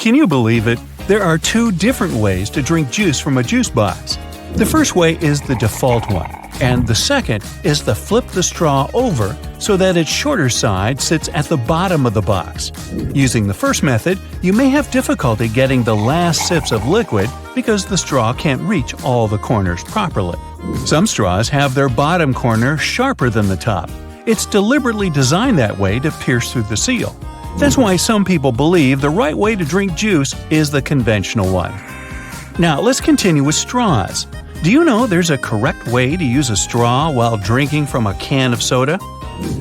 Can you believe it? There are two different ways to drink juice from a juice box. The first way is the default one, and the second is to flip the straw over so that its shorter side sits at the bottom of the box. Using the first method, you may have difficulty getting the last sips of liquid because the straw can't reach all the corners properly. Some straws have their bottom corner sharper than the top. It's deliberately designed that way to pierce through the seal. That's why some people believe the right way to drink juice is the conventional one. Now let's continue with straws. Do you know there's a correct way to use a straw while drinking from a can of soda?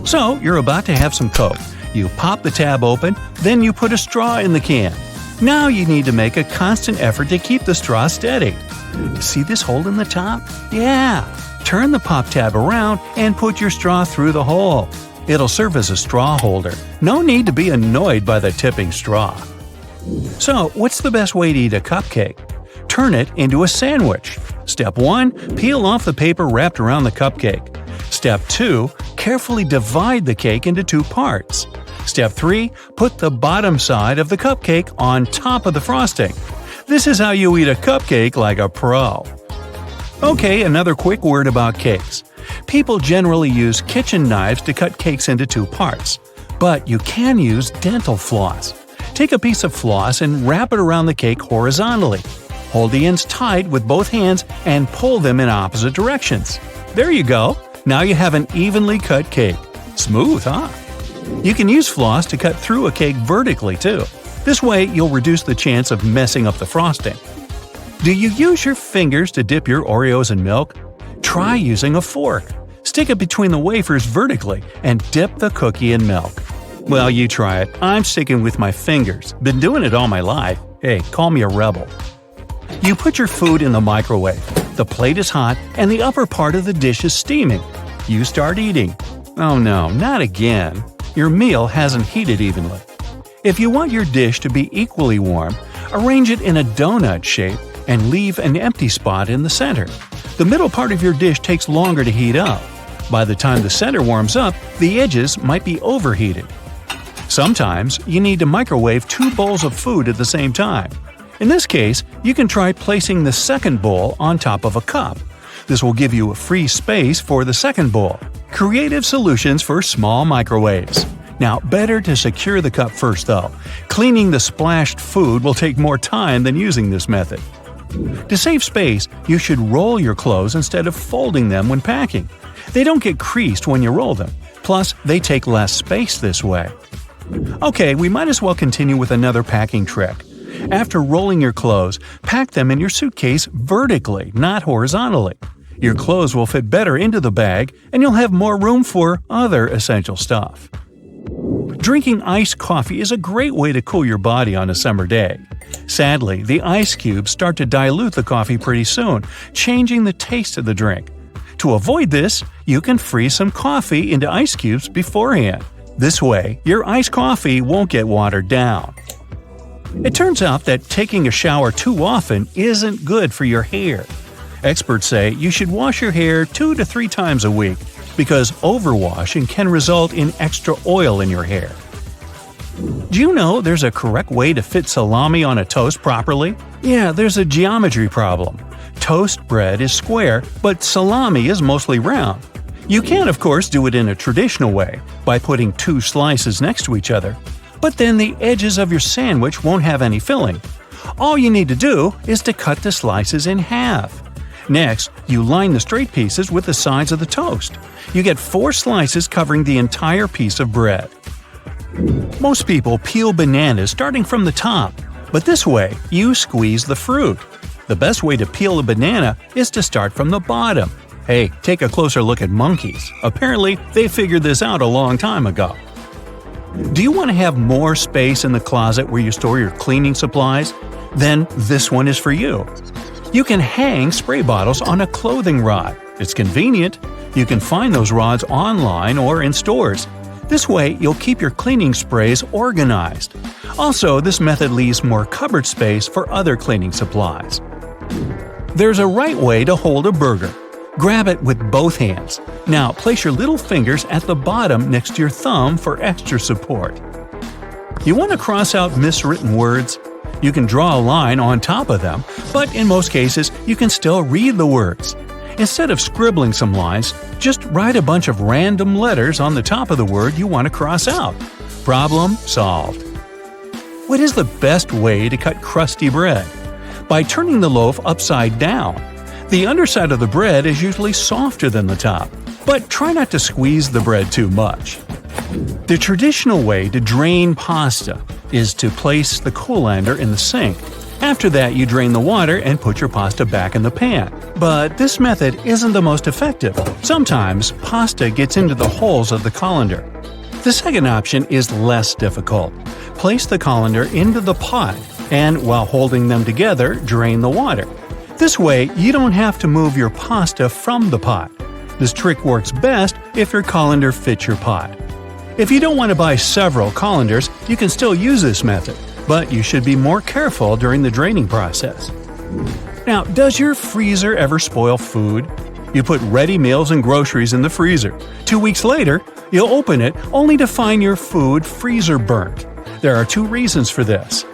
So, you're about to have some Coke. You pop the tab open, then you put a straw in the can. Now you need to make a constant effort to keep the straw steady. See this hole in the top? Yeah! Turn the pop tab around and put your straw through the hole. It'll serve as a straw holder. No need to be annoyed by the tipping straw. So, what's the best way to eat a cupcake? Turn it into a sandwich. Step 1. Peel off the paper wrapped around the cupcake. Step 2. Carefully divide the cake into 2 parts. Step 3. Put the bottom side of the cupcake on top of the frosting. This is how you eat a cupcake like a pro. Okay, another quick word about cakes. People generally use kitchen knives to cut cakes into 2 parts. But you can use dental floss. Take a piece of floss and wrap it around the cake horizontally. Hold the ends tight with both hands and pull them in opposite directions. There you go! Now you have an evenly cut cake. Smooth, huh? You can use floss to cut through a cake vertically, too. This way, you'll reduce the chance of messing up the frosting. Do you use your fingers to dip your Oreos in milk? Try using a fork. Stick it between the wafers vertically and dip the cookie in milk. Well, you try it. I'm sticking with my fingers. Been doing it all my life. Hey, call me a rebel. You put your food in the microwave. The plate is hot and the upper part of the dish is steaming. You start eating. Oh no, not again. Your meal hasn't heated evenly. If you want your dish to be equally warm, arrange it in a donut shape and leave an empty spot in the center. The middle part of your dish takes longer to heat up. By the time the center warms up, the edges might be overheated. Sometimes you need to microwave 2 bowls of food at the same time. In this case, you can try placing the second bowl on top of a cup. This will give you a free space for the second bowl. Creative solutions for small microwaves. Now, better to secure the cup first though. Cleaning the splashed food will take more time than using this method. To save space, you should roll your clothes instead of folding them when packing. They don't get creased when you roll them. Plus, they take less space this way. Okay, we might as well continue with another packing trick. After rolling your clothes, pack them in your suitcase vertically, not horizontally. Your clothes will fit better into the bag, and you'll have more room for other essential stuff. Drinking iced coffee is a great way to cool your body on a summer day. Sadly, the ice cubes start to dilute the coffee pretty soon, changing the taste of the drink. To avoid this, you can freeze some coffee into ice cubes beforehand. This way, your iced coffee won't get watered down. It turns out that taking a shower too often isn't good for your hair. Experts say you should wash your hair 2 to 3 times a week because overwashing can result in extra oil in your hair. Do you know there's a correct way to fit salami on a toast properly? Yeah, there's a geometry problem. Toast bread is square, but salami is mostly round. You can, of course, do it in a traditional way, by putting 2 slices next to each other. But then the edges of your sandwich won't have any filling. All you need to do is to cut the slices in half. Next, you line the straight pieces with the sides of the toast. You get 4 slices covering the entire piece of bread. Most people peel bananas starting from the top, but this way you squeeze the fruit. The best way to peel a banana is to start from the bottom. Hey, take a closer look at monkeys. Apparently, they figured this out a long time ago. Do you want to have more space in the closet where you store your cleaning supplies? Then this one is for you. You can hang spray bottles on a clothing rod. It's convenient. You can find those rods online or in stores. This way, you'll keep your cleaning sprays organized. Also, this method leaves more cupboard space for other cleaning supplies. There's a right way to hold a burger. Grab it with both hands. Now place your little fingers at the bottom next to your thumb for extra support. You want to cross out miswritten words? You can draw a line on top of them, but in most cases you can still read the words. Instead of scribbling some lines, just write a bunch of random letters on the top of the word you want to cross out. Problem solved. What is the best way to cut crusty bread? By turning the loaf upside down. The underside of the bread is usually softer than the top, but try not to squeeze the bread too much. The traditional way to drain pasta is to place the colander in the sink. After that, you drain the water and put your pasta back in the pan. But this method isn't the most effective. Sometimes pasta gets into the holes of the colander. The second option is less difficult. Place the colander into the pot and, while holding them together, drain the water. This way, you don't have to move your pasta from the pot. This trick works best if your colander fits your pot. If you don't want to buy several colanders, you can still use this method, but you should be more careful during the draining process. Now, does your freezer ever spoil food? You put ready meals and groceries in the freezer. 2 weeks later, you'll open it only to find your food freezer burnt. There are 2 reasons for this.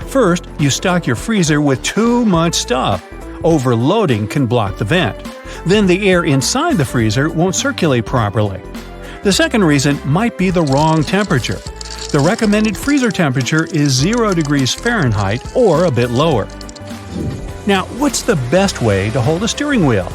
First, you stock your freezer with too much stuff. Overloading can block the vent. Then the air inside the freezer won't circulate properly. The second reason might be the wrong temperature. The recommended freezer temperature is 0 degrees Fahrenheit or a bit lower. Now, what's the best way to hold a steering wheel?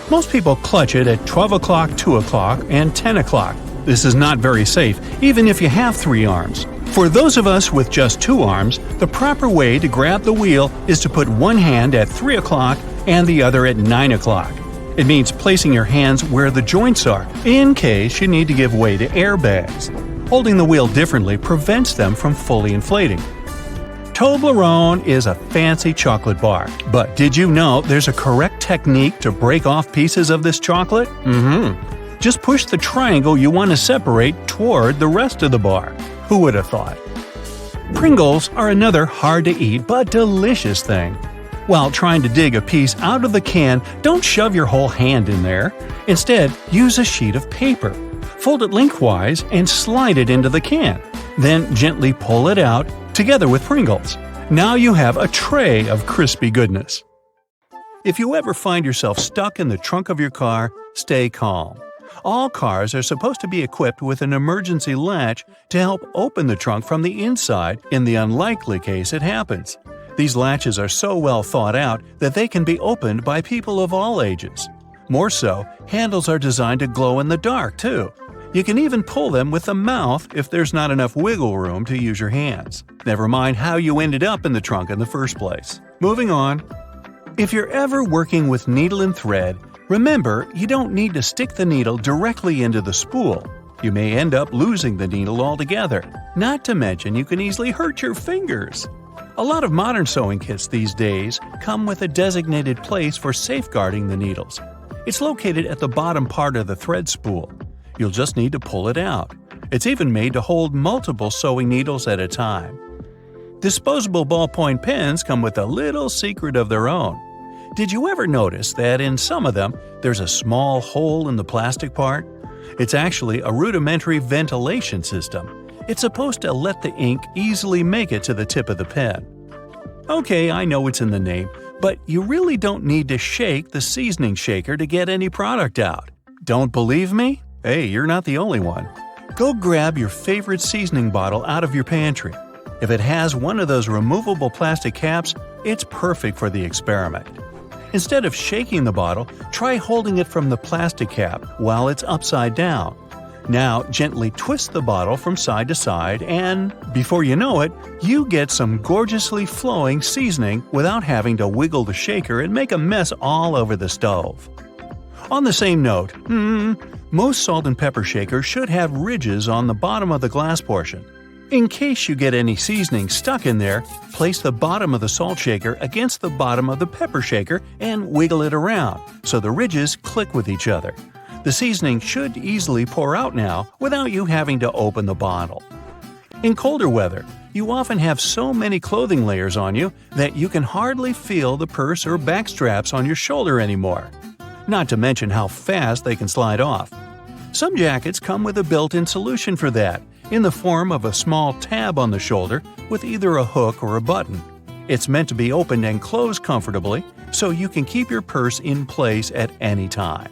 Most people clutch it at 12 o'clock, 2 o'clock, and 10 o'clock. This is not very safe, even if you have 3 arms. For those of us with just 2 arms, the proper way to grab the wheel is to put one hand at 3 o'clock and the other at 9 o'clock. It means placing your hands where the joints are, in case you need to give way to airbags. Holding the wheel differently prevents them from fully inflating. Toblerone is a fancy chocolate bar, but did you know there's a correct technique to break off pieces of this chocolate? Just push the triangle you want to separate toward the rest of the bar. Who would have thought? Pringles are another hard-to-eat but delicious thing. While trying to dig a piece out of the can, don't shove your whole hand in there. Instead, use a sheet of paper. Fold it lengthwise and slide it into the can. Then gently pull it out, together with Pringles. Now you have a tray of crispy goodness. If you ever find yourself stuck in the trunk of your car, stay calm. All cars are supposed to be equipped with an emergency latch to help open the trunk from the inside in the unlikely case it happens. These latches are so well thought out that they can be opened by people of all ages. More so, handles are designed to glow in the dark, too. You can even pull them with the mouth if there's not enough wiggle room to use your hands. Never mind how you ended up in the trunk in the first place. Moving on. If you're ever working with needle and thread, remember you don't need to stick the needle directly into the spool. You may end up losing the needle altogether. Not to mention you can easily hurt your fingers. A lot of modern sewing kits these days come with a designated place for safeguarding the needles. It's located at the bottom part of the thread spool. You'll just need to pull it out. It's even made to hold multiple sewing needles at a time. Disposable ballpoint pens come with a little secret of their own. Did you ever notice that in some of them there's a small hole in the plastic part? It's actually a rudimentary ventilation system. It's supposed to let the ink easily make it to the tip of the pen. Okay, I know it's in the name, but you really don't need to shake the seasoning shaker to get any product out. Don't believe me? Hey, you're not the only one. Go grab your favorite seasoning bottle out of your pantry. If it has one of those removable plastic caps, it's perfect for the experiment. Instead of shaking the bottle, try holding it from the plastic cap while it's upside down. Now, gently twist the bottle from side to side and, before you know it, you get some gorgeously flowing seasoning without having to wiggle the shaker and make a mess all over the stove. On the same note, most salt and pepper shakers should have ridges on the bottom of the glass portion. In case you get any seasoning stuck in there, place the bottom of the salt shaker against the bottom of the pepper shaker and wiggle it around so the ridges click with each other. The seasoning should easily pour out now without you having to open the bottle. In colder weather, you often have so many clothing layers on you that you can hardly feel the purse or back straps on your shoulder anymore. Not to mention how fast they can slide off. Some jackets come with a built-in solution for that, in the form of a small tab on the shoulder with either a hook or a button. It's meant to be opened and closed comfortably, so you can keep your purse in place at any time.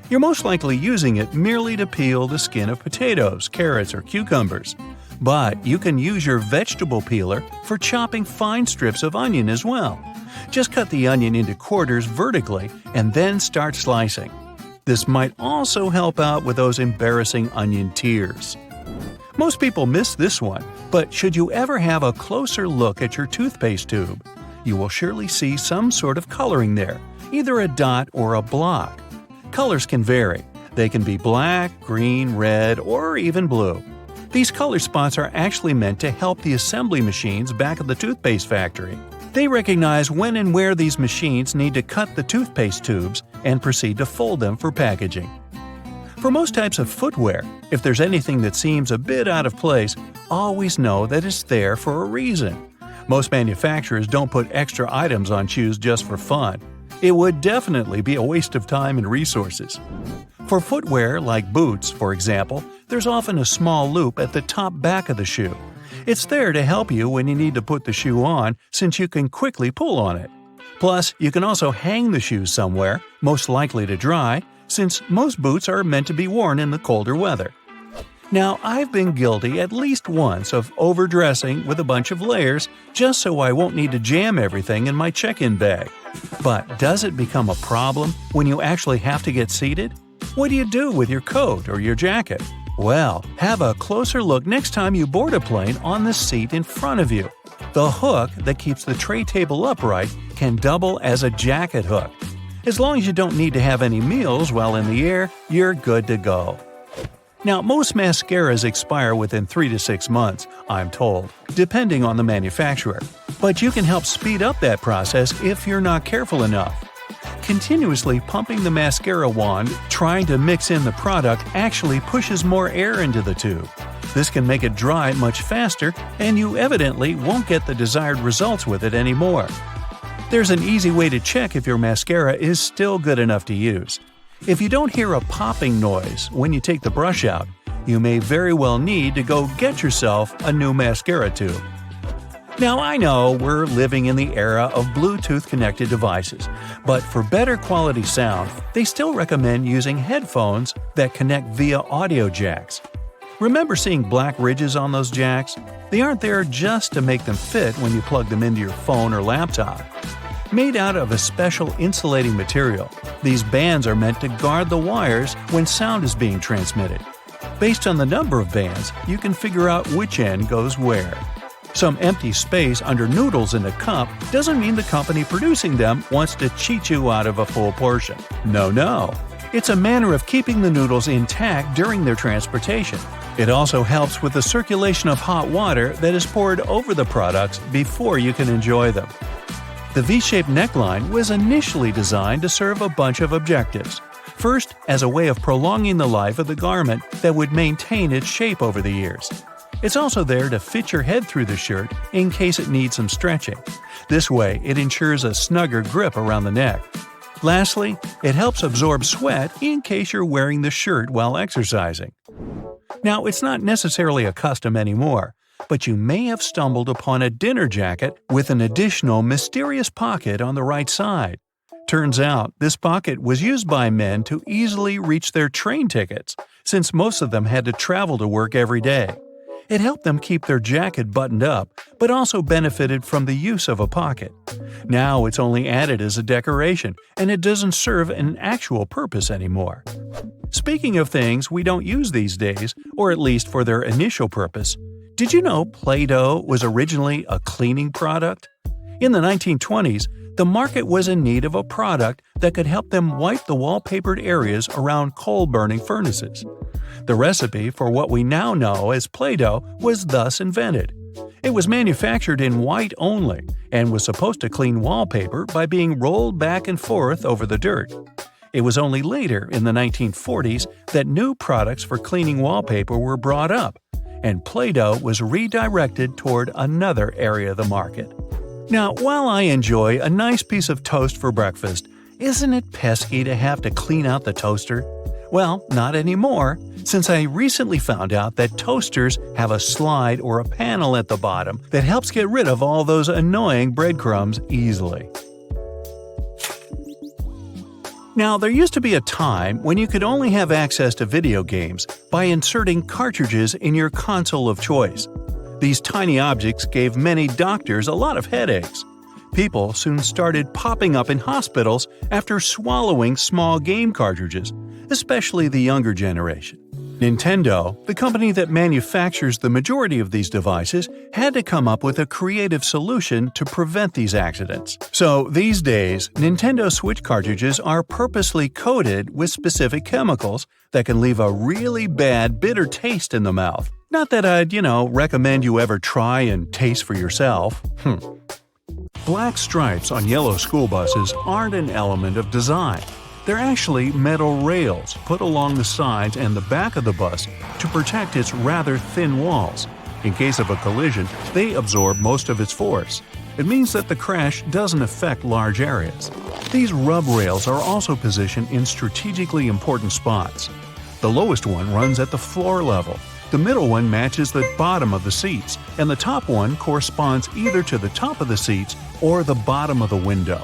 You're most likely using it merely to peel the skin of potatoes, carrots, or cucumbers. But you can use your vegetable peeler for chopping fine strips of onion as well. Just cut the onion into quarters vertically and then start slicing. This might also help out with those embarrassing onion tears. Most people miss this one, but should you ever have a closer look at your toothpaste tube, you will surely see some sort of coloring there, either a dot or a block. Colors can vary. They can be black, green, red, or even blue. These color spots are actually meant to help the assembly machines back at the toothpaste factory. They recognize when and where these machines need to cut the toothpaste tubes and proceed to fold them for packaging. For most types of footwear, if there's anything that seems a bit out of place, always know that it's there for a reason. Most manufacturers don't put extra items on shoes just for fun. It would definitely be a waste of time and resources. For footwear like boots, for example, there's often a small loop at the top back of the shoe. It's there to help you when you need to put the shoe on, since you can quickly pull on it. Plus, you can also hang the shoes somewhere, most likely to dry, since most boots are meant to be worn in the colder weather. Now, I've been guilty at least once of overdressing with a bunch of layers just so I won't need to jam everything in my check-in bag. But does it become a problem when you actually have to get seated? What do you do with your coat or your jacket? Well, have a closer look next time you board a plane on the seat in front of you. The hook that keeps the tray table upright can double as a jacket hook. As long as you don't need to have any meals while in the air, you're good to go. Now, most mascaras expire within 3 to 6 months, I'm told, depending on the manufacturer. But you can help speed up that process if you're not careful enough. Continuously pumping the mascara wand, trying to mix in the product actually pushes more air into the tube. This can make it dry much faster, and you evidently won't get the desired results with it anymore. There's an easy way to check if your mascara is still good enough to use. If you don't hear a popping noise when you take the brush out, you may very well need to go get yourself a new mascara tube. Now, I know we're living in the era of Bluetooth-connected devices, but for better quality sound, they still recommend using headphones that connect via audio jacks. Remember seeing black ridges on those jacks? They aren't there just to make them fit when you plug them into your phone or laptop. Made out of a special insulating material, these bands are meant to guard the wires when sound is being transmitted. Based on the number of bands, you can figure out which end goes where. Some empty space under noodles in a cup doesn't mean the company producing them wants to cheat you out of a full portion. No. It's a manner of keeping the noodles intact during their transportation. It also helps with the circulation of hot water that is poured over the products before you can enjoy them. The V-shaped neckline was initially designed to serve a bunch of objectives. First, as a way of prolonging the life of the garment that would maintain its shape over the years. It's also there to fit your head through the shirt in case it needs some stretching. This way, it ensures a snugger grip around the neck. Lastly, it helps absorb sweat in case you're wearing the shirt while exercising. Now, it's not necessarily a custom anymore, but you may have stumbled upon a dinner jacket with an additional mysterious pocket on the right side. Turns out, this pocket was used by men to easily reach their train tickets, since most of them had to travel to work every day. It helped them keep their jacket buttoned up, but also benefited from the use of a pocket. Now it's only added as a decoration, and it doesn't serve an actual purpose anymore. Speaking of things we don't use these days, or at least for their initial purpose, did you know Play-Doh was originally a cleaning product? In the 1920s, the market was in need of a product that could help them wipe the wallpapered areas around coal-burning furnaces. The recipe for what we now know as Play-Doh was thus invented. It was manufactured in white only and was supposed to clean wallpaper by being rolled back and forth over the dirt. It was only later, in the 1940s, that new products for cleaning wallpaper were brought up, and Play-Doh was redirected toward another area of the market. Now, while I enjoy a nice piece of toast for breakfast, isn't it pesky to have to clean out the toaster? Well, not anymore, since I recently found out that toasters have a slide or a panel at the bottom that helps get rid of all those annoying breadcrumbs easily. Now, there used to be a time when you could only have access to video games by inserting cartridges in your console of choice. These tiny objects gave many doctors a lot of headaches. People soon started popping up in hospitals after swallowing small game cartridges, especially the younger generation. Nintendo, the company that manufactures the majority of these devices, had to come up with a creative solution to prevent these accidents. So these days, Nintendo Switch cartridges are purposely coated with specific chemicals that can leave a really bad, bitter taste in the mouth. Not that I'd, recommend you ever try and taste for yourself. Black stripes on yellow school buses aren't an element of design. They're actually metal rails put along the sides and the back of the bus to protect its rather thin walls. In case of a collision, they absorb most of its force. It means that the crash doesn't affect large areas. These rub rails are also positioned in strategically important spots. The lowest one runs at the floor level. The middle one matches the bottom of the seats, and the top one corresponds either to the top of the seats or the bottom of the window.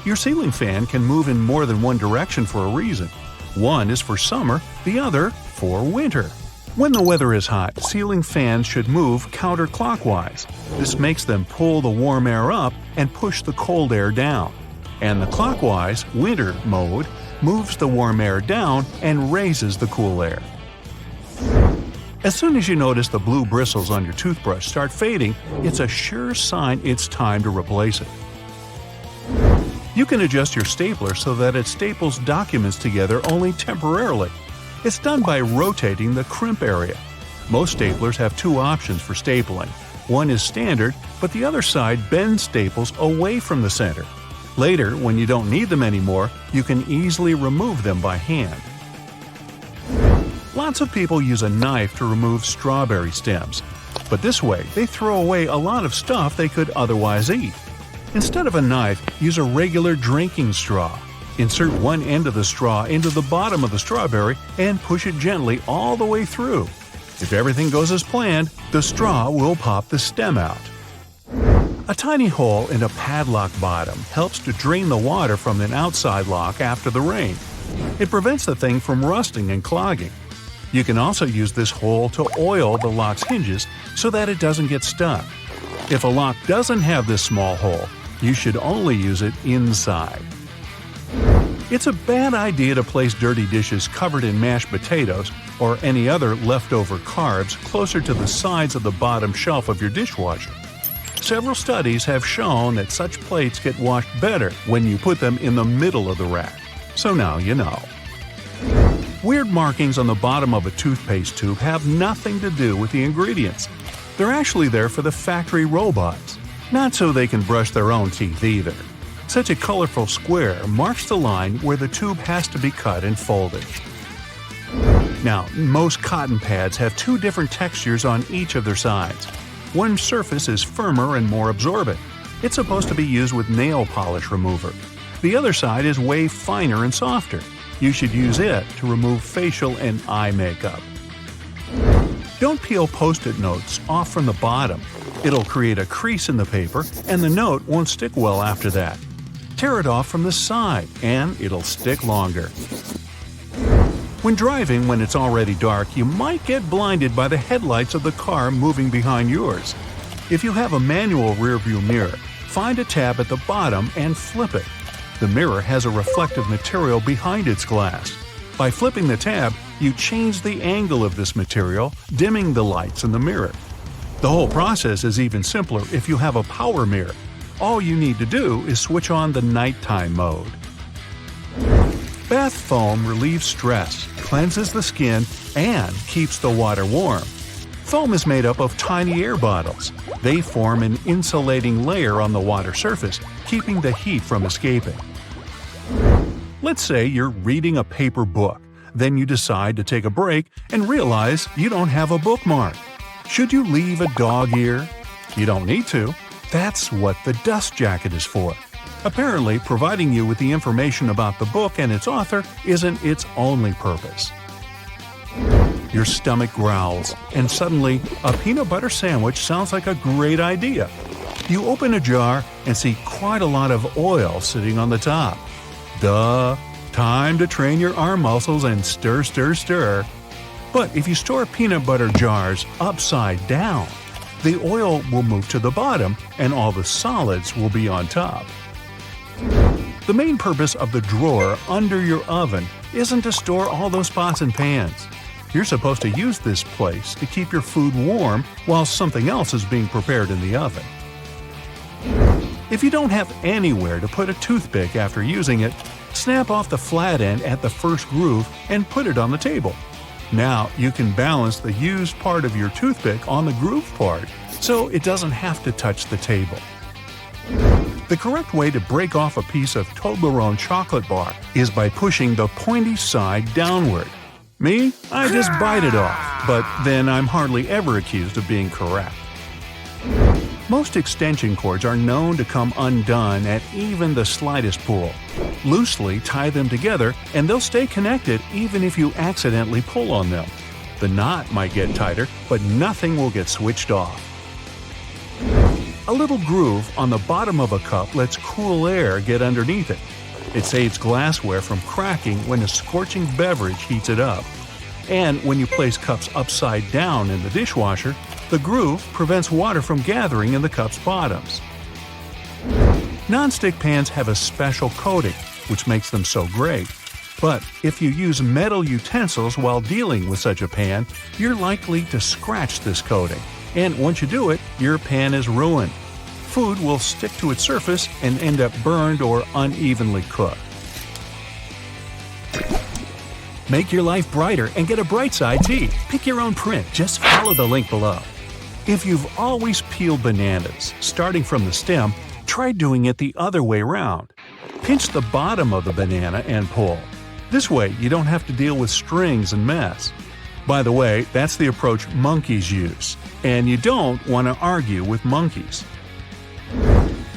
Your ceiling fan can move in more than one direction for a reason. One is for summer, the other for winter. When the weather is hot, ceiling fans should move counterclockwise. This makes them pull the warm air up and push the cold air down. And the clockwise, winter mode, moves the warm air down and raises the cool air. As soon as you notice the blue bristles on your toothbrush start fading, it's a sure sign it's time to replace it. You can adjust your stapler so that it staples documents together only temporarily. It's done by rotating the crimp area. Most staplers have two options for stapling. One is standard, but the other side bends staples away from the center. Later, when you don't need them anymore, you can easily remove them by hand. Lots of people use a knife to remove strawberry stems, but this way they throw away a lot of stuff they could otherwise eat. Instead of a knife, use a regular drinking straw. Insert one end of the straw into the bottom of the strawberry and push it gently all the way through. If everything goes as planned, the straw will pop the stem out. A tiny hole in a padlock bottom helps to drain the water from an outside lock after the rain. It prevents the thing from rusting and clogging. You can also use this hole to oil the lock's hinges so that it doesn't get stuck. If a lock doesn't have this small hole, you should only use it inside. It's a bad idea to place dirty dishes covered in mashed potatoes or any other leftover carbs closer to the sides of the bottom shelf of your dishwasher. Several studies have shown that such plates get washed better when you put them in the middle of the rack. So now you know. Weird markings on the bottom of a toothpaste tube have nothing to do with the ingredients. They're actually there for the factory robots, not so they can brush their own teeth either. Such a colorful square marks the line where the tube has to be cut and folded. Now, most cotton pads have two different textures on each of their sides. One surface is firmer and more absorbent. It's supposed to be used with nail polish remover. The other side is way finer and softer. You should use it to remove facial and eye makeup. Don't peel Post-it notes off from the bottom. It'll create a crease in the paper, and the note won't stick well after that. Tear it off from the side, and it'll stick longer. When driving when it's already dark, you might get blinded by the headlights of the car moving behind yours. If you have a manual rearview mirror, find a tab at the bottom and flip it. The mirror has a reflective material behind its glass. By flipping the tab, you change the angle of this material, dimming the lights in the mirror. The whole process is even simpler if you have a power mirror. All you need to do is switch on the nighttime mode. Bath foam relieves stress, cleanses the skin, and keeps the water warm. Foam is made up of tiny air bottles. They form an insulating layer on the water surface, keeping the heat from escaping. Let's say you're reading a paper book. Then you decide to take a break and realize you don't have a bookmark. Should you leave a dog ear? You don't need to. That's what the dust jacket is for. Apparently, providing you with the information about the book and its author isn't its only purpose. Your stomach growls, and suddenly, a peanut butter sandwich sounds like a great idea. You open a jar and see quite a lot of oil sitting on the top. Duh! Time to train your arm muscles and stir, stir, stir. But if you store peanut butter jars upside down, the oil will move to the bottom and all the solids will be on top. The main purpose of the drawer under your oven isn't to store all those pots and pans. You're supposed to use this place to keep your food warm while something else is being prepared in the oven. If you don't have anywhere to put a toothpick after using it, snap off the flat end at the first groove and put it on the table. Now you can balance the used part of your toothpick on the groove part, so it doesn't have to touch the table. The correct way to break off a piece of Toblerone chocolate bar is by pushing the pointy side downward. Me? I just bite it off, but then I'm hardly ever accused of being correct. Most extension cords are known to come undone at even the slightest pull. Loosely tie them together and they'll stay connected even if you accidentally pull on them. The knot might get tighter, but nothing will get switched off. A little groove on the bottom of a cup lets cool air get underneath it. It saves glassware from cracking when a scorching beverage heats it up. And when you place cups upside down in the dishwasher, the groove prevents water from gathering in the cup's bottoms. Non-stick pans have a special coating, which makes them so great. But if you use metal utensils while dealing with such a pan, you're likely to scratch this coating. And once you do it, your pan is ruined. Food will stick to its surface and end up burned or unevenly cooked. Make your life brighter and get a bright side tea. Pick your own print. Just follow the link below. If you've always peeled bananas, starting from the stem, try doing it the other way around. Pinch the bottom of the banana and pull. This way, you don't have to deal with strings and mess. By the way, that's the approach monkeys use, and you don't want to argue with monkeys.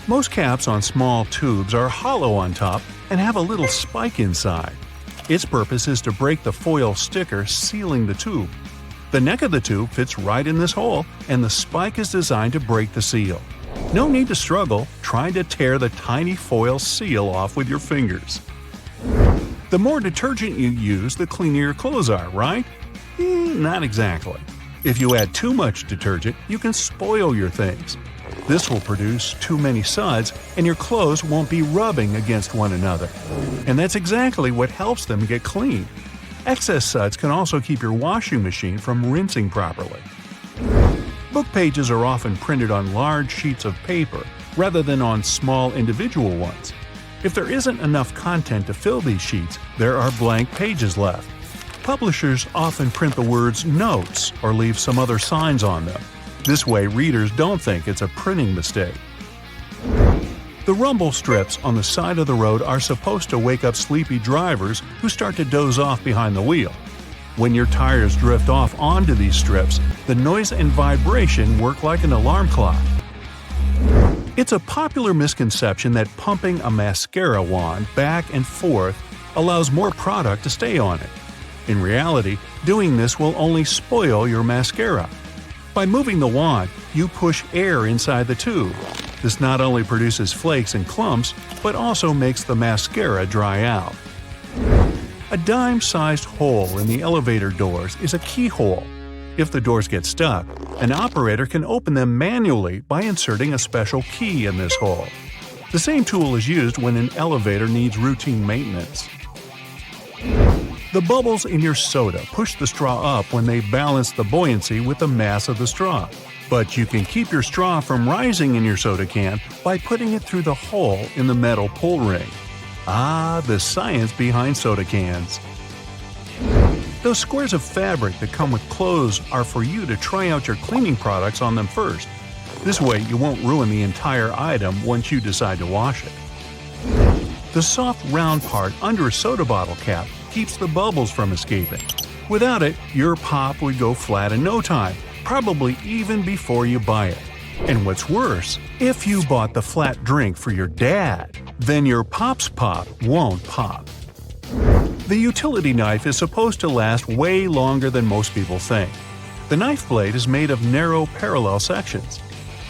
Most caps on small tubes are hollow on top and have a little spike inside. Its purpose is to break the foil sticker sealing the tube. The neck of the tube fits right in this hole, and the spike is designed to break the seal. No need to struggle trying to tear the tiny foil seal off with your fingers. The more detergent you use, the cleaner your clothes are, right? Not exactly. If you add too much detergent, you can spoil your things. This will produce too many suds, and your clothes won't be rubbing against one another. And that's exactly what helps them get clean. Excess suds can also keep your washing machine from rinsing properly. Book pages are often printed on large sheets of paper rather than on small individual ones. If there isn't enough content to fill these sheets, there are blank pages left. Publishers often print the words "notes" or leave some other signs on them. This way, readers don't think it's a printing mistake. The rumble strips on the side of the road are supposed to wake up sleepy drivers who start to doze off behind the wheel. When your tires drift off onto these strips, the noise and vibration work like an alarm clock. It's a popular misconception that pumping a mascara wand back and forth allows more product to stay on it. In reality, doing this will only spoil your mascara. By moving the wand, you push air inside the tube. This not only produces flakes and clumps, but also makes the mascara dry out. A dime-sized hole in the elevator doors is a keyhole. If the doors get stuck, an operator can open them manually by inserting a special key in this hole. The same tool is used when an elevator needs routine maintenance. The bubbles in your soda push the straw up when they balance the buoyancy with the mass of the straw. But you can keep your straw from rising in your soda can by putting it through the hole in the metal pull ring. Ah, the science behind soda cans. Those squares of fabric that come with clothes are for you to try out your cleaning products on them first. This way you won't ruin the entire item once you decide to wash it. The soft round part under a soda bottle cap keeps the bubbles from escaping. Without it, your pop would go flat in no time, probably even before you buy it. And what's worse, if you bought the flat drink for your dad, then your Pop's Pop won't pop. The utility knife is supposed to last way longer than most people think. The knife blade is made of narrow parallel sections.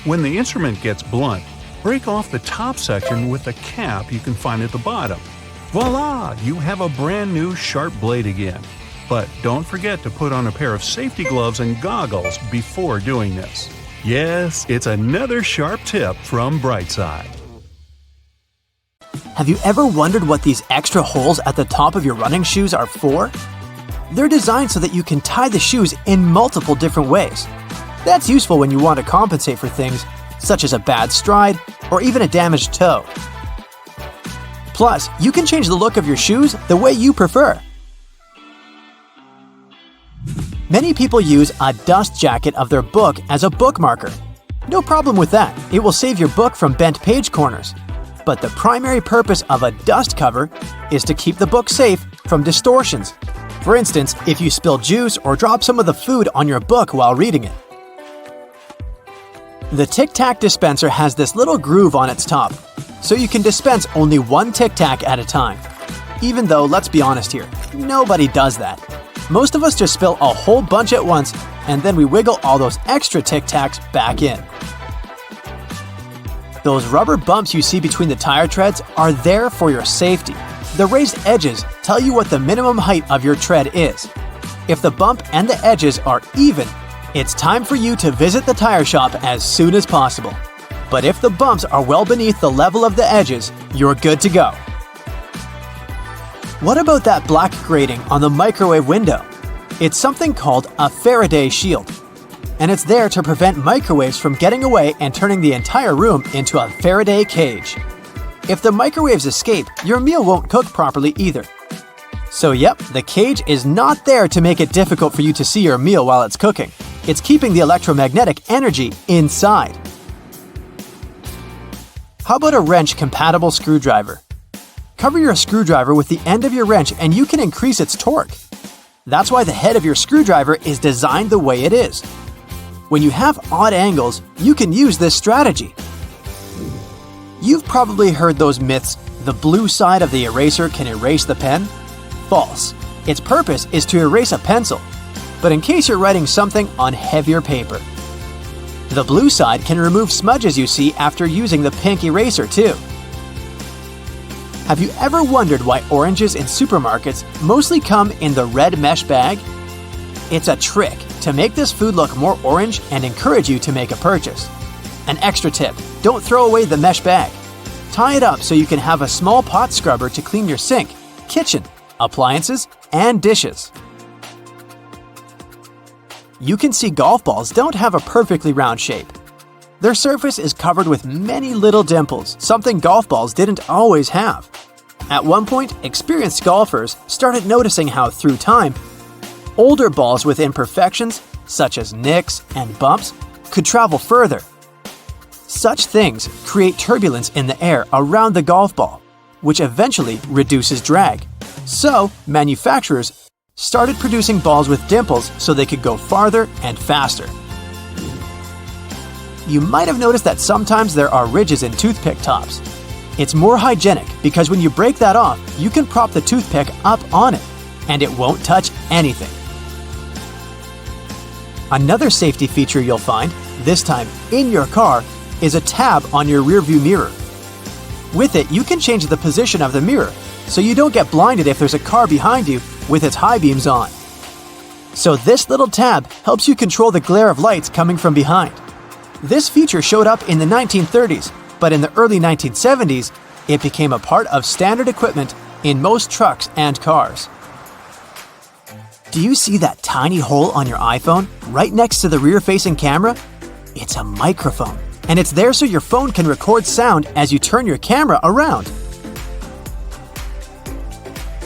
When the instrument gets blunt, break off the top section with the cap you can find at the bottom. Voila! You have a brand new sharp blade again. But don't forget to put on a pair of safety gloves and goggles before doing this. Yes, it's another sharp tip from Brightside. Have you ever wondered what these extra holes at the top of your running shoes are for? They're designed so that you can tie the shoes in multiple different ways. That's useful when you want to compensate for things such as a bad stride or even a damaged toe. Plus, you can change the look of your shoes the way you prefer. Many people use a dust jacket of their book as a bookmarker. No problem with that, it will save your book from bent page corners. But the primary purpose of a dust cover is to keep the book safe from distortions. For instance, if you spill juice or drop some of the food on your book while reading it. The Tic Tac dispenser has this little groove on its top, so you can dispense only one Tic Tac at a time. Even though, let's be honest here, nobody does that. Most of us just spill a whole bunch at once, and then we wiggle all those extra Tic Tacs back in. Those rubber bumps you see between the tire treads are there for your safety. The raised edges tell you what the minimum height of your tread is. If the bump and the edges are even, it's time for you to visit the tire shop as soon as possible. But if the bumps are well beneath the level of the edges, you're good to go. What about that black grating on the microwave window? It's something called a Faraday shield. And it's there to prevent microwaves from getting away and turning the entire room into a Faraday cage. If the microwaves escape, your meal won't cook properly either. So yep, the cage is not there to make it difficult for you to see your meal while it's cooking. It's keeping the electromagnetic energy inside. How about a wrench-compatible screwdriver? Cover your screwdriver with the end of your wrench and you can increase its torque. That's why the head of your screwdriver is designed the way it is. When you have odd angles, you can use this strategy. You've probably heard those myths, the blue side of the eraser can erase the pen? False. Its purpose is to erase a pencil, but in case you're writing something on heavier paper. The blue side can remove smudges you see after using the pink eraser too. Have you ever wondered why oranges in supermarkets mostly come in the red mesh bag? It's a trick to make this food look more orange and encourage you to make a purchase. An extra tip, don't throw away the mesh bag. Tie it up so you can have a small pot scrubber to clean your sink, kitchen, appliances, and dishes. You can see golf balls don't have a perfectly round shape. Their surface is covered with many little dimples, something golf balls didn't always have. At one point, experienced golfers started noticing how, through time, older balls with imperfections, such as nicks and bumps, could travel further. Such things create turbulence in the air around the golf ball, which eventually reduces drag. So, manufacturers started producing balls with dimples so they could go farther and faster. You might have noticed that sometimes there are ridges in toothpick tops. It's more hygienic because when you break that off, you can prop the toothpick up on it, and it won't touch anything. Another safety feature you'll find, this time in your car, is a tab on your rearview mirror. With it, you can change the position of the mirror, so you don't get blinded if there's a car behind you with its high beams on. So this little tab helps you control the glare of lights coming from behind. This feature showed up in the 1930s, but in the early 1970s, it became a part of standard equipment in most trucks and cars. Do you see that tiny hole on your iPhone right next to the rear-facing camera? It's a microphone, and it's there so your phone can record sound as you turn your camera around.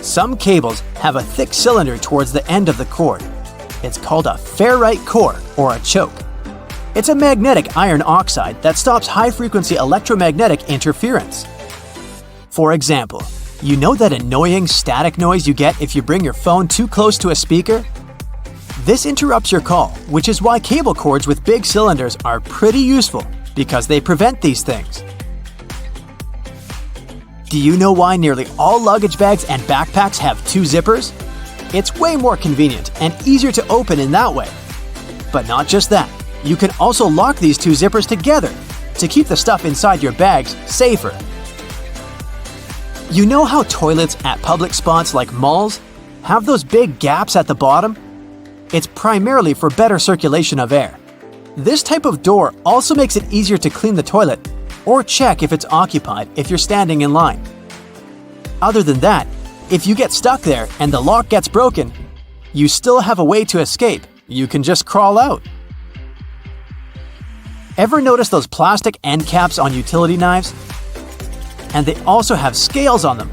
Some cables have a thick cylinder towards the end of the cord. It's called a ferrite core or a choke. It's a magnetic iron oxide that stops high-frequency electromagnetic interference. For example, you know that annoying static noise you get if you bring your phone too close to a speaker? This interrupts your call, which is why cable cords with big cylinders are pretty useful because they prevent these things. Do you know why nearly all luggage bags and backpacks have 2 zippers? It's way more convenient and easier to open in that way. But not just that, you can also lock these 2 zippers together to keep the stuff inside your bags safer. You know how toilets at public spots like malls have those big gaps at the bottom? It's primarily for better circulation of air. This type of door also makes it easier to clean the toilet or check if it's occupied if you're standing in line. Other than that, if you get stuck there and the lock gets broken, you still have a way to escape. You can just crawl out. Ever notice those plastic end caps on utility knives? And they also have scales on them,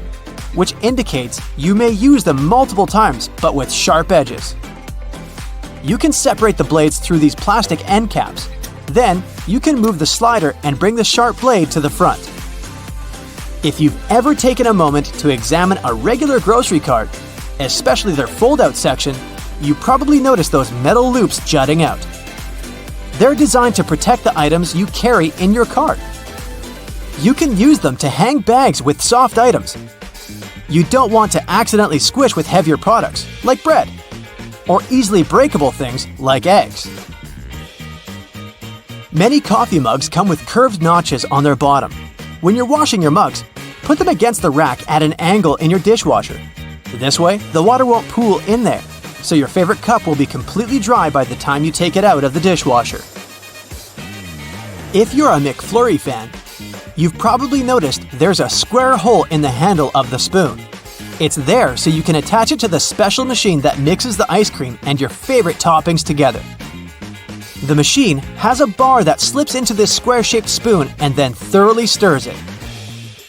which indicates you may use them multiple times but with sharp edges. You can separate the blades through these plastic end caps. Then, you can move the slider and bring the sharp blade to the front. If you've ever taken a moment to examine a regular grocery cart, especially their fold-out section, you probably noticed those metal loops jutting out. They're designed to protect the items you carry in your cart. You can use them to hang bags with soft items. You don't want to accidentally squish with heavier products, like bread, or easily breakable things like eggs. Many coffee mugs come with curved notches on their bottom. When you're washing your mugs, put them against the rack at an angle in your dishwasher. This way, the water won't pool in there, so your favorite cup will be completely dry by the time you take it out of the dishwasher. If you're a McFlurry fan, you've probably noticed there's a square hole in the handle of the spoon. It's there so you can attach it to the special machine that mixes the ice cream and your favorite toppings together. The machine has a bar that slips into this square-shaped spoon and then thoroughly stirs it.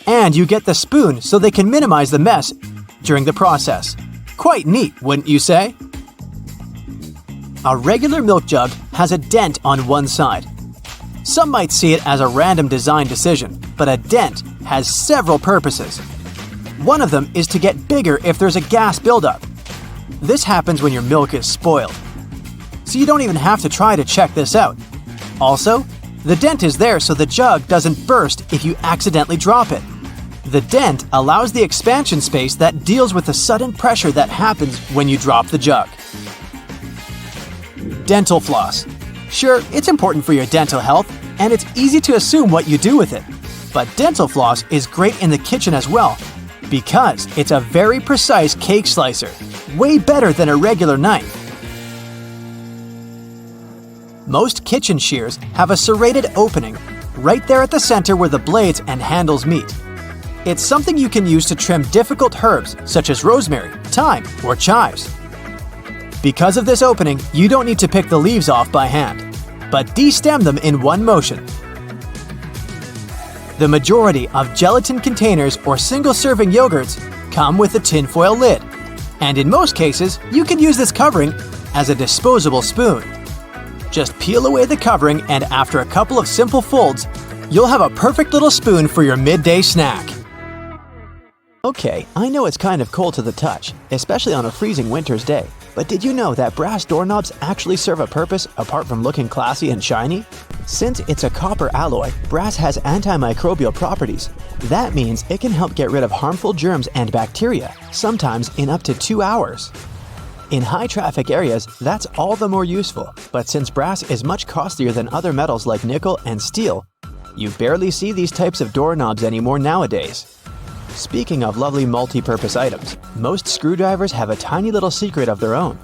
And you get the spoon so they can minimize the mess during the process. Quite neat, wouldn't you say? A regular milk jug has a dent on one side. Some might see it as a random design decision, but a dent has several purposes. One of them is to get bigger if there's a gas buildup. This happens when your milk is spoiled. So you don't even have to try to check this out. Also, the dent is there so the jug doesn't burst if you accidentally drop it. The dent allows the expansion space that deals with the sudden pressure that happens when you drop the jug. Dental floss. Sure, it's important for your dental health, and it's easy to assume what you do with it. But dental floss is great in the kitchen as well, because it's a very precise cake slicer, way better than a regular knife. Most kitchen shears have a serrated opening right there at the center where the blades and handles meet. It's something you can use to trim difficult herbs such as rosemary, thyme, or chives. Because of this opening, you don't need to pick the leaves off by hand, but de-stem them in one motion. The majority of gelatin containers or single-serving yogurts come with a tinfoil lid, and in most cases, you can use this covering as a disposable spoon. Just peel away the covering, and after a couple of simple folds, you'll have a perfect little spoon for your midday snack. Okay, I know it's kind of cold to the touch, especially on a freezing winter's day, but did you know that brass doorknobs actually serve a purpose apart from looking classy and shiny? Since it's a copper alloy, brass has antimicrobial properties. That means it can help get rid of harmful germs and bacteria, sometimes in up to 2 hours. In high-traffic areas, that's all the more useful, but since brass is much costlier than other metals like nickel and steel, you barely see these types of doorknobs anymore nowadays. Speaking of lovely multi-purpose items, most screwdrivers have a tiny little secret of their own.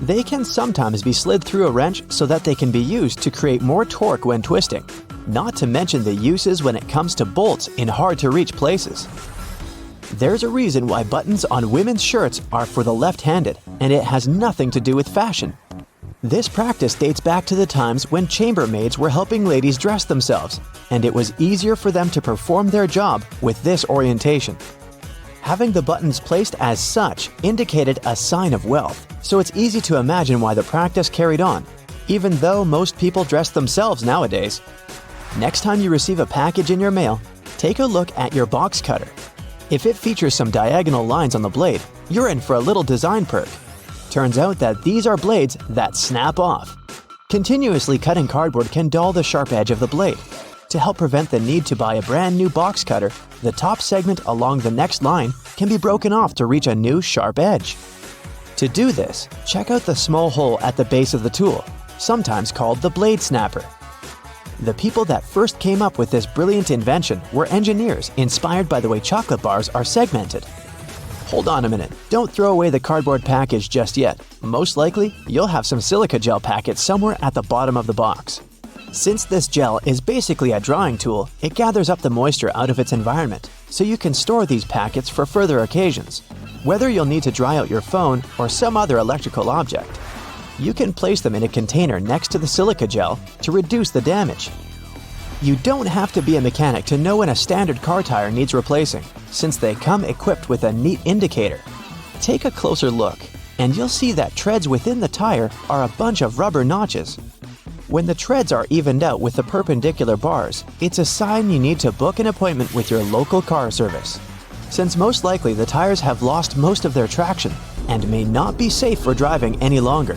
They can sometimes be slid through a wrench so that they can be used to create more torque when twisting, not to mention the uses when it comes to bolts in hard-to-reach places. There's a reason why buttons on women's shirts are for the left-handed, and it has nothing to do with fashion. This practice dates back to the times when chambermaids were helping ladies dress themselves, and it was easier for them to perform their job with this orientation. Having the buttons placed as such indicated a sign of wealth, so it's easy to imagine why the practice carried on, even though most people dress themselves nowadays. Next time you receive a package in your mail, take a look at your box cutter. If it features some diagonal lines on the blade, you're in for a little design perk. Turns out that these are blades that snap off. Continuously cutting cardboard can dull the sharp edge of the blade. To help prevent the need to buy a brand new box cutter, the top segment along the next line can be broken off to reach a new sharp edge. To do this, check out the small hole at the base of the tool, sometimes called the blade snapper. The people that first came up with this brilliant invention were engineers inspired by the way chocolate bars are segmented. Hold on a minute, don't throw away the cardboard package just yet. Most likely, you'll have some silica gel packets somewhere at the bottom of the box. Since this gel is basically a drying tool, it gathers up the moisture out of its environment, so you can store these packets for further occasions. Whether you'll need to dry out your phone or some other electrical object, you can place them in a container next to the silica gel to reduce the damage. You don't have to be a mechanic to know when a standard car tire needs replacing, since they come equipped with a neat indicator. Take a closer look, and you'll see that treads within the tire are a bunch of rubber notches. When the treads are evened out with the perpendicular bars, it's a sign you need to book an appointment with your local car service, since most likely the tires have lost most of their traction and may not be safe for driving any longer.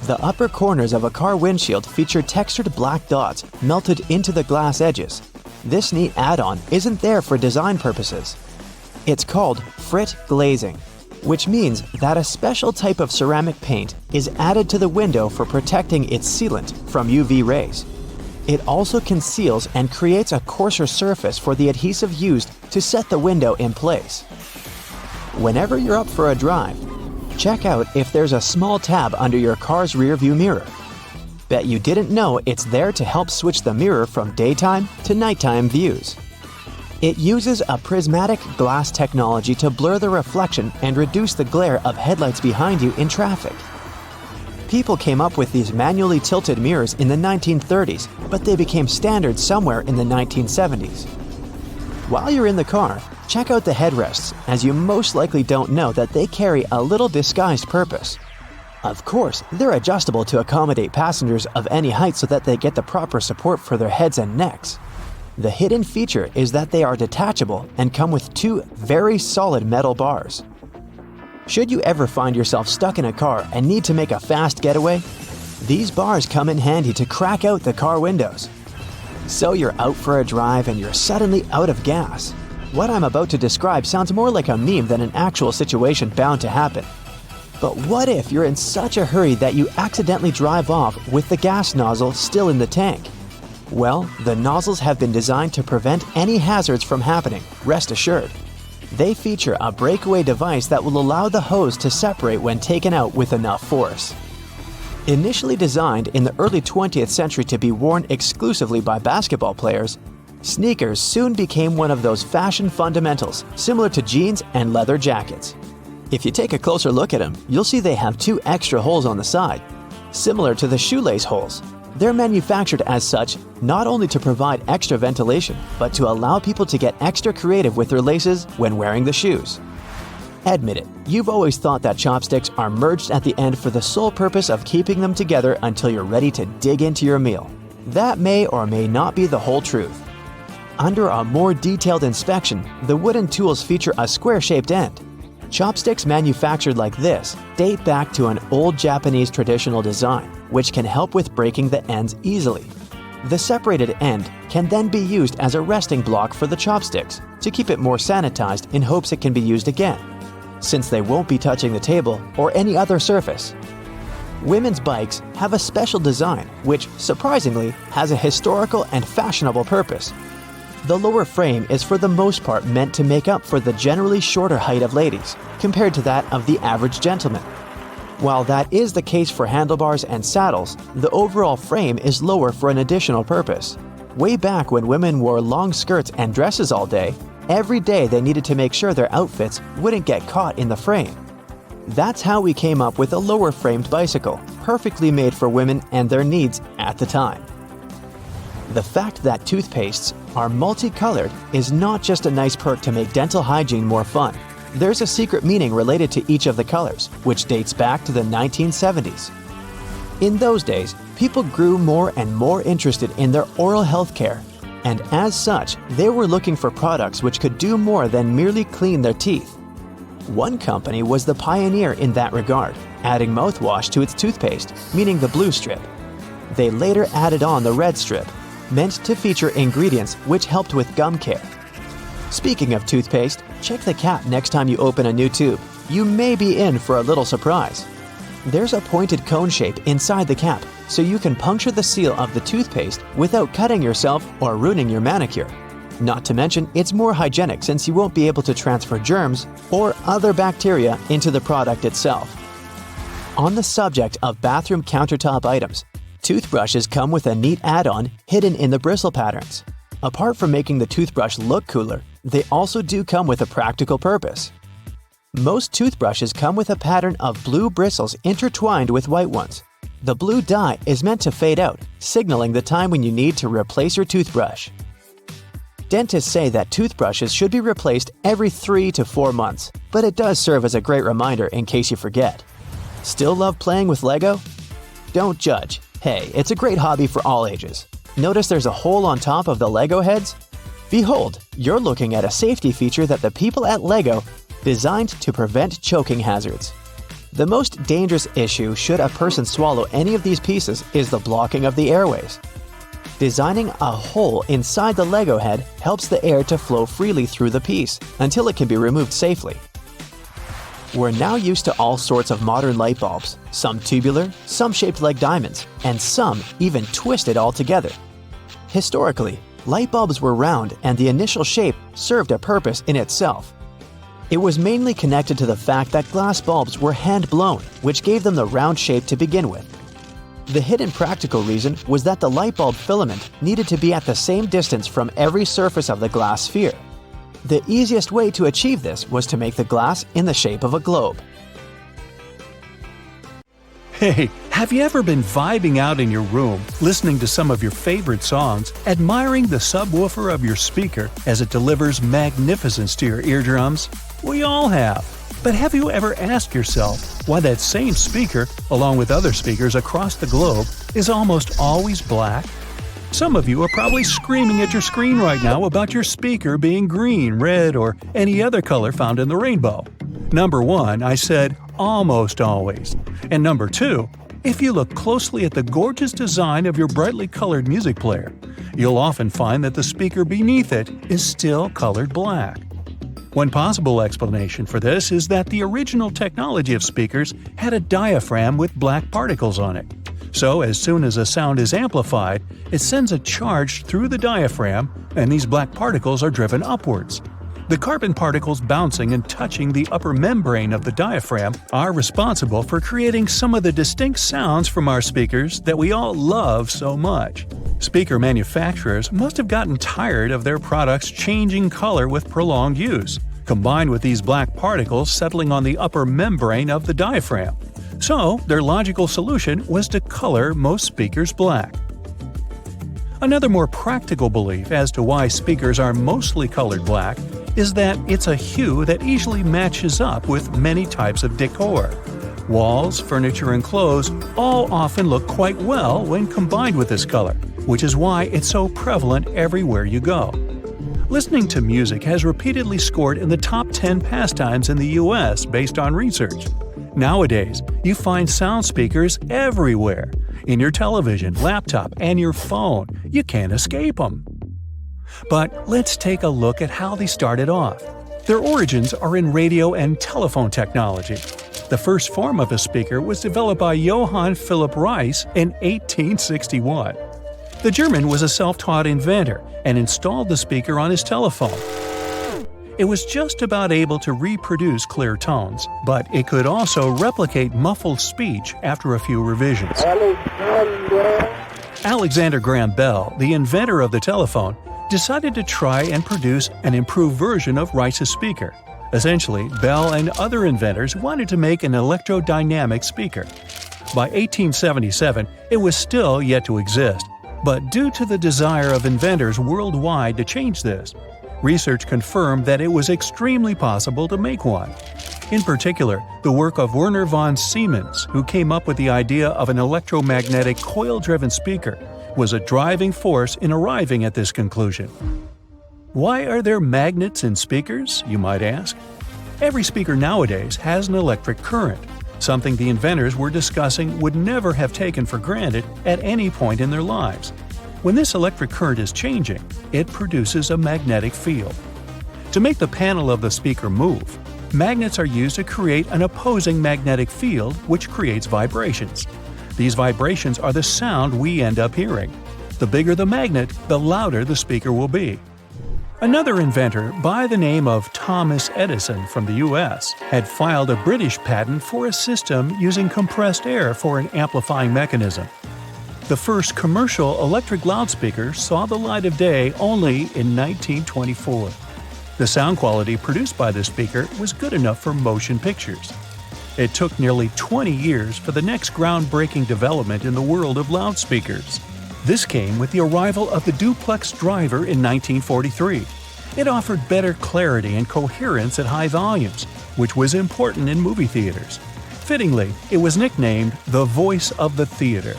The upper corners of a car windshield feature textured black dots melted into the glass edges. This neat add-on isn't there for design purposes. It's called frit glazing, which means that a special type of ceramic paint is added to the window for protecting its sealant from UV rays. It also conceals and creates a coarser surface for the adhesive used to set the window in place. Whenever you're up for a drive, check out if there's a small tab under your car's rearview mirror. Bet you didn't know it's there to help switch the mirror from daytime to nighttime views. It uses a prismatic glass technology to blur the reflection and reduce the glare of headlights behind you in traffic. People came up with these manually tilted mirrors in the 1930s, but they became standard somewhere in the 1970s. While you're in the car, check out the headrests, as you most likely don't know that they carry a little disguised purpose. Of course, they're adjustable to accommodate passengers of any height so that they get the proper support for their heads and necks. The hidden feature is that they are detachable and come with two very solid metal bars. Should you ever find yourself stuck in a car and need to make a fast getaway, these bars come in handy to crack out the car windows. So you're out for a drive and you're suddenly out of gas. What I'm about to describe sounds more like a meme than an actual situation bound to happen. But what if you're in such a hurry that you accidentally drive off with the gas nozzle still in the tank? Well, the nozzles have been designed to prevent any hazards from happening, rest assured. They feature a breakaway device that will allow the hose to separate when taken out with enough force. Initially designed in the early 20th century to be worn exclusively by basketball players, sneakers soon became one of those fashion fundamentals, similar to jeans and leather jackets. If you take a closer look at them, you'll see they have two extra holes on the side, similar to the shoelace holes. They're manufactured as such not only to provide extra ventilation, but to allow people to get extra creative with their laces when wearing the shoes. Admit it, you've always thought that chopsticks are merged at the end for the sole purpose of keeping them together until you're ready to dig into your meal. That may or may not be the whole truth. Under a more detailed inspection, the wooden tools feature a square-shaped end. Chopsticks manufactured like this date back to an old Japanese traditional design, which can help with breaking the ends easily. The separated end can then be used as a resting block for the chopsticks to keep it more sanitized in hopes it can be used again, since they won't be touching the table or any other surface. Women's bikes have a special design which, surprisingly, has a historical and fashionable purpose. The lower frame is for the most part meant to make up for the generally shorter height of ladies, compared to that of the average gentleman. While that is the case for handlebars and saddles, the overall frame is lower for an additional purpose. Way back when women wore long skirts and dresses all day, every day they needed to make sure their outfits wouldn't get caught in the frame. That's how we came up with a lower-framed bicycle, perfectly made for women and their needs at the time. The fact that toothpastes are multicolored is not just a nice perk to make dental hygiene more fun. There's a secret meaning related to each of the colors, which dates back to the 1970s. In those days, people grew more and more interested in their oral health care, and as such, they were looking for products which could do more than merely clean their teeth. One company was the pioneer in that regard, adding mouthwash to its toothpaste, meaning the blue strip. They later added on the red strip, meant to feature ingredients which helped with gum care. Speaking of toothpaste, check the cap next time you open a new tube. You may be in for a little surprise. There's a pointed cone shape inside the cap, so you can puncture the seal of the toothpaste without cutting yourself or ruining your manicure. Not to mention, it's more hygienic since you won't be able to transfer germs or other bacteria into the product itself. On the subject of bathroom countertop items, toothbrushes come with a neat add-on hidden in the bristle patterns. Apart from making the toothbrush look cooler, they also do come with a practical purpose. Most toothbrushes come with a pattern of blue bristles intertwined with white ones. The blue dye is meant to fade out, signaling the time when you need to replace your toothbrush. Dentists say that toothbrushes should be replaced every 3 to 4 months, but it does serve as a great reminder in case you forget. Still love playing with Lego? Don't judge. Hey, it's a great hobby for all ages. Notice there's a hole on top of the Lego heads? Behold, you're looking at a safety feature that the people at Lego designed to prevent choking hazards. The most dangerous issue should a person swallow any of these pieces is the blocking of the airways. Designing a hole inside the Lego head helps the air to flow freely through the piece until it can be removed safely. We're now used to all sorts of modern light bulbs, some tubular, some shaped like diamonds, and some even twisted altogether. Historically, light bulbs were round and the initial shape served a purpose in itself. It was mainly connected to the fact that glass bulbs were hand-blown, which gave them the round shape to begin with. The hidden practical reason was that the light bulb filament needed to be at the same distance from every surface of the glass sphere. The easiest way to achieve this was to make the glass in the shape of a globe. Hey, have you ever been vibing out in your room, listening to some of your favorite songs, admiring the subwoofer of your speaker as it delivers magnificence to your eardrums? We all have. But have you ever asked yourself why that same speaker, along with other speakers across the globe, is almost always black? Some of you are probably screaming at your screen right now about your speaker being green, red, or any other color found in the rainbow. Number 1, I said almost always. And number 2, if you look closely at the gorgeous design of your brightly colored music player, you'll often find that the speaker beneath it is still colored black. One possible explanation for this is that the original technology of speakers had a diaphragm with black particles on it. So as soon as a sound is amplified, it sends a charge through the diaphragm, and these black particles are driven upwards. The carbon particles bouncing and touching the upper membrane of the diaphragm are responsible for creating some of the distinct sounds from our speakers that we all love so much. Speaker manufacturers must have gotten tired of their products changing color with prolonged use, combined with these black particles settling on the upper membrane of the diaphragm. So, their logical solution was to color most speakers black. Another more practical belief as to why speakers are mostly colored black is that it's a hue that easily matches up with many types of decor. Walls, furniture, and clothes all often look quite well when combined with this color, which is why it's so prevalent everywhere you go. Listening to music has repeatedly scored in the top 10 pastimes in the US based on research. Nowadays, you find sound speakers everywhere. In your television, laptop, and your phone. You can't escape them. But let's take a look at how they started off. Their origins are in radio and telephone technology. The first form of a speaker was developed by Johann Philipp Reis in 1861. The German was a self-taught inventor and installed the speaker on his telephone. It was just about able to reproduce clear tones, but it could also replicate muffled speech after a few revisions. Alexander Graham Bell, the inventor of the telephone, decided to try and produce an improved version of Reis's speaker. Essentially, Bell and other inventors wanted to make an electrodynamic speaker. By 1877, it was still yet to exist, but due to the desire of inventors worldwide to change this, research confirmed that it was extremely possible to make one. In particular, the work of Werner von Siemens, who came up with the idea of an electromagnetic coil-driven speaker, was a driving force in arriving at this conclusion. Why are there magnets in speakers, you might ask? Every speaker nowadays has an electric current, something the inventors were discussing would never have taken for granted at any point in their lives. When this electric current is changing, it produces a magnetic field. To make the panel of the speaker move, magnets are used to create an opposing magnetic field which creates vibrations. These vibrations are the sound we end up hearing. The bigger the magnet, the louder the speaker will be. Another inventor by the name of Thomas Edison from the US had filed a British patent for a system using compressed air for an amplifying mechanism. The first commercial electric loudspeaker saw the light of day only in 1924. The sound quality produced by this speaker was good enough for motion pictures. It took nearly 20 years for the next groundbreaking development in the world of loudspeakers. This came with the arrival of the duplex driver in 1943. It offered better clarity and coherence at high volumes, which was important in movie theaters. Fittingly, it was nicknamed the voice of the theater.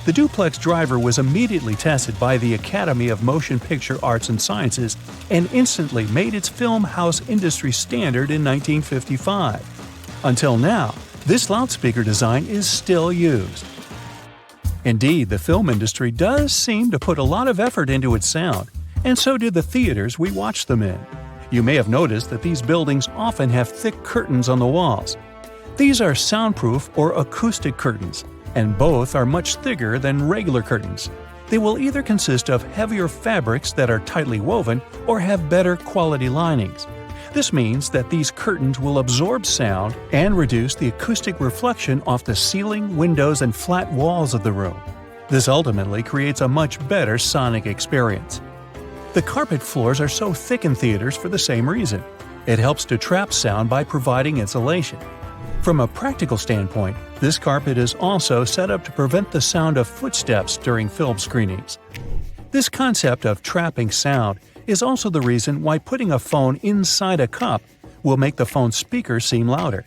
The duplex driver was immediately tested by the Academy of Motion Picture Arts and Sciences and instantly made its film house industry standard in 1955. Until now, this loudspeaker design is still used. Indeed, the film industry does seem to put a lot of effort into its sound, and so do the theaters we watch them in. You may have noticed that these buildings often have thick curtains on the walls. These are soundproof or acoustic curtains, and both are much thicker than regular curtains. They will either consist of heavier fabrics that are tightly woven or have better quality linings. This means that these curtains will absorb sound and reduce the acoustic reflection off the ceiling, windows, and flat walls of the room. This ultimately creates a much better sonic experience. The carpet floors are so thick in theaters for the same reason. It helps to trap sound by providing insulation. From a practical standpoint, this carpet is also set up to prevent the sound of footsteps during film screenings. This concept of trapping sound is also the reason why putting a phone inside a cup will make the phone's speaker seem louder.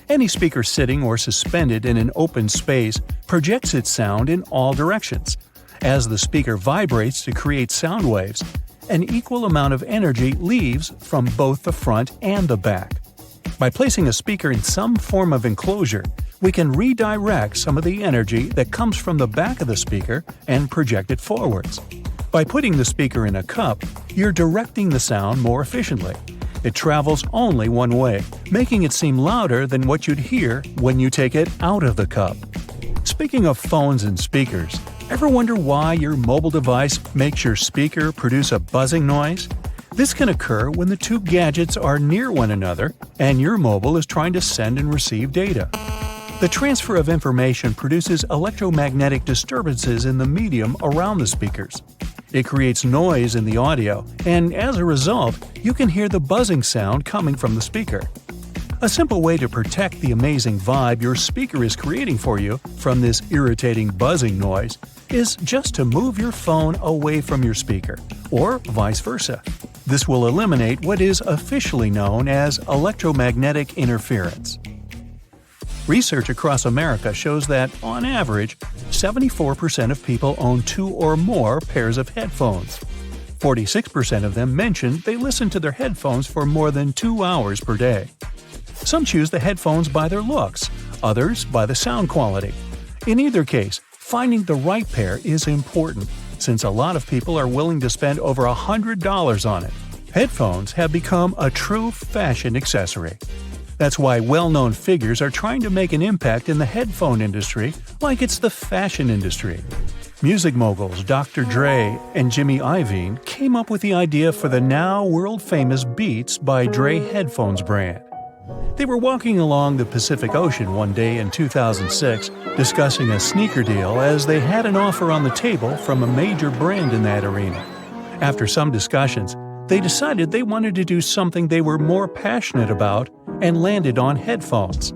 Any speaker sitting or suspended in an open space projects its sound in all directions. As the speaker vibrates to create sound waves, an equal amount of energy leaves from both the front and the back. By placing a speaker in some form of enclosure, we can redirect some of the energy that comes from the back of the speaker and project it forwards. By putting the speaker in a cup, you're directing the sound more efficiently. It travels only one way, making it seem louder than what you'd hear when you take it out of the cup. Speaking of phones and speakers, ever wonder why your mobile device makes your speaker produce a buzzing noise? This can occur when the two gadgets are near one another and your mobile is trying to send and receive data. The transfer of information produces electromagnetic disturbances in the medium around the speakers. It creates noise in the audio, and as a result, you can hear the buzzing sound coming from the speaker. A simple way to protect the amazing vibe your speaker is creating for you from this irritating buzzing noise is just to move your phone away from your speaker, or vice versa. This will eliminate what is officially known as electromagnetic interference. Research across America shows that, on average, 74% of people own 2 or more pairs of headphones. 46% of them mentioned they listen to their headphones for more than 2 hours per day. Some choose the headphones by their looks, others by the sound quality. In either case, finding the right pair is important, since a lot of people are willing to spend over $100 on it. Headphones have become a true fashion accessory. That's why well-known figures are trying to make an impact in the headphone industry like it's the fashion industry. Music moguls Dr. Dre and Jimmy Iovine came up with the idea for the now world-famous Beats by Dre headphones brand. They were walking along the Pacific Ocean one day in 2006 discussing a sneaker deal as they had an offer on the table from a major brand in that arena. After some discussions, they decided they wanted to do something they were more passionate about and landed on headphones.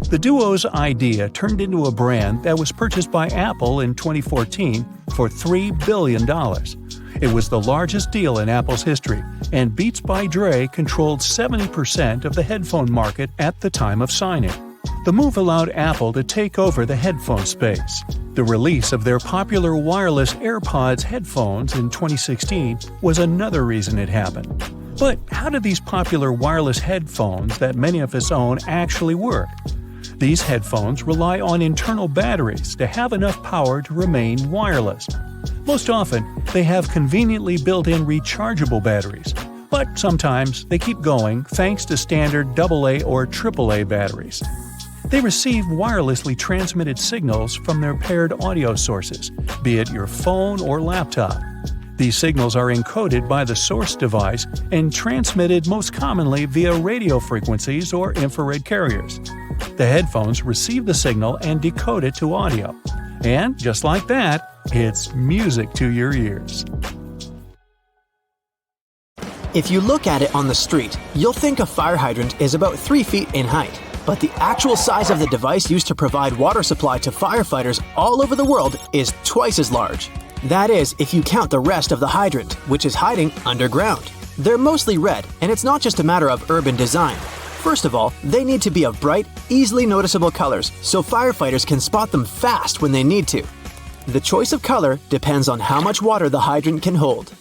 The duo's idea turned into a brand that was purchased by Apple in 2014 for $3 billion. It was the largest deal in Apple's history, and Beats by Dre controlled 70% of the headphone market at the time of signing. The move allowed Apple to take over the headphone space. The release of their popular wireless AirPods headphones in 2016 was another reason it happened. But how do these popular wireless headphones that many of us own actually work? These headphones rely on internal batteries to have enough power to remain wireless. Most often, they have conveniently built-in rechargeable batteries, but sometimes they keep going thanks to standard AA or AAA batteries. They receive wirelessly transmitted signals from their paired audio sources, be it your phone or laptop. These signals are encoded by the source device and transmitted most commonly via radio frequencies or infrared carriers. The headphones receive the signal and decode it to audio. And just like that, it's music to your ears. If you look at it on the street, you'll think a fire hydrant is about 3 feet in height. But the actual size of the device used to provide water supply to firefighters all over the world is twice as large. That is, if you count the rest of the hydrant, which is hiding underground. They're mostly red, and it's not just a matter of urban design. First of all, they need to be of bright, easily noticeable colors so firefighters can spot them fast when they need to. The choice of color depends on how much water the hydrant can hold.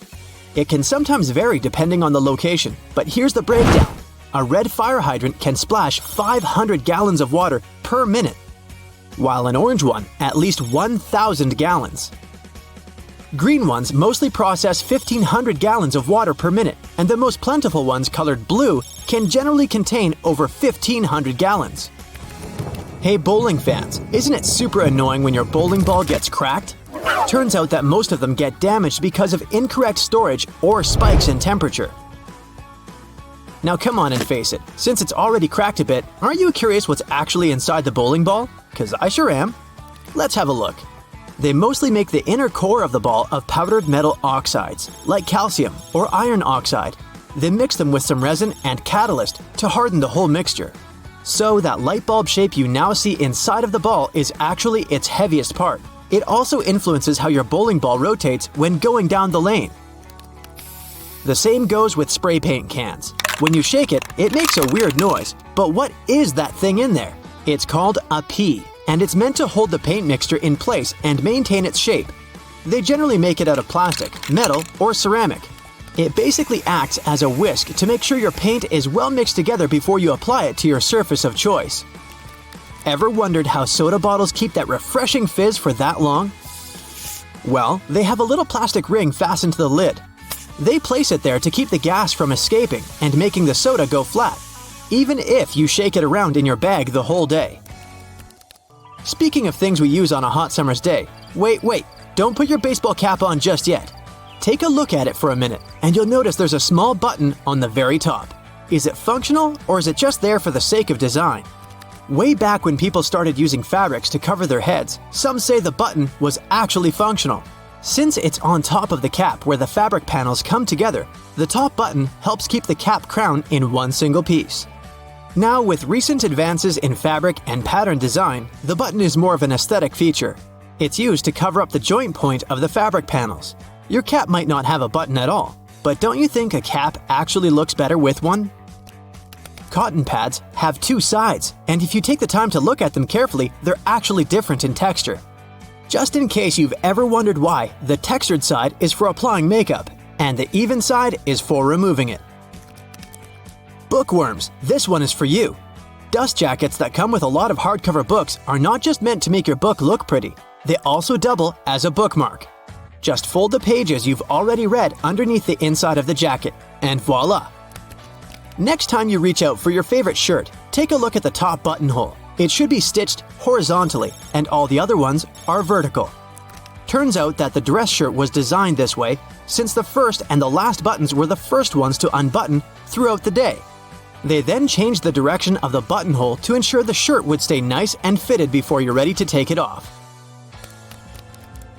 It can sometimes vary depending on the location, but here's the breakdown. A red fire hydrant can splash 500 gallons of water per minute, while an orange one at least 1,000 gallons. Green ones mostly process 1,500 gallons of water per minute, and the most plentiful ones colored blue can generally contain over 1,500 gallons. Hey bowling fans, isn't it super annoying when your bowling ball gets cracked? Turns out that most of them get damaged because of incorrect storage or spikes in temperature. Now come on and face it, since it's already cracked a bit, aren't you curious what's actually inside the bowling ball? 'Cause I sure am. Let's have a look. They mostly make the inner core of the ball of powdered metal oxides, like calcium or iron oxide. They mix them with some resin and catalyst to harden the whole mixture. So that light bulb shape you now see inside of the ball is actually its heaviest part. It also influences how your bowling ball rotates when going down the lane. The same goes with spray paint cans. When you shake it, it makes a weird noise. But what is that thing in there? It's called a pea, and it's meant to hold the paint mixture in place and maintain its shape. They generally make it out of plastic, metal, or ceramic. It basically acts as a whisk to make sure your paint is well mixed together before you apply it to your surface of choice. Ever wondered how soda bottles keep that refreshing fizz for that long? Well, they have a little plastic ring fastened to the lid. They place it there to keep the gas from escaping and making the soda go flat, even if you shake it around in your bag the whole day. Speaking of things we use on a hot summer's day, wait, don't put your baseball cap on just yet. Take a look at it for a minute, and you'll notice there's a small button on the very top. Is it functional, or is it just there for the sake of design? Way back when people started using fabrics to cover their heads, some say the button was actually functional. Since it's on top of the cap where the fabric panels come together, the top button helps keep the cap crown in one single piece. Now, with recent advances in fabric and pattern design, the button is more of an aesthetic feature. It's used to cover up the joint point of the fabric panels. Your cap might not have a button at all, but don't you think a cap actually looks better with one? Cotton pads have two sides, and if you take the time to look at them carefully, they're actually different in texture. Just in case you've ever wondered why, the textured side is for applying makeup, and the even side is for removing it. Bookworms, this one is for you. Dust jackets that come with a lot of hardcover books are not just meant to make your book look pretty, they also double as a bookmark. Just fold the pages you've already read underneath the inside of the jacket, and voila! Next time you reach out for your favorite shirt, take a look at the top buttonhole. It should be stitched horizontally, and all the other ones are vertical. Turns out that the dress shirt was designed this way since the first and the last buttons were the first ones to unbutton throughout the day. They then changed the direction of the buttonhole to ensure the shirt would stay nice and fitted before you're ready to take it off.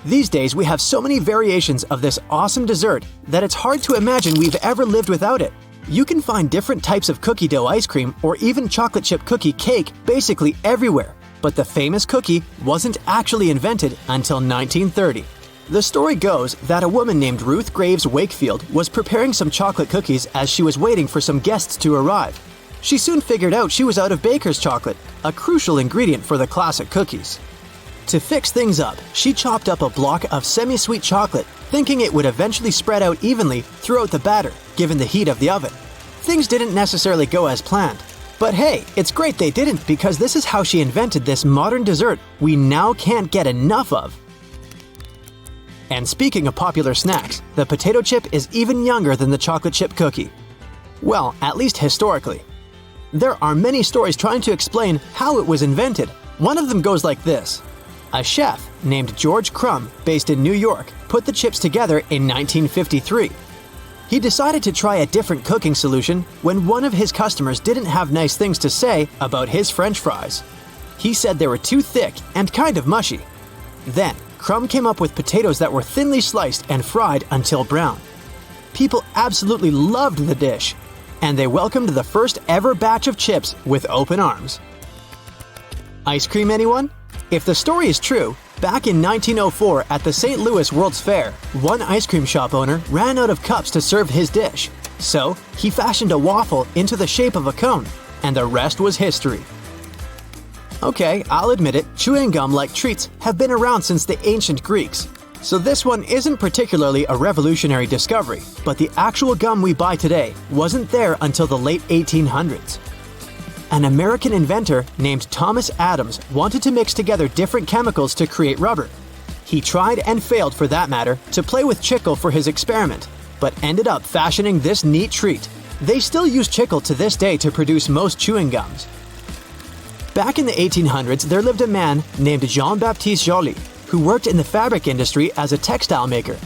These days we have so many variations of this awesome dessert that it's hard to imagine we've ever lived without it. You can find different types of cookie dough ice cream or even chocolate chip cookie cake basically everywhere, but the famous cookie wasn't actually invented until 1930. The story goes that a woman named Ruth Graves Wakefield was preparing some chocolate cookies as she was waiting for some guests to arrive. She soon figured out she was out of baker's chocolate, a crucial ingredient for the classic cookies. To fix things up, she chopped up a block of semi-sweet chocolate, thinking it would eventually spread out evenly throughout the batter, given the heat of the oven. Things didn't necessarily go as planned. But hey, it's great they didn't, because this is how she invented this modern dessert we now can't get enough of. And speaking of popular snacks, the potato chip is even younger than the chocolate chip cookie. Well, at least historically. There are many stories trying to explain how it was invented. One of them goes like this. A chef named George Crumb, based in New York, put the chips together in 1953. He decided to try a different cooking solution when one of his customers didn't have nice things to say about his French fries. He said they were too thick and kind of mushy. Then, Crumb came up with potatoes that were thinly sliced and fried until brown. People absolutely loved the dish, and they welcomed the first ever batch of chips with open arms. Ice cream, anyone? If the story is true, back in 1904 at the St. Louis World's Fair, one ice cream shop owner ran out of cups to serve his dish. So, he fashioned a waffle into the shape of a cone, and the rest was history. Okay, I'll admit it, chewing gum-like treats have been around since the ancient Greeks. So this one isn't particularly a revolutionary discovery, but the actual gum we buy today wasn't there until the late 1800s. An American inventor named Thomas Adams wanted to mix together different chemicals to create rubber. He tried and failed, for that matter, to play with chicle for his experiment, but ended up fashioning this neat treat. They still use chicle to this day to produce most chewing gums. Back in the 1800s, there lived a man named Jean-Baptiste Joly, who worked in the fabric industry as a textile maker.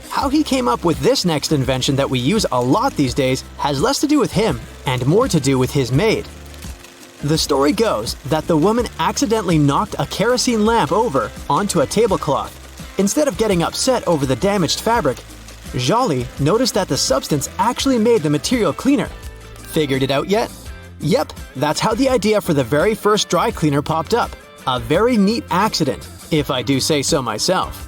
How he came up with this next invention that we use a lot these days has less to do with him and more to do with his maid. The story goes that the woman accidentally knocked a kerosene lamp over onto a tablecloth. Instead of getting upset over the damaged fabric, Joly noticed that the substance actually made the material cleaner. Figured it out yet? Yep, that's how the idea for the very first dry cleaner popped up. A very neat accident, if I do say so myself.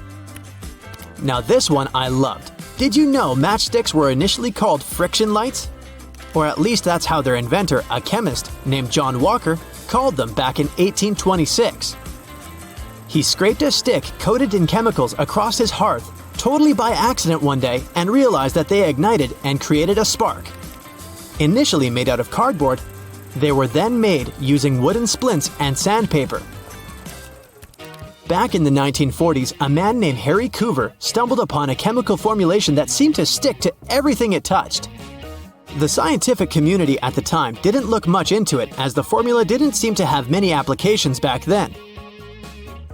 Now this one I loved. Did you know matchsticks were initially called friction lights? Or at least that's how their inventor, a chemist named John Walker, called them back in 1826. He scraped a stick coated in chemicals across his hearth, totally by accident one day, and realized that they ignited and created a spark. Initially made out of cardboard, they were then made using wooden splints and sandpaper. Back in the 1940s, a man named Harry Coover stumbled upon a chemical formulation that seemed to stick to everything it touched. The scientific community at the time didn't look much into it, as the formula didn't seem to have many applications back then.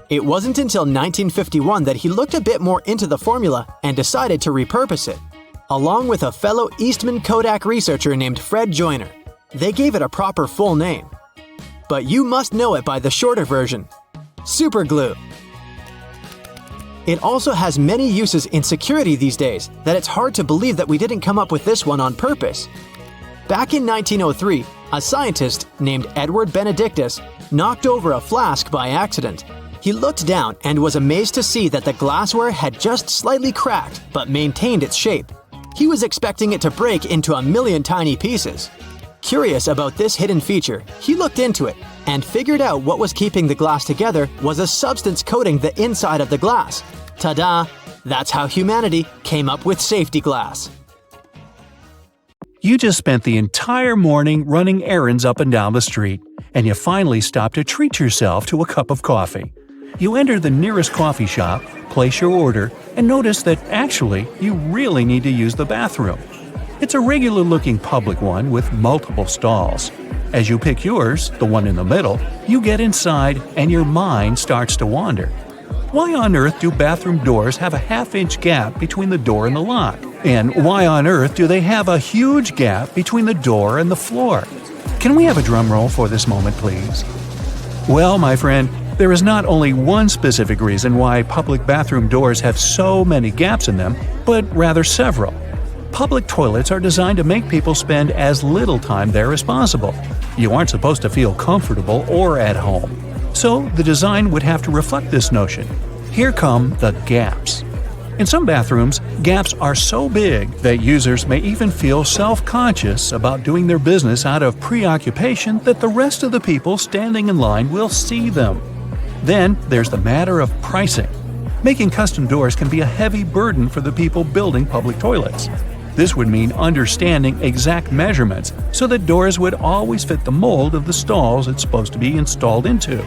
It wasn't until 1951 that he looked a bit more into the formula and decided to repurpose it. Along with a fellow Eastman Kodak researcher named Fred Joyner, they gave it a proper full name. But you must know it by the shorter version: super glue. It also has many uses in security these days that it's hard to believe that we didn't come up with this one on purpose. Back in 1903, a scientist named Edward Benedictus knocked over a flask by accident. He looked down and was amazed to see that the glassware had just slightly cracked but maintained its shape. He was expecting it to break into a million tiny pieces. Curious about this hidden feature, he looked into it and figured out what was keeping the glass together was a substance coating the inside of the glass. Ta-da! That's how humanity came up with safety glass. You just spent the entire morning running errands up and down the street, and you finally stop to treat yourself to a cup of coffee. You enter the nearest coffee shop, place your order, and notice that actually you really need to use the bathroom. It's a regular-looking public one with multiple stalls. As you pick yours, the one in the middle, you get inside and your mind starts to wander. Why on earth do bathroom doors have a half-inch gap between the door and the lock? And why on earth do they have a huge gap between the door and the floor? Can we have a drum roll for this moment, please? Well, my friend, there is not only one specific reason why public bathroom doors have so many gaps in them, but rather several. Public toilets are designed to make people spend as little time there as possible. You aren't supposed to feel comfortable or at home. So the design would have to reflect this notion. Here come the gaps. In some bathrooms, gaps are so big that users may even feel self-conscious about doing their business out of preoccupation that the rest of the people standing in line will see them. Then there's the matter of pricing. Making custom doors can be a heavy burden for the people building public toilets. This would mean understanding exact measurements so that doors would always fit the mold of the stalls it's supposed to be installed into.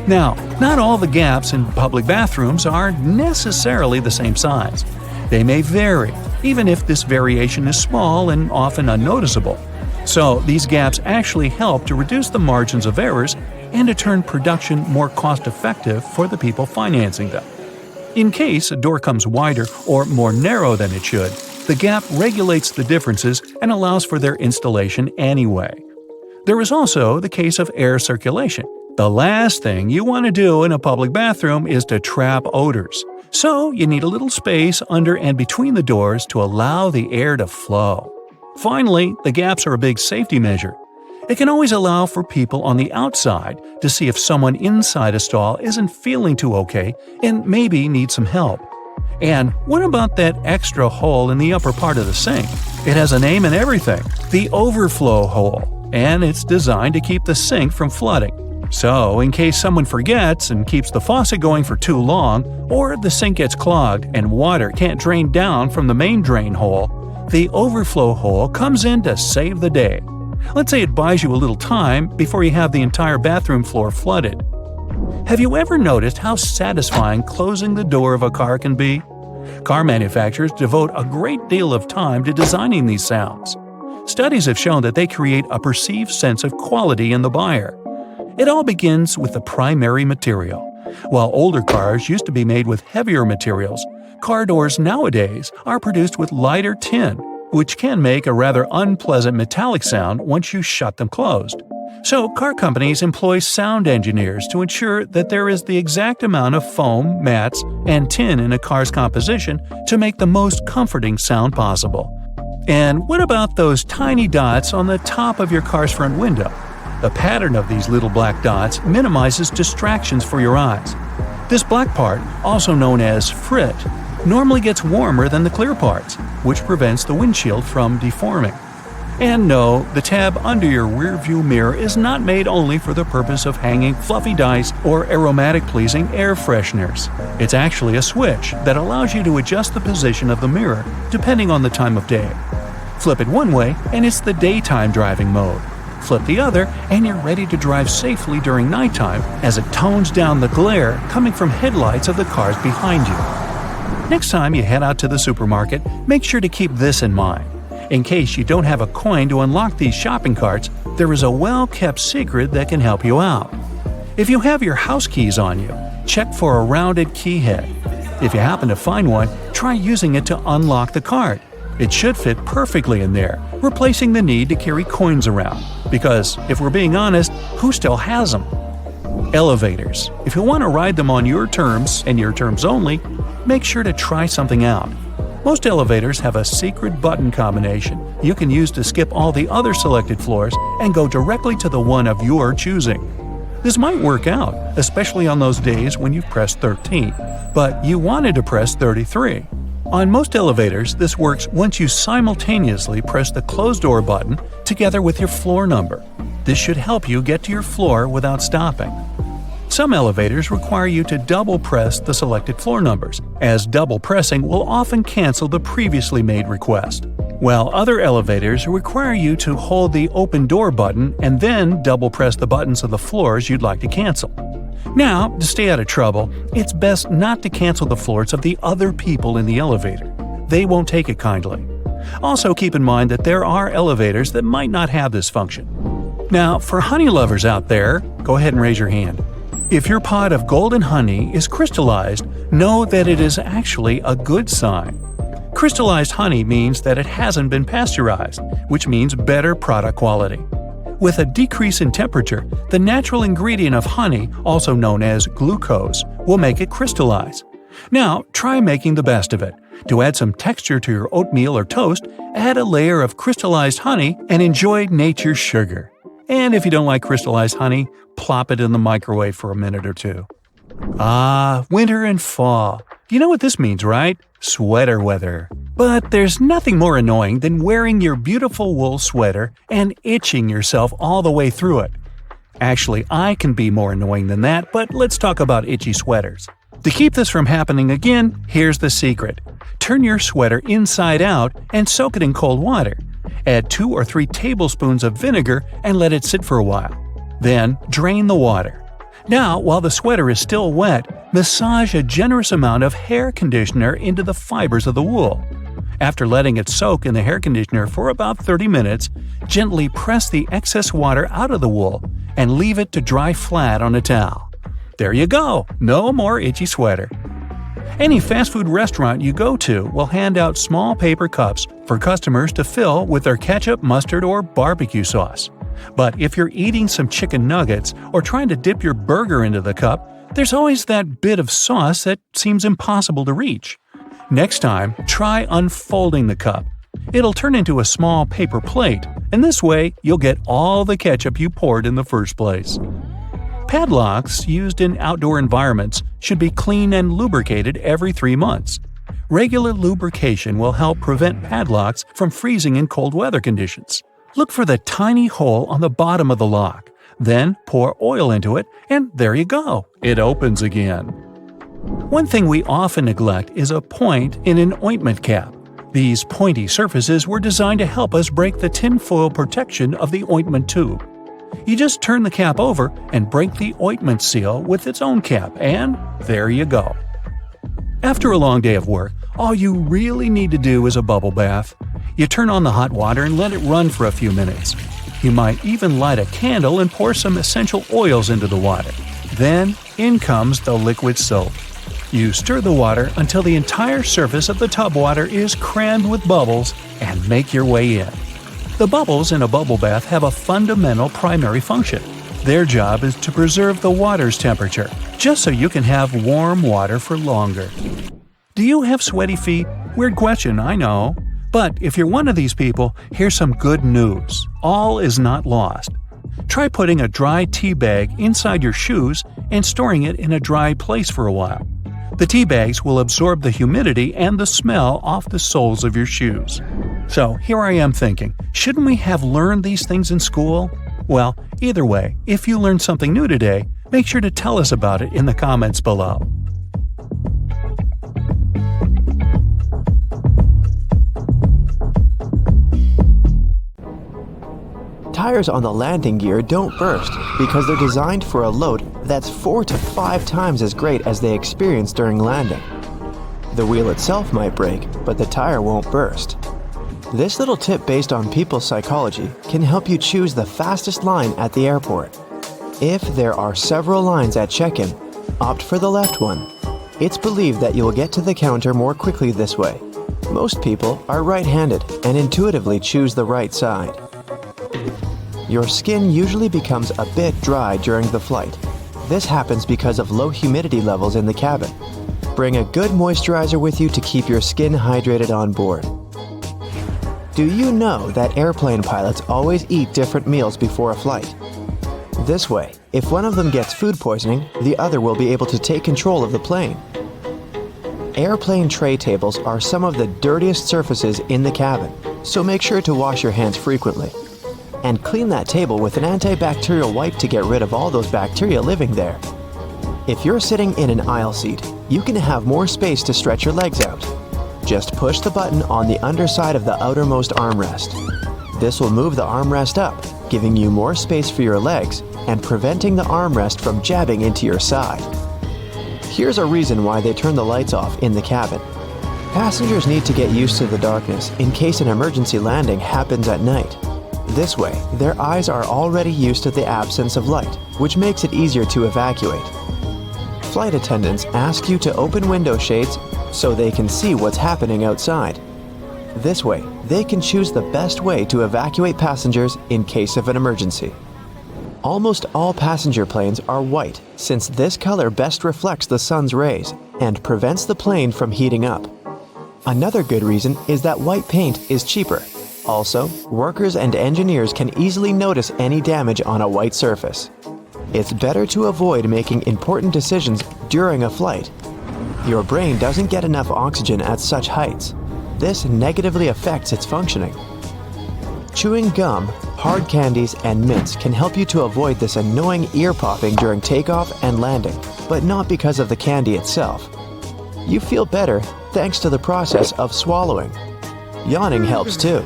Now, not all the gaps in public bathrooms are necessarily the same size. They may vary, even if this variation is small and often unnoticeable. So, these gaps actually help to reduce the margins of errors and to turn production more cost-effective for the people financing them. In case a door comes wider or more narrow than it should, the gap regulates the differences and allows for their installation anyway. There is also the case of air circulation. The last thing you want to do in a public bathroom is to trap odors. So you need a little space under and between the doors to allow the air to flow. Finally, the gaps are a big safety measure. It can always allow for people on the outside to see if someone inside a stall isn't feeling too okay and maybe needs some help. And what about that extra hole in the upper part of the sink? It has a name and everything, the overflow hole, and it's designed to keep the sink from flooding. So, in case someone forgets and keeps the faucet going for too long, or the sink gets clogged and water can't drain down from the main drain hole, the overflow hole comes in to save the day. Let's say it buys you a little time before you have the entire bathroom floor flooded. Have you ever noticed how satisfying closing the door of a car can be? Car manufacturers devote a great deal of time to designing these sounds. Studies have shown that they create a perceived sense of quality in the buyer. It all begins with the primary material. While older cars used to be made with heavier materials, car doors nowadays are produced with lighter tin, which can make a rather unpleasant metallic sound once you shut them closed. So, car companies employ sound engineers to ensure that there is the exact amount of foam, mats, and tin in a car's composition to make the most comforting sound possible. And what about those tiny dots on the top of your car's front window? The pattern of these little black dots minimizes distractions for your eyes. This black part, also known as frit, normally gets warmer than the clear parts, which prevents the windshield from deforming. And no, the tab under your rearview mirror is not made only for the purpose of hanging fluffy dice or aromatic-pleasing air fresheners. It's actually a switch that allows you to adjust the position of the mirror depending on the time of day. Flip it one way and it's the daytime driving mode. Flip the other and you're ready to drive safely during nighttime as it tones down the glare coming from headlights of the cars behind you. Next time you head out to the supermarket, make sure to keep this in mind. In case you don't have a coin to unlock these shopping carts, there is a well-kept secret that can help you out. If you have your house keys on you, check for a rounded key head. If you happen to find one, try using it to unlock the cart. It should fit perfectly in there, replacing the need to carry coins around. Because, if we're being honest, who still has them? Elevators. If you want to ride them on your terms, and your terms only, make sure to try something out. Most elevators have a secret button combination you can use to skip all the other selected floors and go directly to the one of your choosing. This might work out, especially on those days when you've pressed 13, but you wanted to press 33. On most elevators, this works once you simultaneously press the closed door button together with your floor number. This should help you get to your floor without stopping. Some elevators require you to double press the selected floor numbers, as double pressing will often cancel the previously made request. While other elevators require you to hold the open door button and then double press the buttons of the floors you'd like to cancel. Now, to stay out of trouble, it's best not to cancel the floors of the other people in the elevator. They won't take it kindly. Also keep in mind that there are elevators that might not have this function. Now, for honey lovers out there, go ahead and raise your hand. If your pot of golden honey is crystallized, know that it is actually a good sign. Crystallized honey means that it hasn't been pasteurized, which means better product quality. With a decrease in temperature, the natural ingredient of honey, also known as glucose, will make it crystallize. Now, try making the best of it. To add some texture to your oatmeal or toast, add a layer of crystallized honey and enjoy nature's sugar. And if you don't like crystallized honey, plop it in the microwave for a minute or two. Ah, winter and fall. You know what this means, right? Sweater weather. But there's nothing more annoying than wearing your beautiful wool sweater and itching yourself all the way through it. Actually, I can be more annoying than that, but let's talk about itchy sweaters. To keep this from happening again, here's the secret. Turn your sweater inside out and soak it in cold water. Add 2 or 3 tablespoons of vinegar and let it sit for a while. Then, drain the water. Now, while the sweater is still wet, massage a generous amount of hair conditioner into the fibers of the wool. After letting it soak in the hair conditioner for about 30 minutes, gently press the excess water out of the wool and leave it to dry flat on a towel. There you go! No more itchy sweater. Any fast food restaurant you go to will hand out small paper cups for customers to fill with their ketchup, mustard, or barbecue sauce. But if you're eating some chicken nuggets or trying to dip your burger into the cup, there's always that bit of sauce that seems impossible to reach. Next time, try unfolding the cup. It'll turn into a small paper plate, and this way you'll get all the ketchup you poured in the first place. Padlocks used in outdoor environments should be cleaned and lubricated every 3 months. Regular lubrication will help prevent padlocks from freezing in cold weather conditions. Look for the tiny hole on the bottom of the lock. Then pour oil into it, and there you go. It opens again. One thing we often neglect is a point in an ointment cap. These pointy surfaces were designed to help us break the tinfoil protection of the ointment tube. You just turn the cap over and break the ointment seal with its own cap, and there you go. After a long day of work, all you really need to do is a bubble bath. You turn on the hot water and let it run for a few minutes. You might even light a candle and pour some essential oils into the water. Then, in comes the liquid soap. You stir the water until the entire surface of the tub water is crammed with bubbles and make your way in. The bubbles in a bubble bath have a fundamental primary function. Their job is to preserve the water's temperature, just so you can have warm water for longer. Do you have sweaty feet? Weird question, I know. But if you're one of these people, here's some good news. All is not lost. Try putting a dry tea bag inside your shoes and storing it in a dry place for a while. The tea bags will absorb the humidity and the smell off the soles of your shoes. So here I am thinking, shouldn't we have learned these things in school? Well, either way, if you learned something new today, make sure to tell us about it in the comments below. Tires on the landing gear don't burst because they're designed for a load that's 4 to 5 times as great as they experience during landing. The wheel itself might break, but the tire won't burst. This little tip based on people's psychology can help you choose the fastest line at the airport. If there are several lines at check-in, opt for the left one. It's believed that you'll get to the counter more quickly this way. Most people are right-handed and intuitively choose the right side. Your skin usually becomes a bit dry during the flight. This happens because of low humidity levels in the cabin. Bring a good moisturizer with you to keep your skin hydrated on board. Do you know that airplane pilots always eat different meals before a flight? This way, if one of them gets food poisoning, the other will be able to take control of the plane. Airplane tray tables are some of the dirtiest surfaces in the cabin, so make sure to wash your hands frequently. And clean that table with an antibacterial wipe to get rid of all those bacteria living there. If you're sitting in an aisle seat, you can have more space to stretch your legs out. Just push the button on the underside of the outermost armrest. This will move the armrest up, giving you more space for your legs and preventing the armrest from jabbing into your side. Here's a reason why they turn the lights off in the cabin. Passengers need to get used to the darkness in case an emergency landing happens at night. This way, their eyes are already used to the absence of light, which makes it easier to evacuate. Flight attendants ask you to open window shades so they can see what's happening outside. This way, they can choose the best way to evacuate passengers in case of an emergency. Almost all passenger planes are white, since this color best reflects the sun's rays and prevents the plane from heating up. Another good reason is that white paint is cheaper. Also, workers and engineers can easily notice any damage on a white surface. It's better to avoid making important decisions during a flight. Your brain doesn't get enough oxygen at such heights. This negatively affects its functioning. Chewing gum, hard candies, and mints can help you to avoid this annoying ear popping during takeoff and landing, but not because of the candy itself. You feel better thanks to the process of swallowing. Yawning helps too.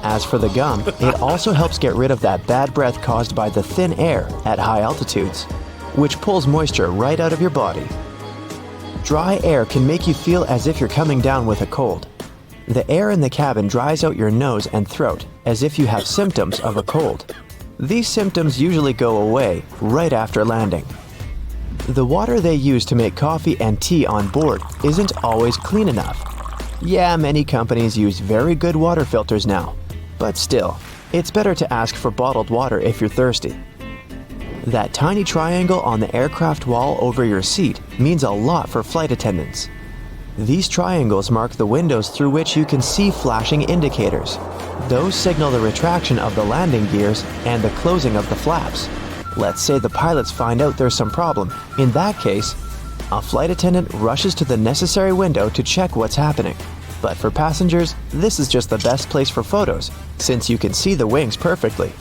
As for the gum, it also helps get rid of that bad breath caused by the thin air at high altitudes. which pulls moisture right out of your body. Dry air can make you feel as if you're coming down with a cold. The air in the cabin dries out your nose and throat as if you have symptoms of a cold. These symptoms usually go away right after landing. The water they use to make coffee and tea on board isn't always clean enough. Yeah, many companies use very good water filters now, but still, it's better to ask for bottled water if you're thirsty. That tiny triangle on the aircraft wall over your seat means a lot for flight attendants. These triangles mark the windows through which you can see flashing indicators. Those signal the retraction of the landing gears and the closing of the flaps. Let's say the pilots find out there's some problem. In that case, a flight attendant rushes to the necessary window to check what's happening. But for passengers, this is just the best place for photos, since you can see the wings perfectly.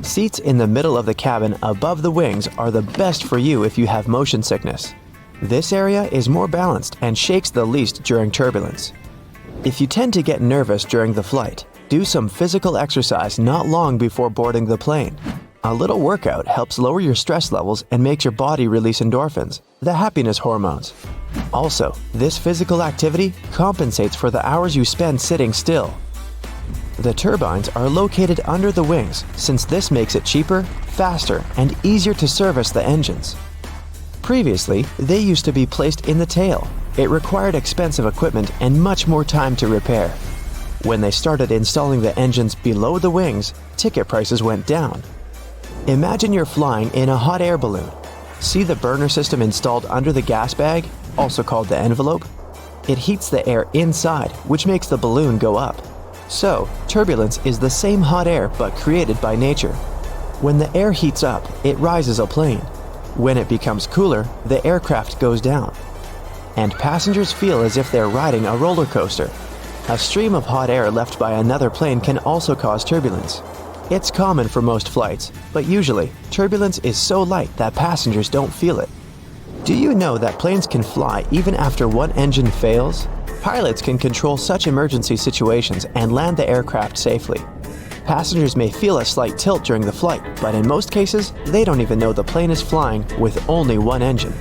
Seats in the middle of the cabin above the wings are the best for you if you have motion sickness. This area is more balanced and shakes the least during turbulence. If you tend to get nervous during the flight, do some physical exercise not long before boarding the plane. A little workout helps lower your stress levels and makes your body release endorphins, the happiness hormones. Also, this physical activity compensates for the hours you spend sitting still. The turbines are located under the wings since this makes it cheaper, faster, and easier to service the engines. Previously, they used to be placed in the tail. It required expensive equipment and much more time to repair. When they started installing the engines below the wings, ticket prices went down. Imagine you're flying in a hot air balloon. See the burner system installed under the gas bag, also called the envelope? It heats the air inside, which makes the balloon go up. So, turbulence is the same hot air but created by nature. When the air heats up, it rises a plane. When it becomes cooler, the aircraft goes down. And passengers feel as if they're riding a roller coaster. A stream of hot air left by another plane can also cause turbulence. It's common for most flights, but usually, turbulence is so light that passengers don't feel it. Do you know that planes can fly even after one engine fails? Pilots can control such emergency situations and land the aircraft safely. Passengers may feel a slight tilt during the flight, but in most cases, they don't even know the plane is flying with only one engine.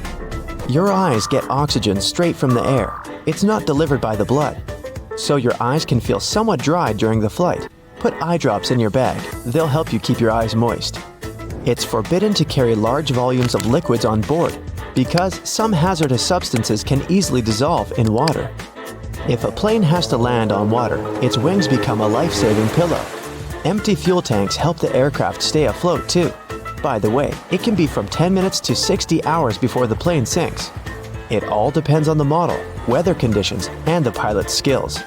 Your eyes get oxygen straight from the air. It's not delivered by the blood. So your eyes can feel somewhat dry during the flight. Put eye drops in your bag. They'll help you keep your eyes moist. It's forbidden to carry large volumes of liquids on board because some hazardous substances can easily dissolve in water. If a plane has to land on water, its wings become a life-saving pillow. Empty fuel tanks help the aircraft stay afloat too. By the way, it can be from 10 minutes to 60 hours before the plane sinks. It all depends on the model, weather conditions, and the pilot's skills.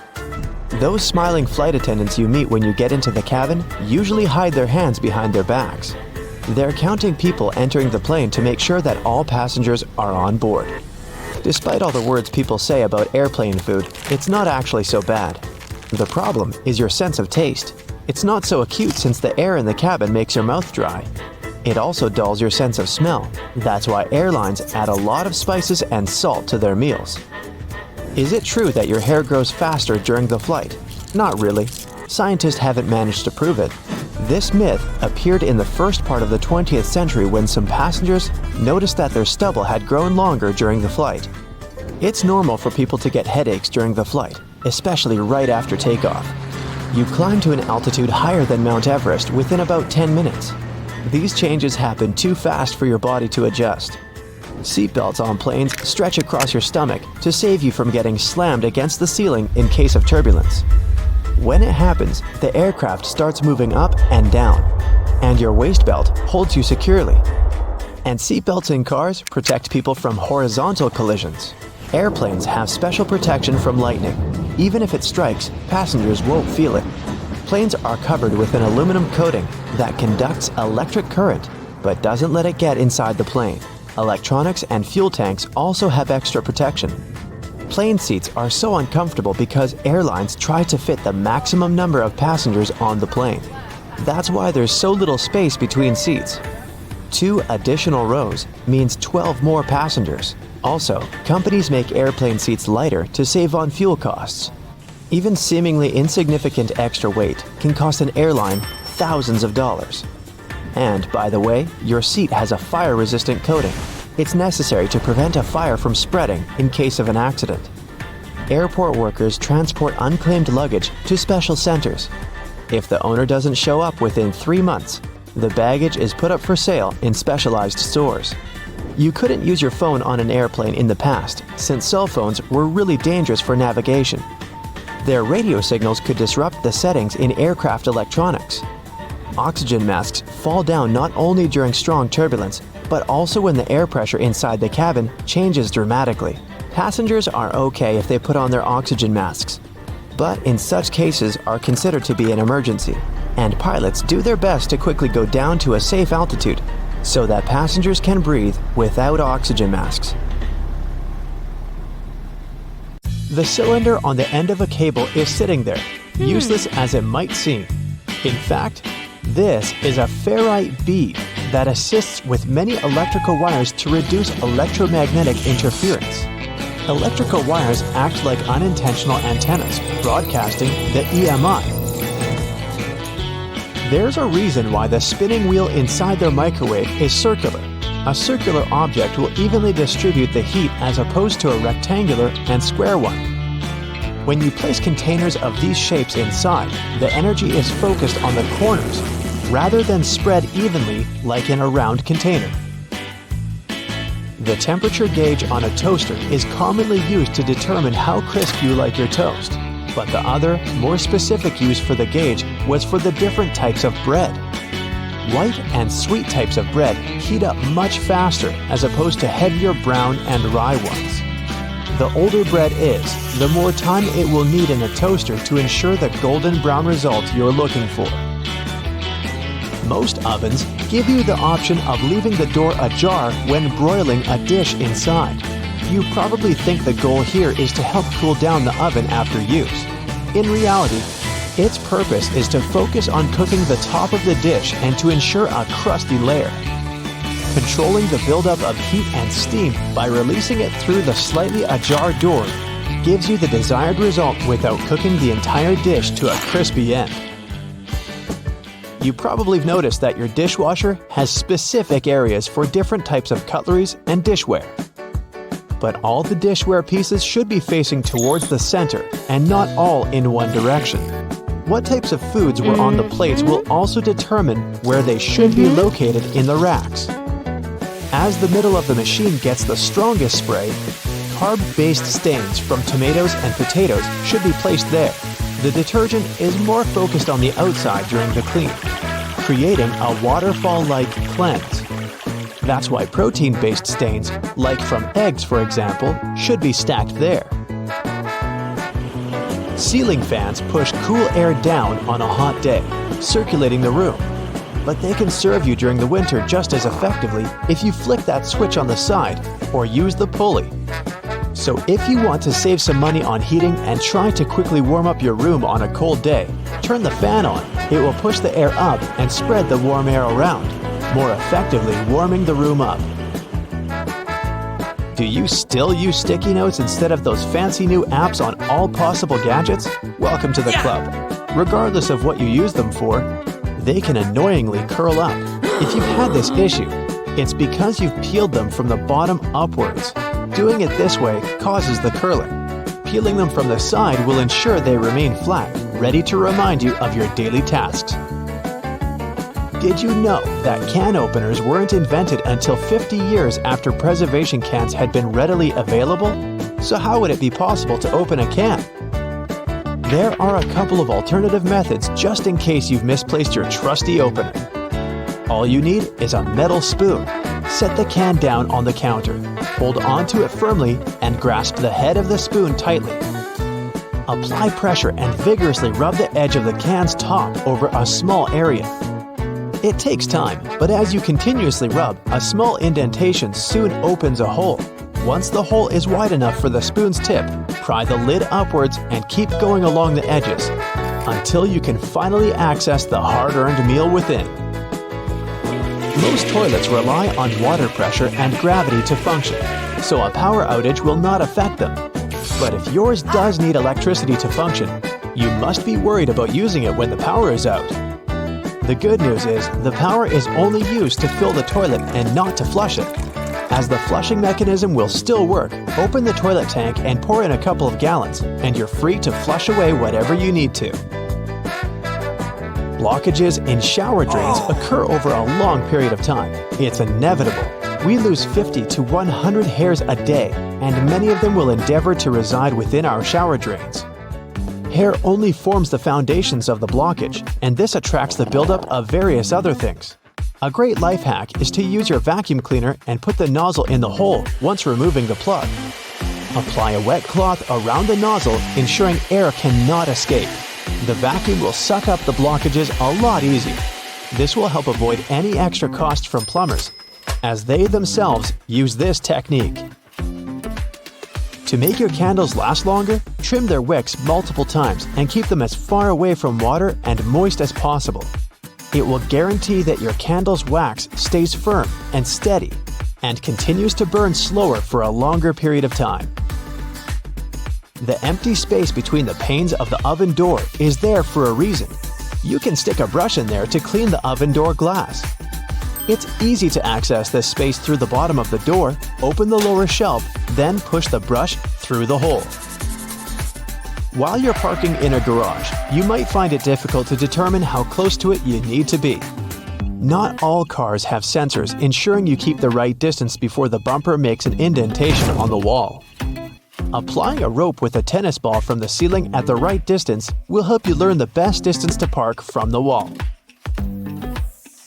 Those smiling flight attendants you meet when you get into the cabin usually hide their hands behind their backs. They're counting people entering the plane to make sure that all passengers are on board. Despite all the words people say about airplane food, it's not actually so bad. The problem is your sense of taste. It's not so acute since the air in the cabin makes your mouth dry. It also dulls your sense of smell. That's why airlines add a lot of spices and salt to their meals. Is it true that your hair grows faster during the flight? Not really. Scientists haven't managed to prove it. This myth appeared in the first part of the 20th century when some passengers noticed that their stubble had grown longer during the flight. It's normal for people to get headaches during the flight, especially right after takeoff. You climb to an altitude higher than Mount Everest within about 10 minutes. These changes happen too fast for your body to adjust. Seatbelts on planes stretch across your stomach to save you from getting slammed against the ceiling in case of turbulence. When it happens, the aircraft starts moving up and down, and your waist belt holds you securely. And seatbelts in cars protect people from horizontal collisions. Airplanes have special protection from lightning. Even if it strikes, passengers won't feel it. Planes are covered with an aluminum coating that conducts electric current, but doesn't let it get inside the plane. Electronics and fuel tanks also have extra protection. Plane seats are so uncomfortable because airlines try to fit the maximum number of passengers on the plane. That's why there's so little space between seats. 2 additional rows means 12 more passengers. Also, companies make airplane seats lighter to save on fuel costs. Even seemingly insignificant extra weight can cost an airline thousands of dollars. And, by the way, your seat has a fire-resistant coating. It's necessary to prevent a fire from spreading in case of an accident. Airport workers transport unclaimed luggage to special centers. If the owner doesn't show up within 3 months, the baggage is put up for sale in specialized stores. You couldn't use your phone on an airplane in the past, since cell phones were really dangerous for navigation. Their radio signals could disrupt the settings in aircraft electronics. Oxygen masks fall down not only during strong turbulence, but also when the air pressure inside the cabin changes dramatically. Passengers are okay if they put on their oxygen masks, but in such cases are considered to be an emergency, and pilots do their best to quickly go down to a safe altitude so that passengers can breathe without oxygen masks. The cylinder on the end of a cable is sitting there, useless as it might seem. In fact, this is a ferrite bead that assists with many electrical wires to reduce electromagnetic interference. Electrical wires act like unintentional antennas, broadcasting the EMI. There's a reason why the spinning wheel inside their microwave is circular. A circular object will evenly distribute the heat as opposed to a rectangular and square one. When you place containers of these shapes inside, the energy is focused on the corners rather than spread evenly like in a round container. The temperature gauge on a toaster is commonly used to determine how crisp you like your toast, but the other, more specific use for the gauge was for the different types of bread. White and sweet types of bread heat up much faster as opposed to heavier brown and rye ones. The older bread is, the more time it will need in a toaster to ensure the golden brown result you're looking for. Most ovens give you the option of leaving the door ajar when broiling a dish inside. You probably think the goal here is to help cool down the oven after use. In reality, its purpose is to focus on cooking the top of the dish and to ensure a crusty layer. Controlling the buildup of heat and steam by releasing it through the slightly ajar door gives you the desired result without cooking the entire dish to a crispy end. You probably have noticed that your dishwasher has specific areas for different types of cutleries and dishware. But all the dishware pieces should be facing towards the center and not all in one direction. What types of foods were on the plates will also determine where they should be located in the racks. As the middle of the machine gets the strongest spray, carb-based stains from tomatoes and potatoes should be placed there. The detergent is more focused on the outside during the clean, creating a waterfall-like cleanse. That's why protein-based stains, like from eggs for example, should be stacked there. Ceiling fans push cool air down on a hot day, circulating the room. But they can serve you during the winter just as effectively if you flick that switch on the side or use the pulley. So if you want to save some money on heating and try to quickly warm up your room on a cold day, turn the fan on. It will push the air up and spread the warm air around, more effectively warming the room up. Do you still use sticky notes instead of those fancy new apps on all possible gadgets? Welcome to the club. Regardless of what you use them for, they can annoyingly curl up. If you've had this issue, it's because you've peeled them from the bottom upwards. Doing it this way causes the curling. Peeling them from the side will ensure they remain flat, ready to remind you of your daily tasks. Did you know that can openers weren't invented until 50 years after preservation cans had been readily available? So how would it be possible to open a can? There are a couple of alternative methods just in case you've misplaced your trusty opener. All you need is a metal spoon. Set the can down on the counter, hold onto it firmly, and grasp the head of the spoon tightly. Apply pressure and vigorously rub the edge of the can's top over a small area. It takes time, but as you continuously rub, a small indentation soon opens a hole. Once the hole is wide enough for the spoon's tip, pry the lid upwards and keep going along the edges until you can finally access the hard-earned meal within. Most toilets rely on water pressure and gravity to function, so a power outage will not affect them. But if yours does need electricity to function, you must be worried about using it when the power is out. The good news is the power is only used to fill the toilet and not to flush it. As the flushing mechanism will still work, open the toilet tank and pour in a couple of gallons, and you're free to flush away whatever you need to. Blockages in shower drains occur over a long period of time. It's inevitable. We lose 50 to 100 hairs a day, and many of them will endeavor to reside within our shower drains. Hair only forms the foundations of the blockage, and this attracts the buildup of various other things. A great life hack is to use your vacuum cleaner and put the nozzle in the hole once removing the plug. Apply a wet cloth around the nozzle, ensuring air cannot escape. The vacuum will suck up the blockages a lot easier. This will help avoid any extra cost from plumbers, as they themselves use this technique. To make your candles last longer, trim their wicks multiple times and keep them as far away from water and moist as possible. It will guarantee that your candle's wax stays firm and steady and continues to burn slower for a longer period of time. The empty space between the panes of the oven door is there for a reason. You can stick a brush in there to clean the oven door glass. It's easy to access this space through the bottom of the door, open the lower shelf, then push the brush through the hole. While you're parking in a garage, you might find it difficult to determine how close to it you need to be. Not all cars have sensors ensuring you keep the right distance before the bumper makes an indentation on the wall. Applying a rope with a tennis ball from the ceiling at the right distance will help you learn the best distance to park from the wall.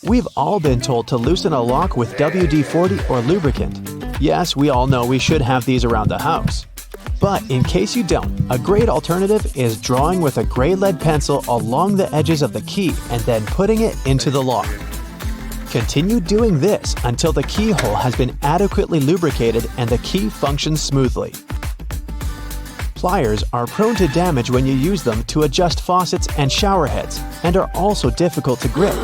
We've all been told to loosen a lock with WD-40 or lubricant. Yes, we all know we should have these around the house. But in case you don't, a great alternative is drawing with a gray lead pencil along the edges of the key and then putting it into the lock. Continue doing this until the keyhole has been adequately lubricated and the key functions smoothly. Pliers are prone to damage when you use them to adjust faucets and shower heads and are also difficult to grip.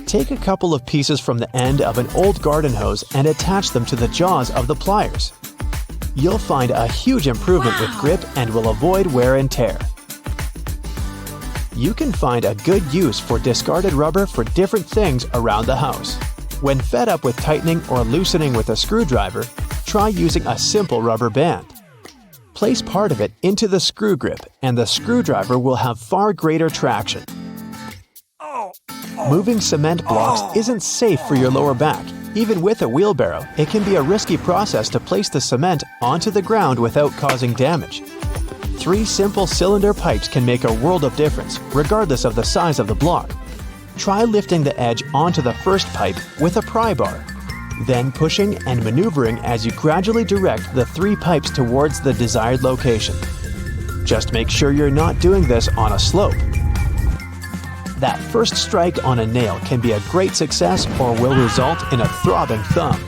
Take a couple of pieces from the end of an old garden hose and attach them to the jaws of the pliers. You'll find a huge improvement with grip and will avoid wear and tear. You can find a good use for discarded rubber for different things around the house. When fed up with tightening or loosening with a screwdriver, try using a simple rubber band. Place part of it into the screw grip and the screwdriver will have far greater traction. Moving cement blocks isn't safe for your lower back. Even with a wheelbarrow, it can be a risky process to place the cement onto the ground without causing damage. 3 simple cylinder pipes can make a world of difference, regardless of the size of the block. Try lifting the edge onto the first pipe with a pry bar, then pushing and maneuvering as you gradually direct the 3 pipes towards the desired location. Just make sure you're not doing this on a slope. That first strike on a nail can be a great success or will result in a throbbing thumb.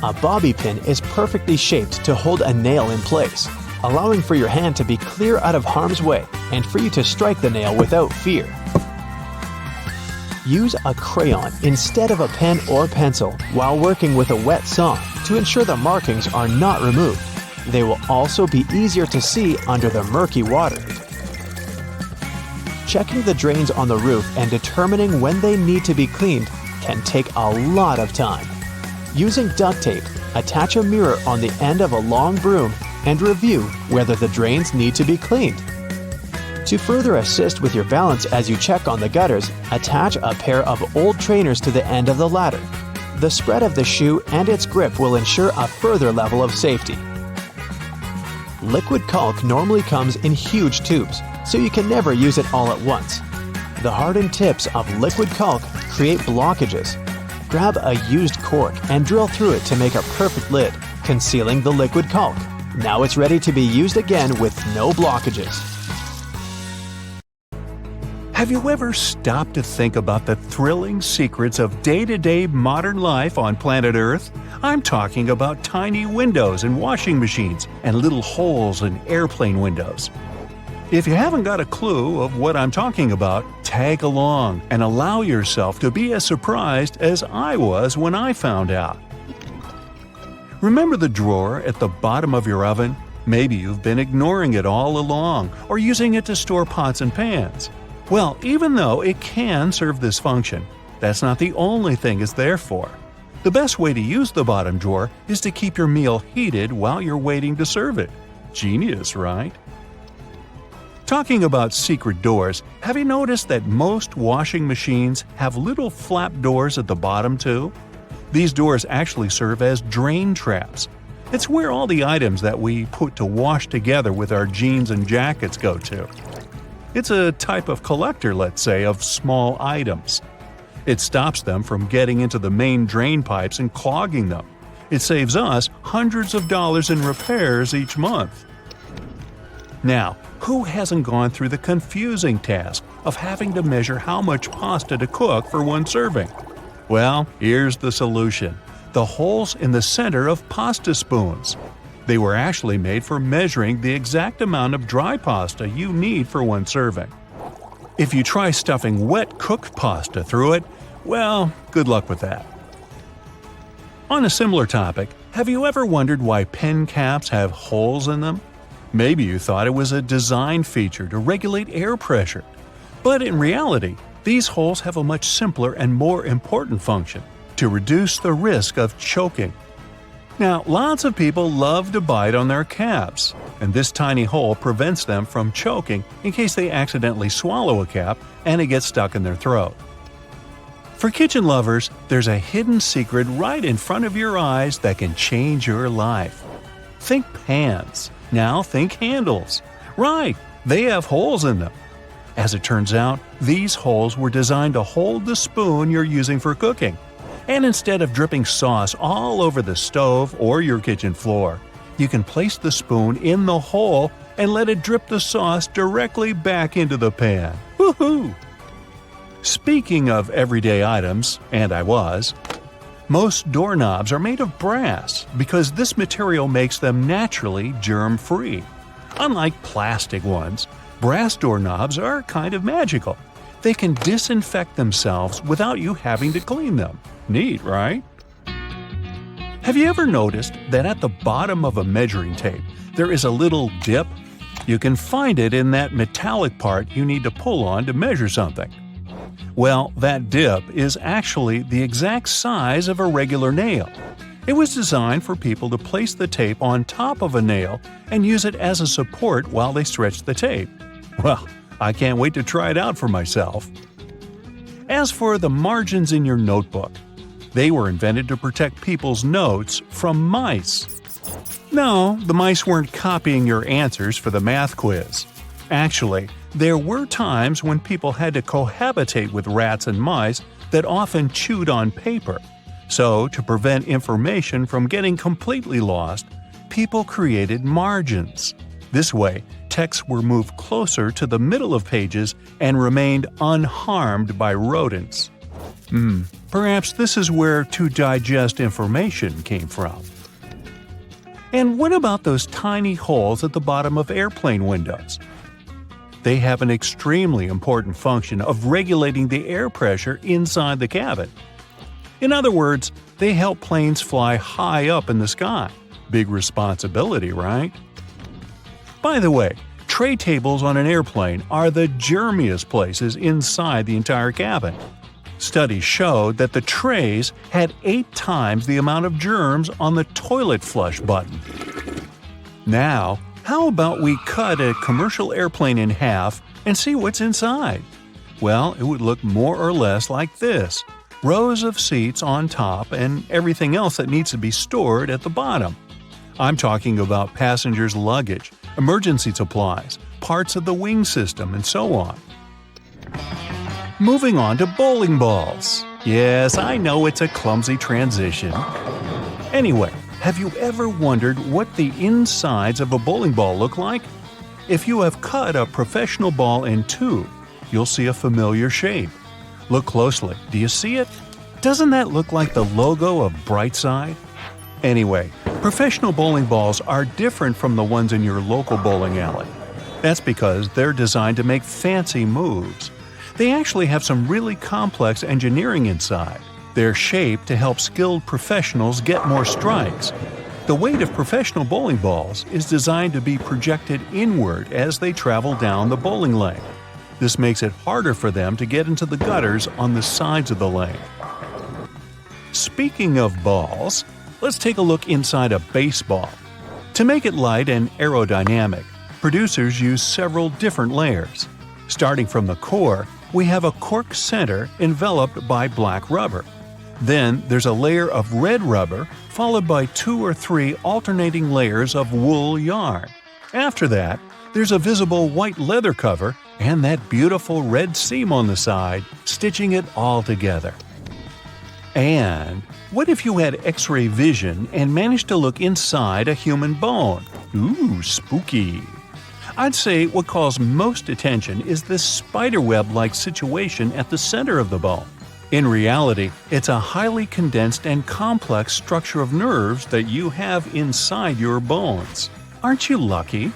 A bobby pin is perfectly shaped to hold a nail in place, allowing for your hand to be clear out of harm's way and for you to strike the nail without fear. Use a crayon instead of a pen or pencil while working with a wet saw to ensure the markings are not removed. They will also be easier to see under the murky water. Checking the drains on the roof and determining when they need to be cleaned can take a lot of time. Using duct tape, attach a mirror on the end of a long broom and review whether the drains need to be cleaned. To further assist with your balance as you check on the gutters, attach a pair of old trainers to the end of the ladder. The spread of the shoe and its grip will ensure a further level of safety. Liquid caulk normally comes in huge tubes, so you can never use it all at once. The hardened tips of liquid caulk create blockages. Grab a used cork and drill through it to make a perfect lid, concealing the liquid caulk. Now it's ready to be used again with no blockages. Have you ever stopped to think about the thrilling secrets of day-to-day modern life on planet Earth? I'm talking about tiny windows in washing machines and little holes in airplane windows. If you haven't got a clue of what I'm talking about, tag along and allow yourself to be as surprised as I was when I found out. Remember the drawer at the bottom of your oven? Maybe you've been ignoring it all along or using it to store pots and pans. Well, even though it can serve this function, that's not the only thing it's there for. The best way to use the bottom drawer is to keep your meal heated while you're waiting to serve it. Genius, right? Talking about secret doors, have you noticed that most washing machines have little flap doors at the bottom too? These doors actually serve as drain traps. It's where all the items that we put to wash together with our jeans and jackets go to. It's a type of collector, let's say, of small items. It stops them from getting into the main drain pipes and clogging them. It saves us hundreds of dollars in repairs each month. Now, who hasn't gone through the confusing task of having to measure how much pasta to cook for one serving? Well, here's the solution: the holes in the center of pasta spoons. They were actually made for measuring the exact amount of dry pasta you need for one serving. If you try stuffing wet cooked pasta through it, well, good luck with that. On a similar topic, have you ever wondered why pen caps have holes in them? Maybe you thought it was a design feature to regulate air pressure. But in reality, these holes have a much simpler and more important function: to reduce the risk of choking. Now, lots of people love to bite on their caps, and this tiny hole prevents them from choking in case they accidentally swallow a cap and it gets stuck in their throat. For kitchen lovers, there's a hidden secret right in front of your eyes that can change your life. Think pans. Now think handles. Right, they have holes in them. As it turns out, these holes were designed to hold the spoon you're using for cooking. And instead of dripping sauce all over the stove or your kitchen floor, you can place the spoon in the hole and let it drip the sauce directly back into the pan. Woohoo! Speaking of everyday items, and most doorknobs are made of brass because this material makes them naturally germ-free. Unlike plastic ones, brass doorknobs are kind of magical. They can disinfect themselves without you having to clean them. Neat, right? Have you ever noticed that at the bottom of a measuring tape there is a little dip? You can find it in that metallic part you need to pull on to measure something. Well, that dip is actually the exact size of a regular nail. It was designed for people to place the tape on top of a nail and use it as a support while they stretch the tape. Well, I can't wait to try it out for myself. As for the margins in your notebook, they were invented to protect people's notes from mice. No, the mice weren't copying your answers for the math quiz. Actually, there were times when people had to cohabitate with rats and mice that often chewed on paper. So, to prevent information from getting completely lost, people created margins. This way, texts were moved closer to the middle of pages and remained unharmed by rodents. Perhaps this is where to digest information came from. And what about those tiny holes at the bottom of airplane windows? They have an extremely important function of regulating the air pressure inside the cabin. In other words, they help planes fly high up in the sky. Big responsibility, right? By the way, tray tables on an airplane are the germiest places inside the entire cabin. Studies showed that the trays had 8 times the amount of germs on the toilet flush button. Now, how about we cut a commercial airplane in half and see what's inside? Well, it would look more or less like this: rows of seats on top and everything else that needs to be stored at the bottom. I'm talking about passengers' luggage, emergency supplies, parts of the wing system, and so on. Moving on to bowling balls. Yes, I know it's a clumsy transition. Anyway, have you ever wondered what the insides of a bowling ball look like? If you have cut a professional ball in two, you'll see a familiar shape. Look closely. Do you see it? Doesn't that look like the logo of Brightside? Anyway, professional bowling balls are different from the ones in your local bowling alley. That's because they're designed to make fancy moves. They actually have some really complex engineering inside. They're shaped to help skilled professionals get more strikes. The weight of professional bowling balls is designed to be projected inward as they travel down the bowling lane. This makes it harder for them to get into the gutters on the sides of the lane. Speaking of balls, let's take a look inside a baseball. To make it light and aerodynamic, producers use several different layers. Starting from the core, we have a cork center enveloped by black rubber. Then there's a layer of red rubber, followed by 2 or 3 alternating layers of wool yarn. After that, there's a visible white leather cover and that beautiful red seam on the side, stitching it all together. And what if you had X-ray vision and managed to look inside a human bone? Ooh, spooky! I'd say what calls most attention is this spiderweb-like situation at the center of the bone. In reality, it's a highly condensed and complex structure of nerves that you have inside your bones. Aren't you lucky?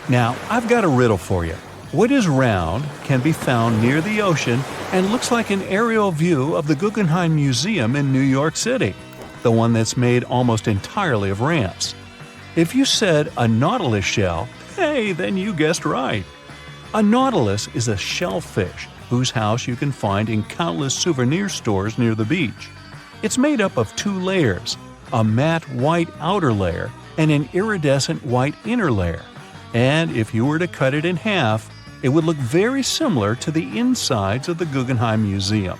Now, I've got a riddle for you. What is round, can be found near the ocean, and looks like an aerial view of the Guggenheim Museum in New York City, the one that's made almost entirely of ramps? If you said a nautilus shell, hey, then you guessed right. A nautilus is a shellfish whose house you can find in countless souvenir stores near the beach. It's made up of 2 layers, a matte white outer layer and an iridescent white inner layer. And if you were to cut it in half, it would look very similar to the insides of the Guggenheim Museum.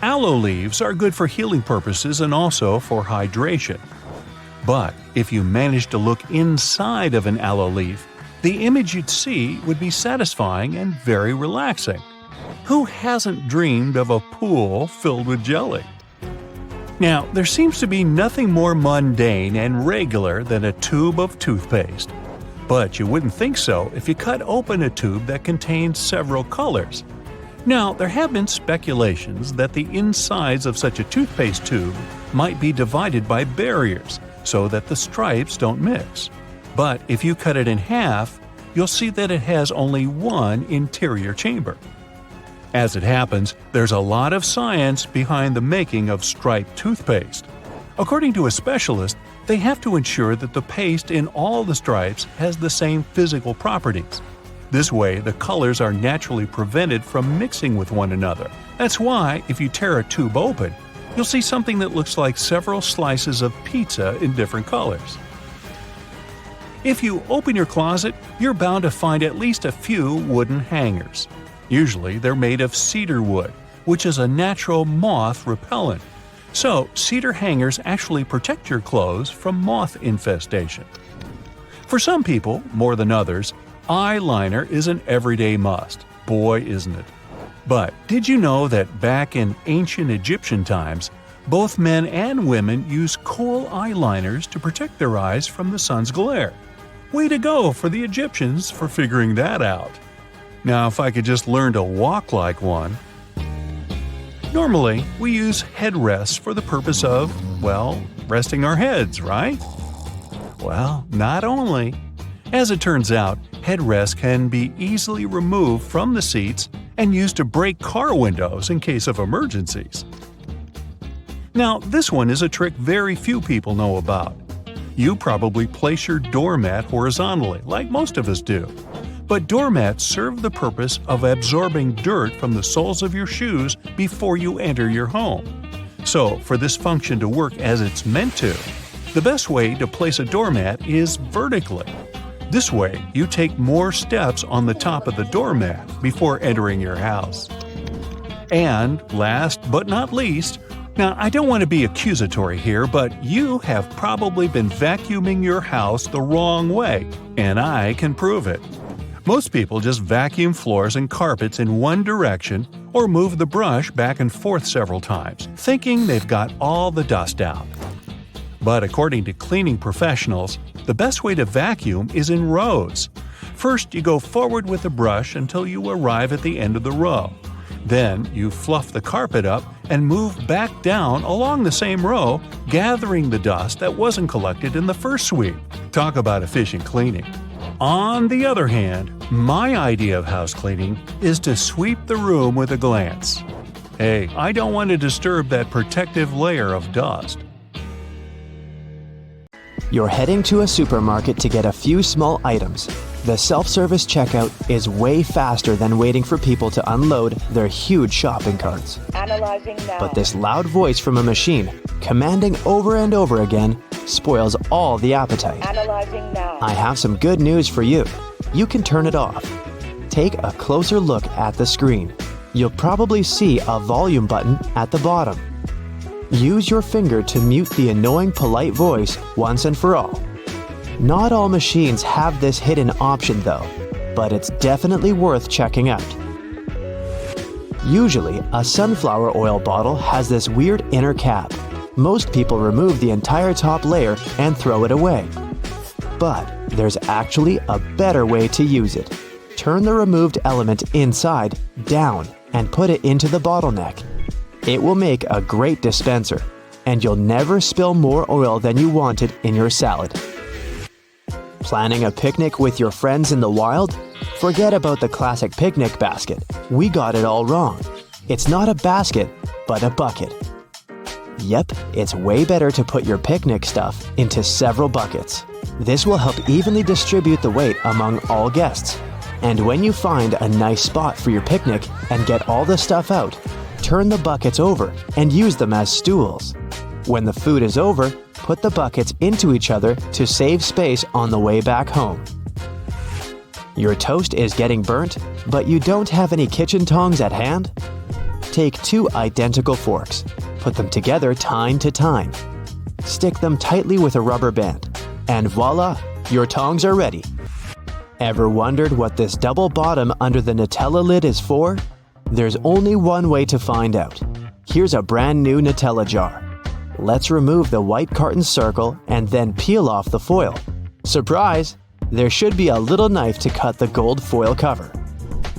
Aloe leaves are good for healing purposes and also for hydration. But if you managed to look inside of an aloe leaf, the image you'd see would be satisfying and very relaxing. Who hasn't dreamed of a pool filled with jelly? Now, there seems to be nothing more mundane and regular than a tube of toothpaste. But you wouldn't think so if you cut open a tube that contains several colors. Now, there have been speculations that the insides of such a toothpaste tube might be divided by barriers so that the stripes don't mix. But if you cut it in half, you'll see that it has only one interior chamber. As it happens, there's a lot of science behind the making of striped toothpaste. According to a specialist, they have to ensure that the paste in all the stripes has the same physical properties. This way, the colors are naturally prevented from mixing with one another. That's why, if you tear a tube open, you'll see something that looks like several slices of pizza in different colors. If you open your closet, you're bound to find at least a few wooden hangers. Usually, they're made of cedar wood, which is a natural moth repellent. So, cedar hangers actually protect your clothes from moth infestation. For some people, more than others, eyeliner is an everyday must. Boy, isn't it. But did you know that back in ancient Egyptian times, both men and women used kohl eyeliners to protect their eyes from the sun's glare? Way to go for the Egyptians for figuring that out. Now, if I could just learn to walk like one. Normally, we use headrests for the purpose of, well, resting our heads, right? Well, not only. As it turns out, headrests can be easily removed from the seats and used to break car windows in case of emergencies. Now, this one is a trick very few people know about. You probably place your doormat horizontally, like most of us do. But doormats serve the purpose of absorbing dirt from the soles of your shoes before you enter your home. So, for this function to work as it's meant to, the best way to place a doormat is vertically. This way, you take more steps on the top of the doormat before entering your house. And last but not least, now I don't want to be accusatory here, but you have probably been vacuuming your house the wrong way, and I can prove it. Most people just vacuum floors and carpets in one direction or move the brush back and forth several times, thinking they've got all the dust out. But according to cleaning professionals, the best way to vacuum is in rows. First, you go forward with the brush until you arrive at the end of the row. Then, you fluff the carpet up and move back down along the same row, gathering the dust that wasn't collected in the first sweep. Talk about efficient cleaning. On the other hand, my idea of house cleaning is to sweep the room with a glance. Hey, I don't want to disturb that protective layer of dust. You're heading to a supermarket to get a few small items. The self-service checkout is way faster than waiting for people to unload their huge shopping carts. Analyzing now. But this loud voice from a machine, commanding over and over again, spoils all the appetite. Analyzing now. I have some good news for you. You can turn it off. Take a closer look at the screen. You'll probably see a volume button at the bottom. Use your finger to mute the annoying polite voice once and for all. Not all machines have this hidden option though, but it's definitely worth checking out. Usually, a sunflower oil bottle has this weird inner cap. Most people remove the entire top layer and throw it away. But there's actually a better way to use it. Turn the removed element inside down and put it into the bottleneck. It will make a great dispenser, and you'll never spill more oil than you wanted in your salad. Planning a picnic with your friends in the wild? Forget about the classic picnic basket. We got it all wrong. It's not a basket, but a bucket. Yep, it's way better to put your picnic stuff into several buckets. This will help evenly distribute the weight among all guests. And when you find a nice spot for your picnic and get all the stuff out, turn the buckets over and use them as stools. When the food is over, put the buckets into each other to save space on the way back home. Your toast is getting burnt, but you don't have any kitchen tongs at hand? Take 2 identical forks, put them together tine to tine. Stick them tightly with a rubber band, and voila, your tongs are ready. Ever wondered what this double bottom under the Nutella lid is for? There's only one way to find out. Here's a brand new Nutella jar. Let's remove the white carton circle and then peel off the foil. Surprise! There should be a little knife to cut the gold foil cover.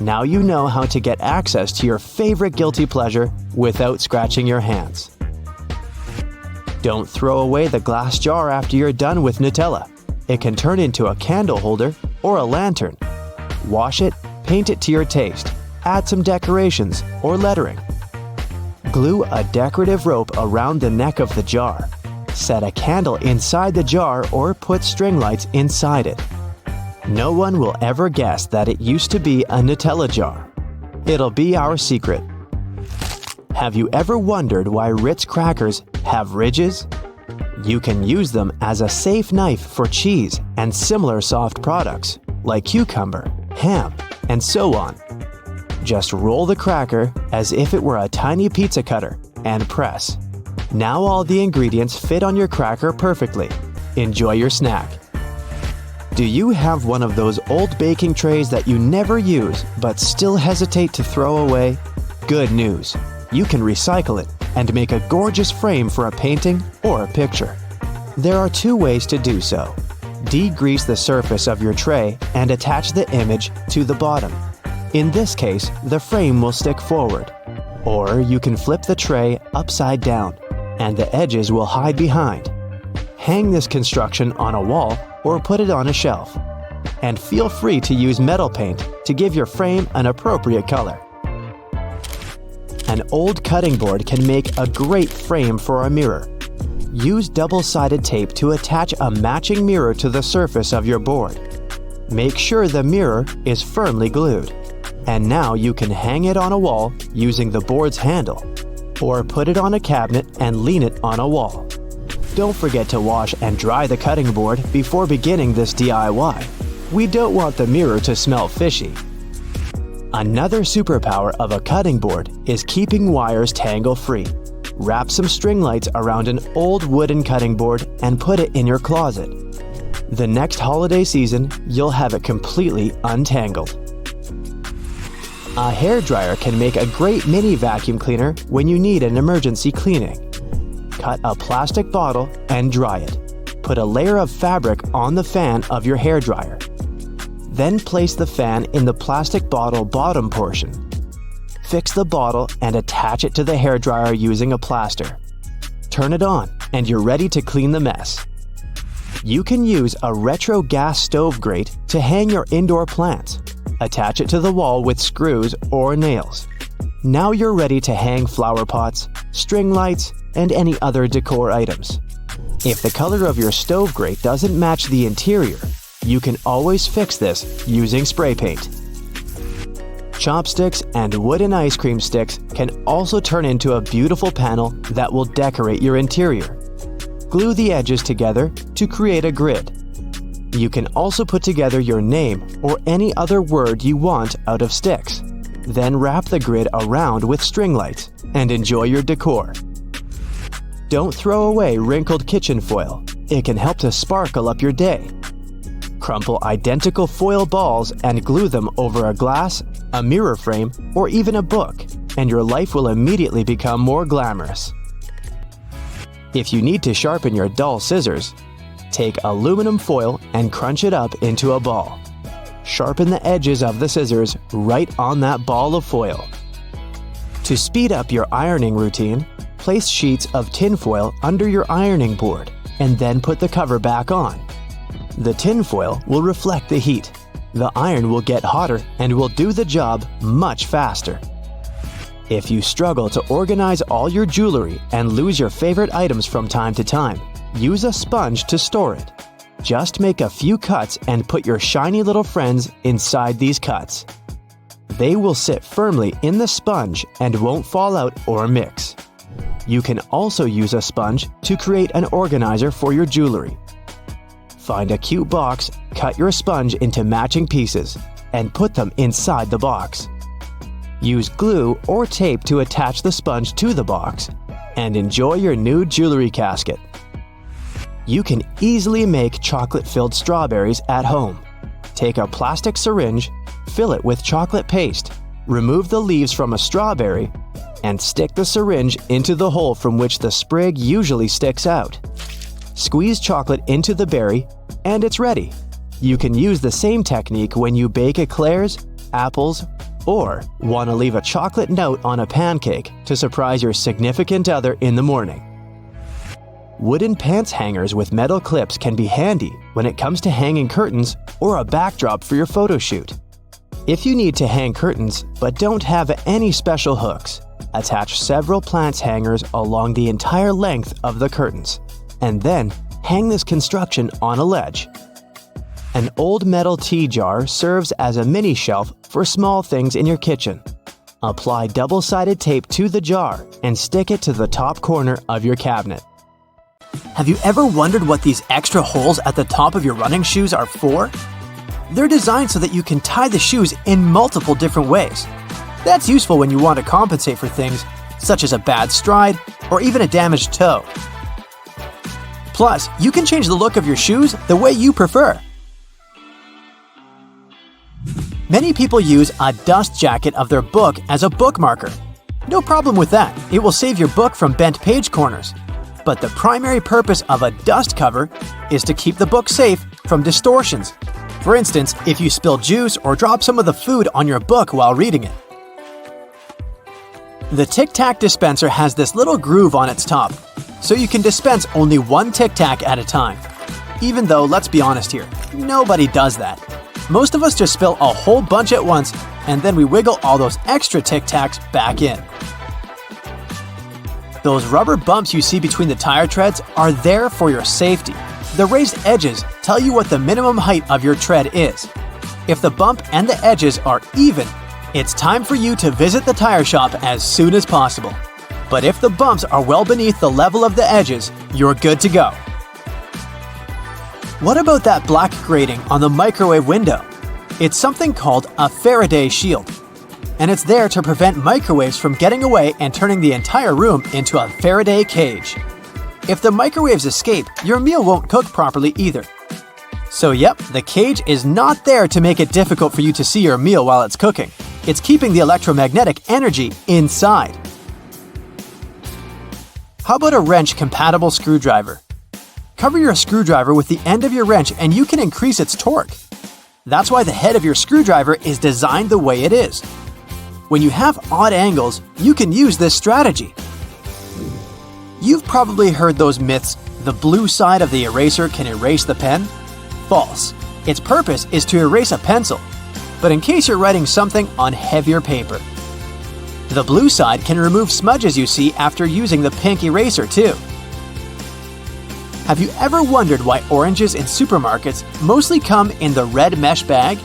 Now you know how to get access to your favorite guilty pleasure without scratching your hands. Don't throw away the glass jar after you're done with Nutella. It can turn into a candle holder or a lantern. Wash it, paint it to your taste, add some decorations or lettering. Glue a decorative rope around the neck of the jar. Set a candle inside the jar or put string lights inside it. No one will ever guess that it used to be a Nutella jar. It'll be our secret. Have you ever wondered why Ritz crackers have ridges? You can use them as a safe knife for cheese and similar soft products like cucumber, ham, and so on. Just roll the cracker as if it were a tiny pizza cutter and press. Now all the ingredients fit on your cracker perfectly. Enjoy your snack. Do you have one of those old baking trays that you never use but still hesitate to throw away? Good news! You can recycle it and make a gorgeous frame for a painting or a picture. There are 2 ways to do so. Degrease the surface of your tray and attach the image to the bottom. In this case, the frame will stick forward. Or you can flip the tray upside down, and the edges will hide behind. Hang this construction on a wall or put it on a shelf. And feel free to use metal paint to give your frame an appropriate color. An old cutting board can make a great frame for a mirror. Use double-sided tape to attach a matching mirror to the surface of your board. Make sure the mirror is firmly glued. And now you can hang it on a wall using the board's handle, or put it on a cabinet and lean it on a wall. Don't forget to wash and dry the cutting board before beginning this DIY. We don't want the mirror to smell fishy. Another superpower of a cutting board is keeping wires tangle-free. Wrap some string lights around an old wooden cutting board and put it in your closet. The next holiday season, you'll have it completely untangled. A hairdryer can make a great mini vacuum cleaner when you need an emergency cleaning. Cut a plastic bottle and dry it. Put a layer of fabric on the fan of your hairdryer. Then place the fan in the plastic bottle bottom portion. Fix the bottle and attach it to the hairdryer using a plaster. Turn it on and you're ready to clean the mess. You can use a retro gas stove grate to hang your indoor plants. Attach it to the wall with screws or nails. Now you're ready to hang flower pots, string lights, and any other decor items. If the color of your stove grate doesn't match the interior, You can always fix this using spray paint. Chopsticks and wooden ice cream sticks can also turn into a beautiful panel that will decorate your interior. Glue the edges together to create a grid. You can also put together your name or any other word you want out of sticks. Then wrap the grid around with string lights and enjoy your decor. Don't throw away wrinkled kitchen foil. It can help to sparkle up your day. Crumple identical foil balls and glue them over a glass, a mirror frame, or even a book, and your life will immediately become more glamorous. If you need to sharpen your dull scissors, take aluminum foil and crunch it up into a ball. Sharpen the edges of the scissors right on that ball of foil. To speed up your ironing routine, place sheets of tinfoil under your ironing board and then put the cover back on. The tinfoil will reflect the heat. The iron will get hotter and will do the job much faster. If you struggle to organize all your jewelry and lose your favorite items from time to time, use a sponge to store it. Just make a few cuts and put your shiny little friends inside these cuts. They will sit firmly in the sponge and won't fall out or mix. You can also use a sponge to create an organizer for your jewelry. Find a cute box, cut your sponge into matching pieces, and put them inside the box. Use glue or tape to attach the sponge to the box, and enjoy your new jewelry casket. You can easily make chocolate-filled strawberries at home. Take a plastic syringe, fill it with chocolate paste, remove the leaves from a strawberry, and stick the syringe into the hole from which the sprig usually sticks out. Squeeze chocolate into the berry, and it's ready. You can use the same technique when you bake eclairs, apples, or want to leave a chocolate note on a pancake to surprise your significant other in the morning. Wooden pants hangers with metal clips can be handy when it comes to hanging curtains or a backdrop for your photo shoot. If you need to hang curtains but don't have any special hooks, attach several plants hangers along the entire length of the curtains, and then hang this construction on a ledge. An old metal tea jar serves as a mini shelf for small things in your kitchen. Apply double-sided tape to the jar and stick it to the top corner of your cabinet. Have you ever wondered what these extra holes at the top of your running shoes are for? They're designed so that you can tie the shoes in multiple different ways. That's useful when you want to compensate for things such as a bad stride or even a damaged toe. Plus, you can change the look of your shoes the way you prefer. Many people use a dust jacket of their book as a bookmarker. No problem with that, it will save your book from bent page corners. But the primary purpose of a dust cover is to keep the book safe from distortions. For instance, if you spill juice or drop some of the food on your book while reading it. The Tic Tac dispenser has this little groove on its top, so you can dispense only one Tic Tac at a time. Even though, let's be honest here, nobody does that. Most of us just spill a whole bunch at once, and then we wiggle all those extra Tic Tacs back in. Those rubber bumps you see between the tire treads are there for your safety. The raised edges tell you what the minimum height of your tread is. If the bump and the edges are even, it's time for you to visit the tire shop as soon as possible. But if the bumps are well beneath the level of the edges, you're good to go. What about that black grating on the microwave window? It's something called a Faraday shield, and it's there to prevent microwaves from getting away and turning the entire room into a Faraday cage. If the microwaves escape, your meal won't cook properly either. So yep, the cage is not there to make it difficult for you to see your meal while it's cooking. It's keeping the electromagnetic energy inside. How about a wrench-compatible screwdriver? Cover your screwdriver with the end of your wrench and you can increase its torque. That's why the head of your screwdriver is designed the way it is. When you have odd angles, you can use this strategy. You've probably heard those myths, the blue side of the eraser can erase the pen? False. Its purpose is to erase a pencil, but in case you're writing something on heavier paper. The blue side can remove smudges you see after using the pink eraser too. Have you ever wondered why oranges in supermarkets mostly come in the red mesh bag?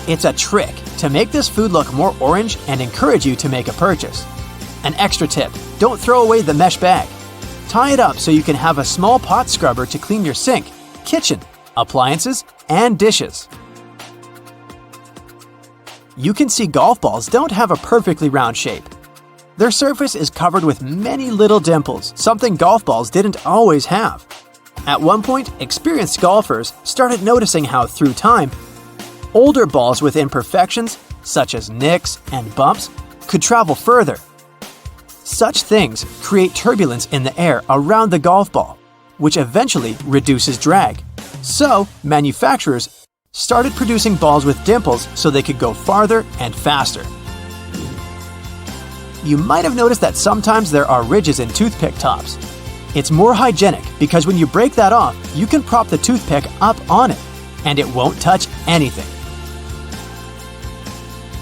It's a trick to make this food look more orange and encourage you to make a purchase. An extra tip: don't throw away the mesh bag. Tie it up so you can have a small pot scrubber to clean your sink, kitchen, appliances, and dishes. You can see golf balls don't have a perfectly round shape. Their surface is covered with many little dimples, something golf balls didn't always have. At one point, experienced golfers started noticing how, through time, older balls with imperfections, such as nicks and bumps, could travel further. Such things create turbulence in the air around the golf ball, which eventually reduces drag. So, manufacturers started producing balls with dimples so they could go farther and faster. You might have noticed that sometimes there are ridges in toothpick tops. It's more hygienic because when you break that off, you can prop the toothpick up on it, and it won't touch anything.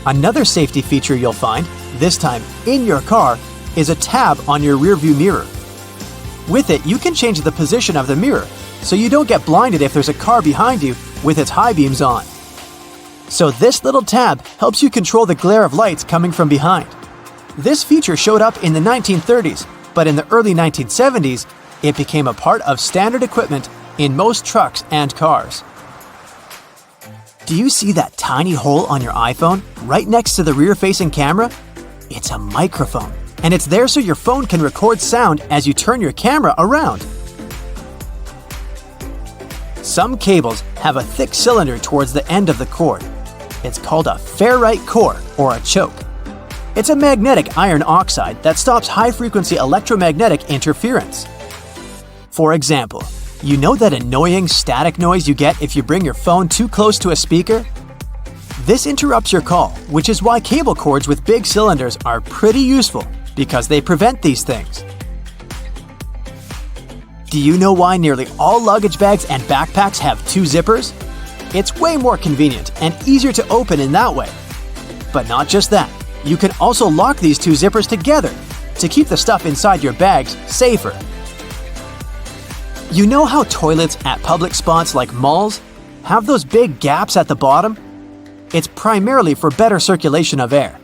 Another safety feature you'll find, this time in your car, is a tab on your rearview mirror. With it, you can change the position of the mirror so you don't get blinded if there's a car behind you with its high beams on. So this little tab helps you control the glare of lights coming from behind. This feature showed up in the 1930s, but in the early 1970s, it became a part of standard equipment in most trucks and cars. Do you see that tiny hole on your iPhone right next to the rear-facing camera? It's a microphone, and it's there so your phone can record sound as you turn your camera around. Some cables have a thick cylinder towards the end of the cord. It's called a ferrite core or a choke. It's a magnetic iron oxide that stops high-frequency electromagnetic interference. For example, you know that annoying static noise you get if you bring your phone too close to a speaker? This interrupts your call, which is why cable cords with big cylinders are pretty useful because they prevent these things. Do you know why nearly all luggage bags and backpacks have two zippers? It's way more convenient and easier to open in that way. But not just that. You can also lock these two zippers together to keep the stuff inside your bags safer. You know how toilets at public spots like malls have those big gaps at the bottom? It's primarily for better circulation of air.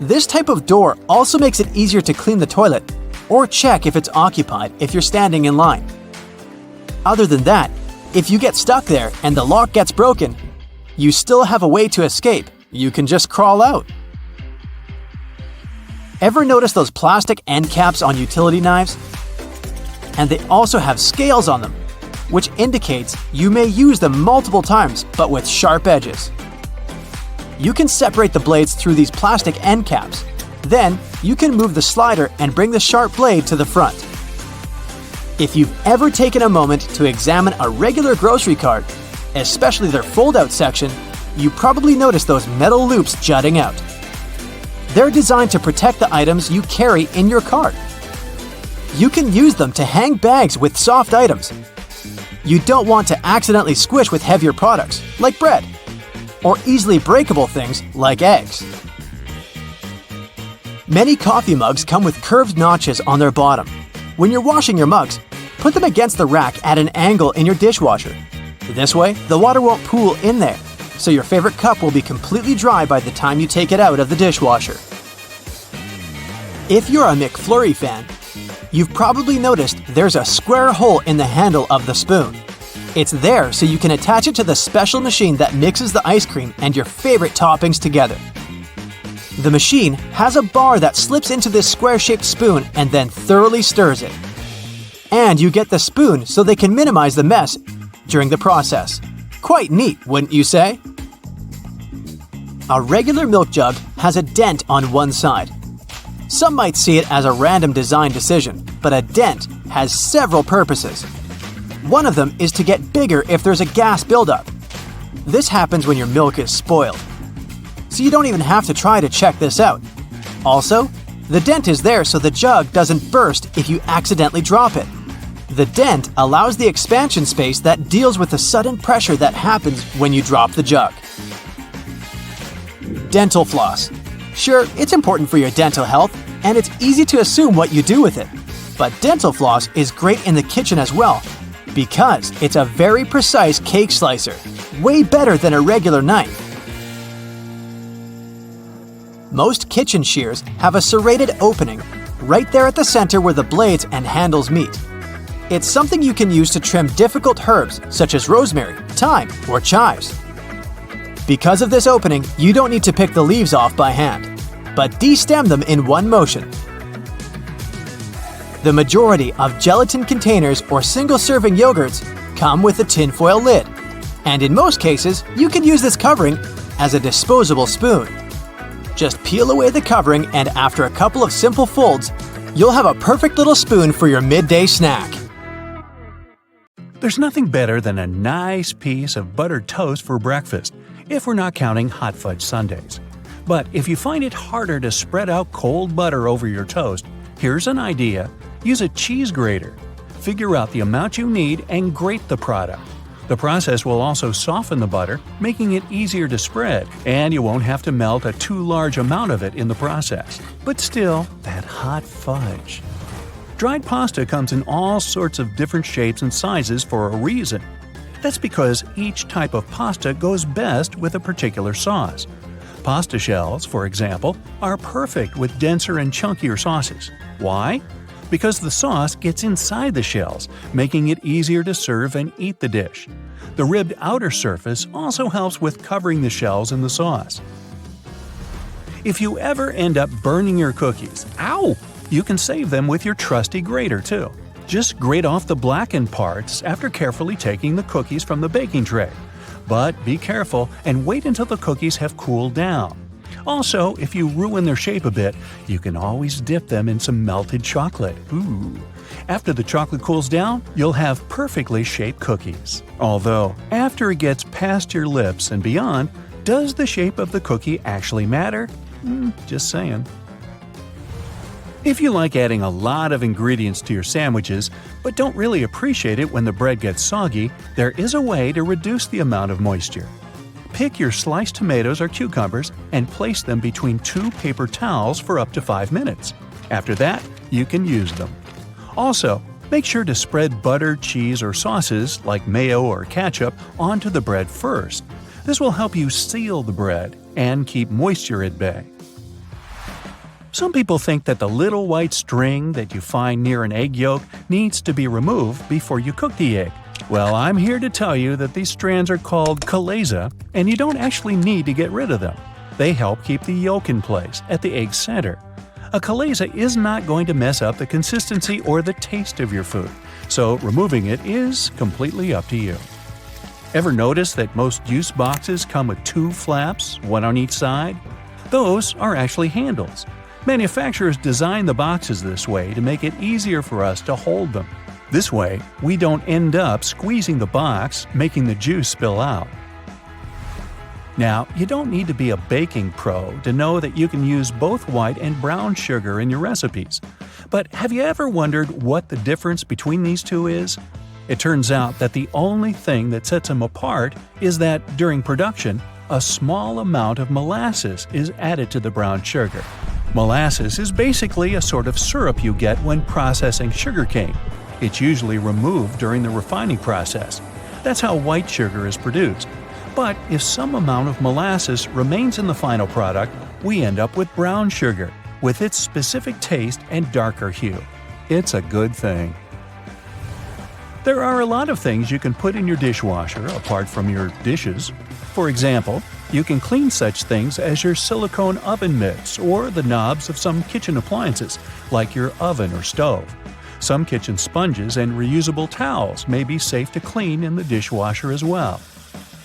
This type of door also makes it easier to clean the toilet or check if it's occupied if you're standing in line. Other than that, if you get stuck there and the lock gets broken, you still have a way to escape. You can just crawl out. Ever notice those plastic end caps on utility knives? And they also have scales on them, which indicates you may use them multiple times but with sharp edges. You can separate the blades through these plastic end caps. Then, you can move the slider and bring the sharp blade to the front. If you've ever taken a moment to examine a regular grocery cart, especially their fold-out section, you probably noticed those metal loops jutting out. They're designed to protect the items you carry in your cart. You can use them to hang bags with soft items. You don't want to accidentally squish with heavier products, like bread, or easily breakable things like eggs. Many coffee mugs come with curved notches on their bottom. When you're washing your mugs, put them against the rack at an angle in your dishwasher. This way, the water won't pool in there, so your favorite cup will be completely dry by the time you take it out of the dishwasher. If you're a McFlurry fan, you've probably noticed there's a square hole in the handle of the spoon. It's there so you can attach it to the special machine that mixes the ice cream and your favorite toppings together. The machine has a bar that slips into this square-shaped spoon and then thoroughly stirs it. And you get the spoon so they can minimize the mess during the process. Quite neat, wouldn't you say? A regular milk jug has a dent on one side. Some might see it as a random design decision, but a dent has several purposes. One of them is to get bigger if there's a gas buildup. This happens when your milk is spoiled. So you don't even have to try to check this out. Also, the dent is there so the jug doesn't burst if you accidentally drop it. The dent allows the expansion space that deals with the sudden pressure that happens when you drop the jug. Dental floss. Sure, it's important for your dental health, and it's easy to assume what you do with it. But dental floss is great in the kitchen as well, because it's a very precise cake slicer, way better than a regular knife. Most kitchen shears have a serrated opening right there at the center where the blades and handles meet. It's something you can use to trim difficult herbs such as rosemary, thyme, or chives. Because of this opening, you don't need to pick the leaves off by hand, but de-stem them in one motion. The majority of gelatin containers or single-serving yogurts come with a tinfoil lid, and in most cases, you can use this covering as a disposable spoon. Just peel away the covering, and after a couple of simple folds, you'll have a perfect little spoon for your midday snack. There's nothing better than a nice piece of buttered toast for breakfast, if we're not counting hot fudge sundaes. But if you find it harder to spread out cold butter over your toast, here's an idea. Use a cheese grater. Figure out the amount you need and grate the product. The process will also soften the butter, making it easier to spread, and you won't have to melt a too large amount of it in the process. But still, that hot fudge. Dried pasta comes in all sorts of different shapes and sizes for a reason. That's because each type of pasta goes best with a particular sauce. Pasta shells, for example, are perfect with denser and chunkier sauces. Why? Because the sauce gets inside the shells, making it easier to serve and eat the dish. The ribbed outer surface also helps with covering the shells in the sauce. If you ever end up burning your cookies, you can save them with your trusty grater too. Just grate off the blackened parts after carefully taking the cookies from the baking tray. But be careful and wait until the cookies have cooled down. Also, if you ruin their shape a bit, you can always dip them in some melted chocolate. Ooh. After the chocolate cools down, you'll have perfectly shaped cookies. Although, after it gets past your lips and beyond, does the shape of the cookie actually matter? Just saying. If you like adding a lot of ingredients to your sandwiches, but don't really appreciate it when the bread gets soggy, there is a way to reduce the amount of moisture. Pick your sliced tomatoes or cucumbers and place them between 2 paper towels for up to 5 minutes. After that, you can use them. Also, make sure to spread butter, cheese, or sauces like mayo or ketchup onto the bread first. This will help you seal the bread and keep moisture at bay. Some people think that the little white string that you find near an egg yolk needs to be removed before you cook the egg. Well, I'm here to tell you that these strands are called chalaza, and you don't actually need to get rid of them. They help keep the yolk in place at the egg center. A chalaza is not going to mess up the consistency or the taste of your food, so removing it is completely up to you. Ever notice that most juice boxes come with 2 flaps, one on each side? Those are actually handles. Manufacturers design the boxes this way to make it easier for us to hold them. This way, we don't end up squeezing the box, making the juice spill out. Now, you don't need to be a baking pro to know that you can use both white and brown sugar in your recipes. But have you ever wondered what the difference between these two is? It turns out that the only thing that sets them apart is that, during production, a small amount of molasses is added to the brown sugar. Molasses is basically a sort of syrup you get when processing sugarcane. It's usually removed during the refining process. That's how white sugar is produced. But if some amount of molasses remains in the final product, we end up with brown sugar, with its specific taste and darker hue. It's a good thing. There are a lot of things you can put in your dishwasher apart from your dishes. For example, you can clean such things as your silicone oven mitts or the knobs of some kitchen appliances, like your oven or stove. Some kitchen sponges and reusable towels may be safe to clean in the dishwasher as well.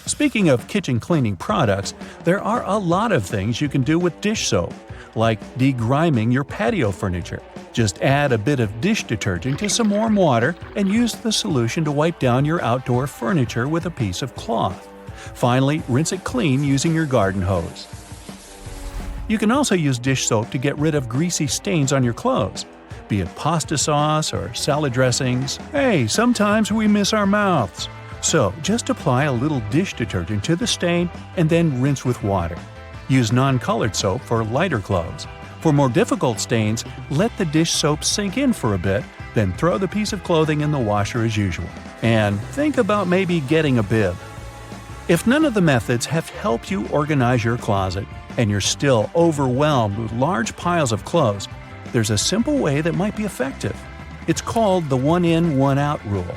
Speaking of kitchen cleaning products, there are a lot of things you can do with dish soap, like degriming your patio furniture. Just add a bit of dish detergent to some warm water and use the solution to wipe down your outdoor furniture with a piece of cloth. Finally, rinse it clean using your garden hose. You can also use dish soap to get rid of greasy stains on your clothes. Be it pasta sauce or salad dressings, hey, sometimes we miss our mouths. So just apply a little dish detergent to the stain and then rinse with water. Use non-colored soap for lighter clothes. For more difficult stains, let the dish soap sink in for a bit, then throw the piece of clothing in the washer as usual. And think about maybe getting a bib. If none of the methods have helped you organize your closet and you're still overwhelmed with large piles of clothes, there's a simple way that might be effective. It's called the one-in, one-out rule.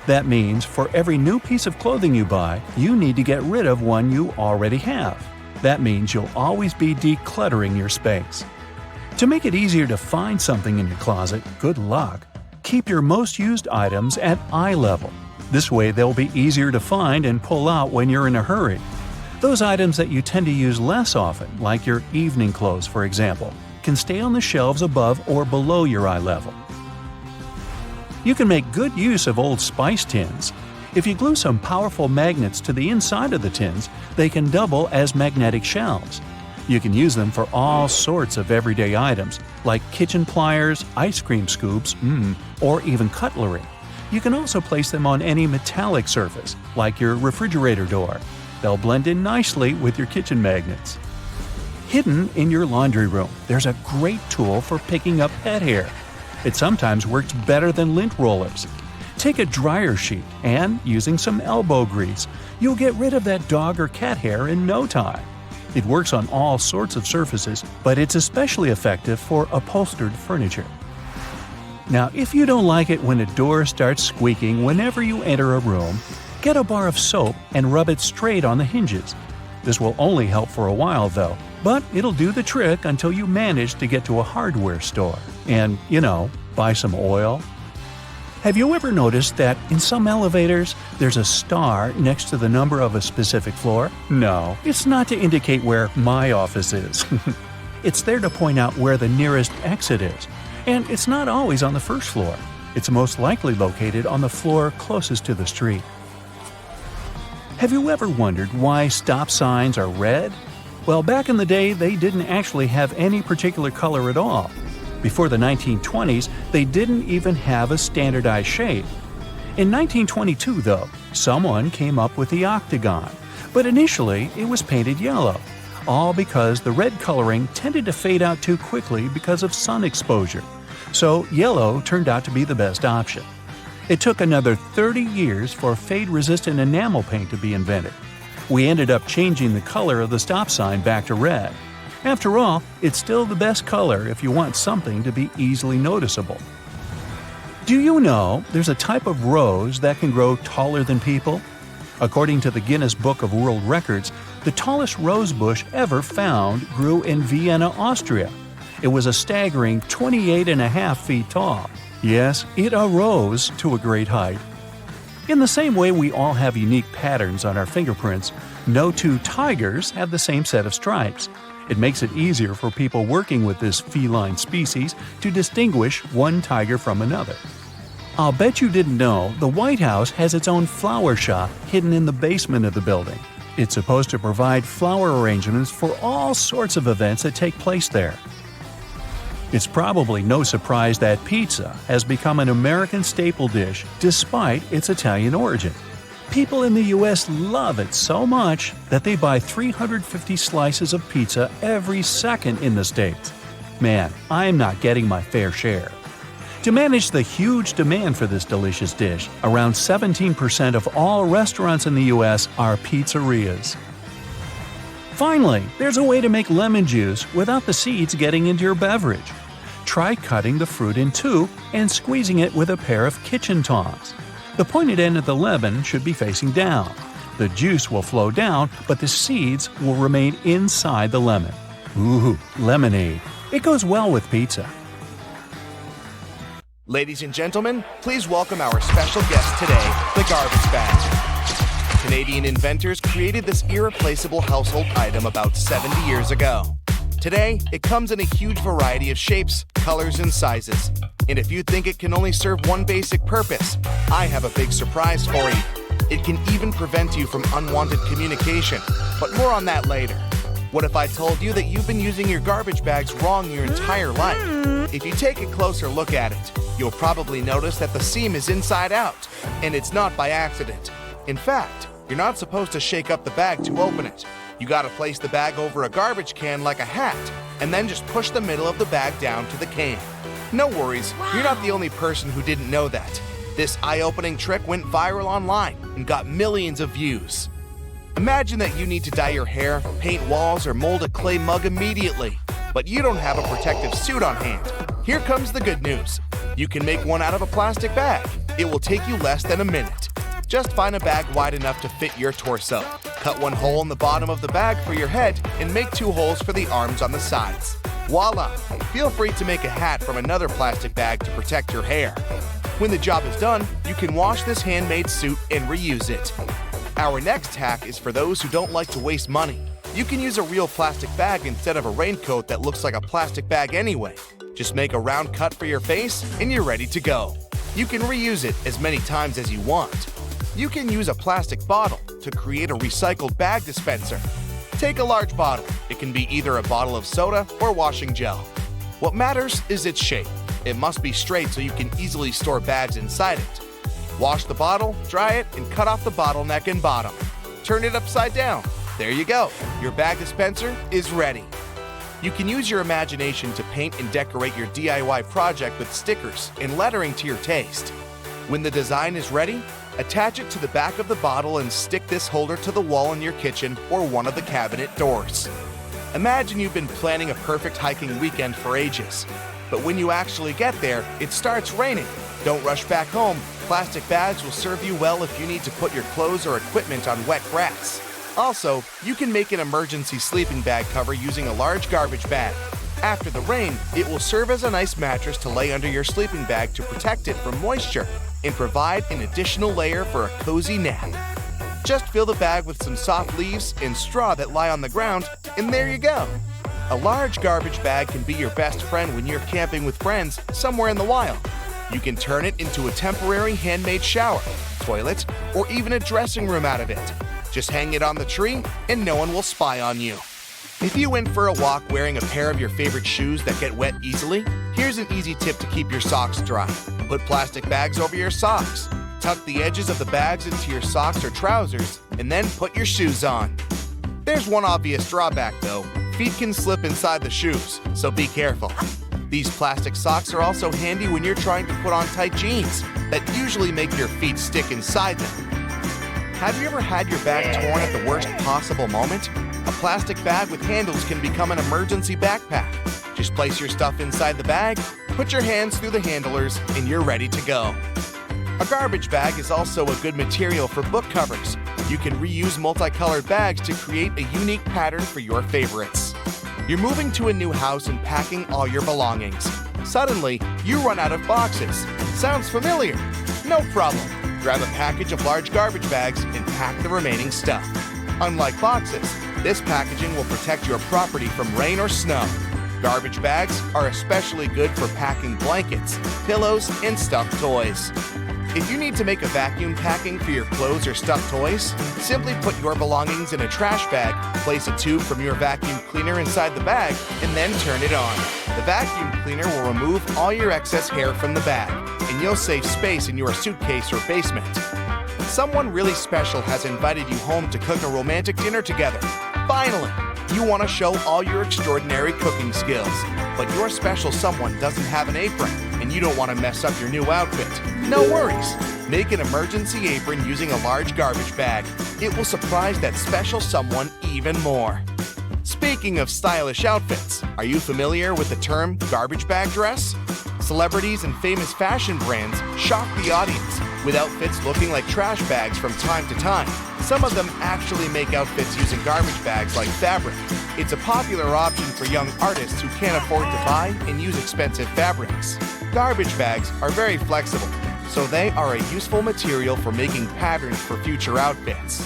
That means for every new piece of clothing you buy, you need to get rid of one you already have. That means you'll always be decluttering your space. To make it easier to find something in your closet, good luck. Keep your most used items at eye level. This way they'll be easier to find and pull out when you're in a hurry. Those items that you tend to use less often, like your evening clothes for example, can stay on the shelves above or below your eye level. You can make good use of old spice tins. If you glue some powerful magnets to the inside of the tins, they can double as magnetic shelves. You can use them for all sorts of everyday items, like kitchen pliers, ice cream scoops, or even cutlery. You can also place them on any metallic surface, like your refrigerator door. They'll blend in nicely with your kitchen magnets. Hidden in your laundry room, there's a great tool for picking up pet hair. It sometimes works better than lint rollers. Take a dryer sheet and, using some elbow grease, you'll get rid of that dog or cat hair in no time. It works on all sorts of surfaces, but it's especially effective for upholstered furniture. Now, if you don't like it when a door starts squeaking whenever you enter a room, get a bar of soap and rub it straight on the hinges. This will only help for a while though, but it'll do the trick until you manage to get to a hardware store and, buy some oil. Have you ever noticed that in some elevators there's a star next to the number of a specific floor? No, it's not to indicate where my office is. It's there to point out where the nearest exit is. And it's not always on the first floor. It's most likely located on the floor closest to the street. Have you ever wondered why stop signs are red? Well, back in the day, they didn't actually have any particular color at all. Before the 1920s, they didn't even have a standardized shape. In 1922, though, someone came up with the octagon, but initially it was painted yellow, all because the red coloring tended to fade out too quickly because of sun exposure. So yellow turned out to be the best option. It took another 30 years for fade-resistant enamel paint to be invented. We ended up changing the color of the stop sign back to red. After all, it's still the best color if you want something to be easily noticeable. Do you know there's a type of rose that can grow taller than people? According to the Guinness Book of World Records, the tallest rose bush ever found grew in Vienna, Austria. It was a staggering 28.5 feet tall. Yes, it arose to a great height. In the same way we all have unique patterns on our fingerprints, no two tigers have the same set of stripes. It makes it easier for people working with this feline species to distinguish one tiger from another. I'll bet you didn't know the White House has its own flower shop hidden in the basement of the building. It's supposed to provide flower arrangements for all sorts of events that take place there. It's probably no surprise that pizza has become an American staple dish despite its Italian origin. People in the U.S. love it so much that they buy 350 slices of pizza every second in the States. Man, I'm not getting my fair share. To manage the huge demand for this delicious dish, around 17% of all restaurants in the U.S. are pizzerias. Finally, there's a way to make lemon juice without the seeds getting into your beverage. Try cutting the fruit in two and squeezing it with a pair of kitchen tongs. The pointed end of the lemon should be facing down. The juice will flow down, but the seeds will remain inside the lemon. Ooh, lemonade. It goes well with pizza. Ladies and gentlemen, please welcome our special guest today, the garbage bag. Canadian inventors created this irreplaceable household item about 70 years ago. Today, it comes in a huge variety of shapes, colors, and sizes. And if you think it can only serve one basic purpose, I have a big surprise for you. It can even prevent you from unwanted communication, but more on that later. What if I told you that you've been using your garbage bags wrong your entire life? If you take a closer look at it, you'll probably notice that the seam is inside out, and it's not by accident. In fact, you're not supposed to shake up the bag to open it. You gotta place the bag over a garbage can like a hat, and then just push the middle of the bag down to the can. No worries, You're not the only person who didn't know that. This eye-opening trick went viral online and got millions of views. Imagine that you need to dye your hair, paint walls, or mold a clay mug immediately, but you don't have a protective suit on hand. Here comes the good news. You can make one out of a plastic bag. It will take you less than a minute. Just find a bag wide enough to fit your torso. Cut one hole in the bottom of the bag for your head and make 2 holes for the arms on the sides. Voila! Feel free to make a hat from another plastic bag to protect your hair. When the job is done, you can wash this handmade suit and reuse it. Our next hack is for those who don't like to waste money. You can use a real plastic bag instead of a raincoat that looks like a plastic bag anyway. Just make a round cut for your face and you're ready to go. You can reuse it as many times as you want. You can use a plastic bottle to create a recycled bag dispenser. Take a large bottle. It can be either a bottle of soda or washing gel. What matters is its shape. It must be straight so you can easily store bags inside it. Wash the bottle, dry it, and cut off the bottleneck and bottom. Turn it upside down. There you go. Your bag dispenser is ready. You can use your imagination to paint and decorate your DIY project with stickers and lettering to your taste. When the design is ready, attach it to the back of the bottle and stick this holder to the wall in your kitchen or one of the cabinet doors. Imagine you've been planning a perfect hiking weekend for ages. But when you actually get there, it starts raining. Don't rush back home. Plastic bags will serve you well if you need to put your clothes or equipment on wet grass. Also, you can make an emergency sleeping bag cover using a large garbage bag. After the rain, it will serve as a nice mattress to lay under your sleeping bag to protect it from moisture and provide an additional layer for a cozy nap. Just fill the bag with some soft leaves and straw that lie on the ground, and there you go. A large garbage bag can be your best friend when you're camping with friends somewhere in the wild. You can turn it into a temporary handmade shower, toilet, or even a dressing room out of it. Just hang it on the tree and no one will spy on you. If you went for a walk wearing a pair of your favorite shoes that get wet easily, here's an easy tip to keep your socks dry. Put plastic bags over your socks. Tuck the edges of the bags into your socks or trousers, and then put your shoes on. There's one obvious drawback though. Feet can slip inside the shoes, so be careful. These plastic socks are also handy when you're trying to put on tight jeans that usually make your feet stick inside them. Have you ever had your bag torn at the worst possible moment? A plastic bag with handles can become an emergency backpack. Just place your stuff inside the bag, put your hands through the handlers, and you're ready to go. A garbage bag is also a good material for book covers. You can reuse multicolored bags to create a unique pattern for your favorites. You're moving to a new house and packing all your belongings. Suddenly, you run out of boxes. Sounds familiar? No problem. Grab a package of large garbage bags and pack the remaining stuff. Unlike boxes, this packaging will protect your property from rain or snow. Garbage bags are especially good for packing blankets, pillows, and stuffed toys. If you need to make a vacuum packing for your clothes or stuffed toys, simply put your belongings in a trash bag, place a tube from your vacuum cleaner inside the bag, and then turn it on. The vacuum cleaner will remove all your excess hair from the bag, and you'll save space in your suitcase or basement. Someone really special has invited you home to cook a romantic dinner together. Finally! You want to show all your extraordinary cooking skills, but your special someone doesn't have an apron, and you don't want to mess up your new outfit. No worries! Make an emergency apron using a large garbage bag. It will surprise that special someone even more. Speaking of stylish outfits, are you familiar with the term garbage bag dress? Celebrities and famous fashion brands shock the audience with outfits looking like trash bags from time to time. Some of them actually make outfits using garbage bags like fabric. It's a popular option for young artists who can't afford to buy and use expensive fabrics. Garbage bags are very flexible, so they are a useful material for making patterns for future outfits.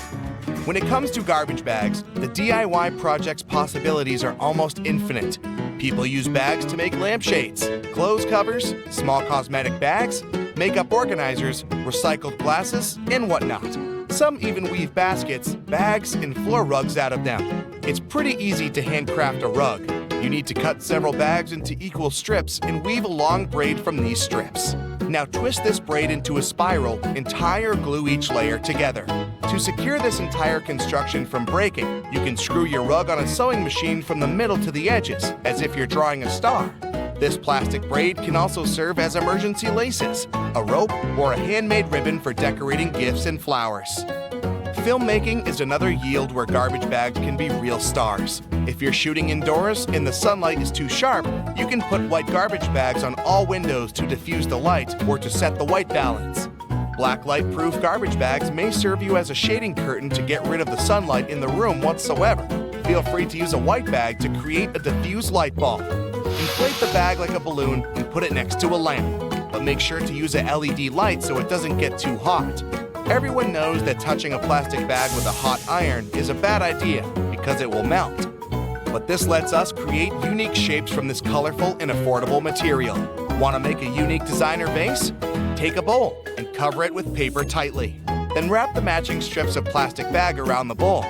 When it comes to garbage bags, the DIY project's possibilities are almost infinite. People use bags to make lampshades, clothes covers, small cosmetic bags, makeup organizers, recycled glasses, and whatnot. Some even weave baskets, bags, and floor rugs out of them. It's pretty easy to handcraft a rug. You need to cut several bags into equal strips and weave a long braid from these strips. Now twist this braid into a spiral and tie or glue each layer together. To secure this entire construction from breaking, you can screw your rug on a sewing machine from the middle to the edges, as if you're drawing a star. This plastic braid can also serve as emergency laces. a rope, or a handmade ribbon for decorating gifts and flowers. Filmmaking is another yield where garbage bags can be real stars. If you're shooting indoors and the sunlight is too sharp, you can put white garbage bags on all windows to diffuse the light or to set the white balance. Blacklight-proof garbage bags may serve you as a shading curtain to get rid of the sunlight in the room whatsoever. Feel free to use a white bag to create a diffused light bulb. Inflate the bag like a balloon and put it next to a lamp, but make sure to use a LED light so it doesn't get too hot. Everyone knows that touching a plastic bag with a hot iron is a bad idea because it will melt. But this lets us create unique shapes from this colorful and affordable material. Want to make a unique designer vase? Take a bowl and cover it with paper tightly. Then wrap the matching strips of plastic bag around the bowl.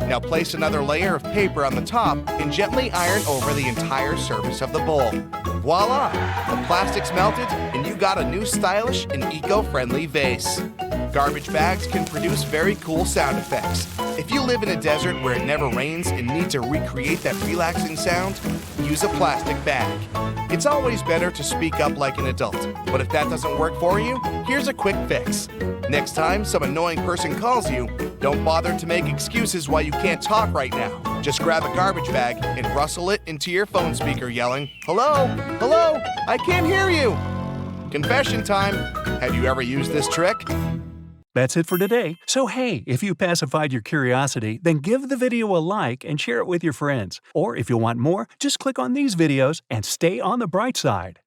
Now place another layer of paper on the top and gently iron over the entire surface of the bowl. Voila! The plastic's melted and you got a new stylish and eco-friendly vase. Garbage bags can produce very cool sound effects. If you live in a desert where it never rains and need to recreate that relaxing sound, use a plastic bag. It's always better to speak up like an adult, but if that doesn't work for you, here's a quick fix. Next time some annoying person calls you, don't bother to make excuses why you can't talk right now. Just grab a garbage bag and rustle it into your phone speaker yelling, "Hello? Hello? I can't hear you!" Confession time. Have you ever used this trick? That's it for today. So hey, if you pacified your curiosity, then give the video a like and share it with your friends. Or if you want more, just click on these videos and stay on the bright side.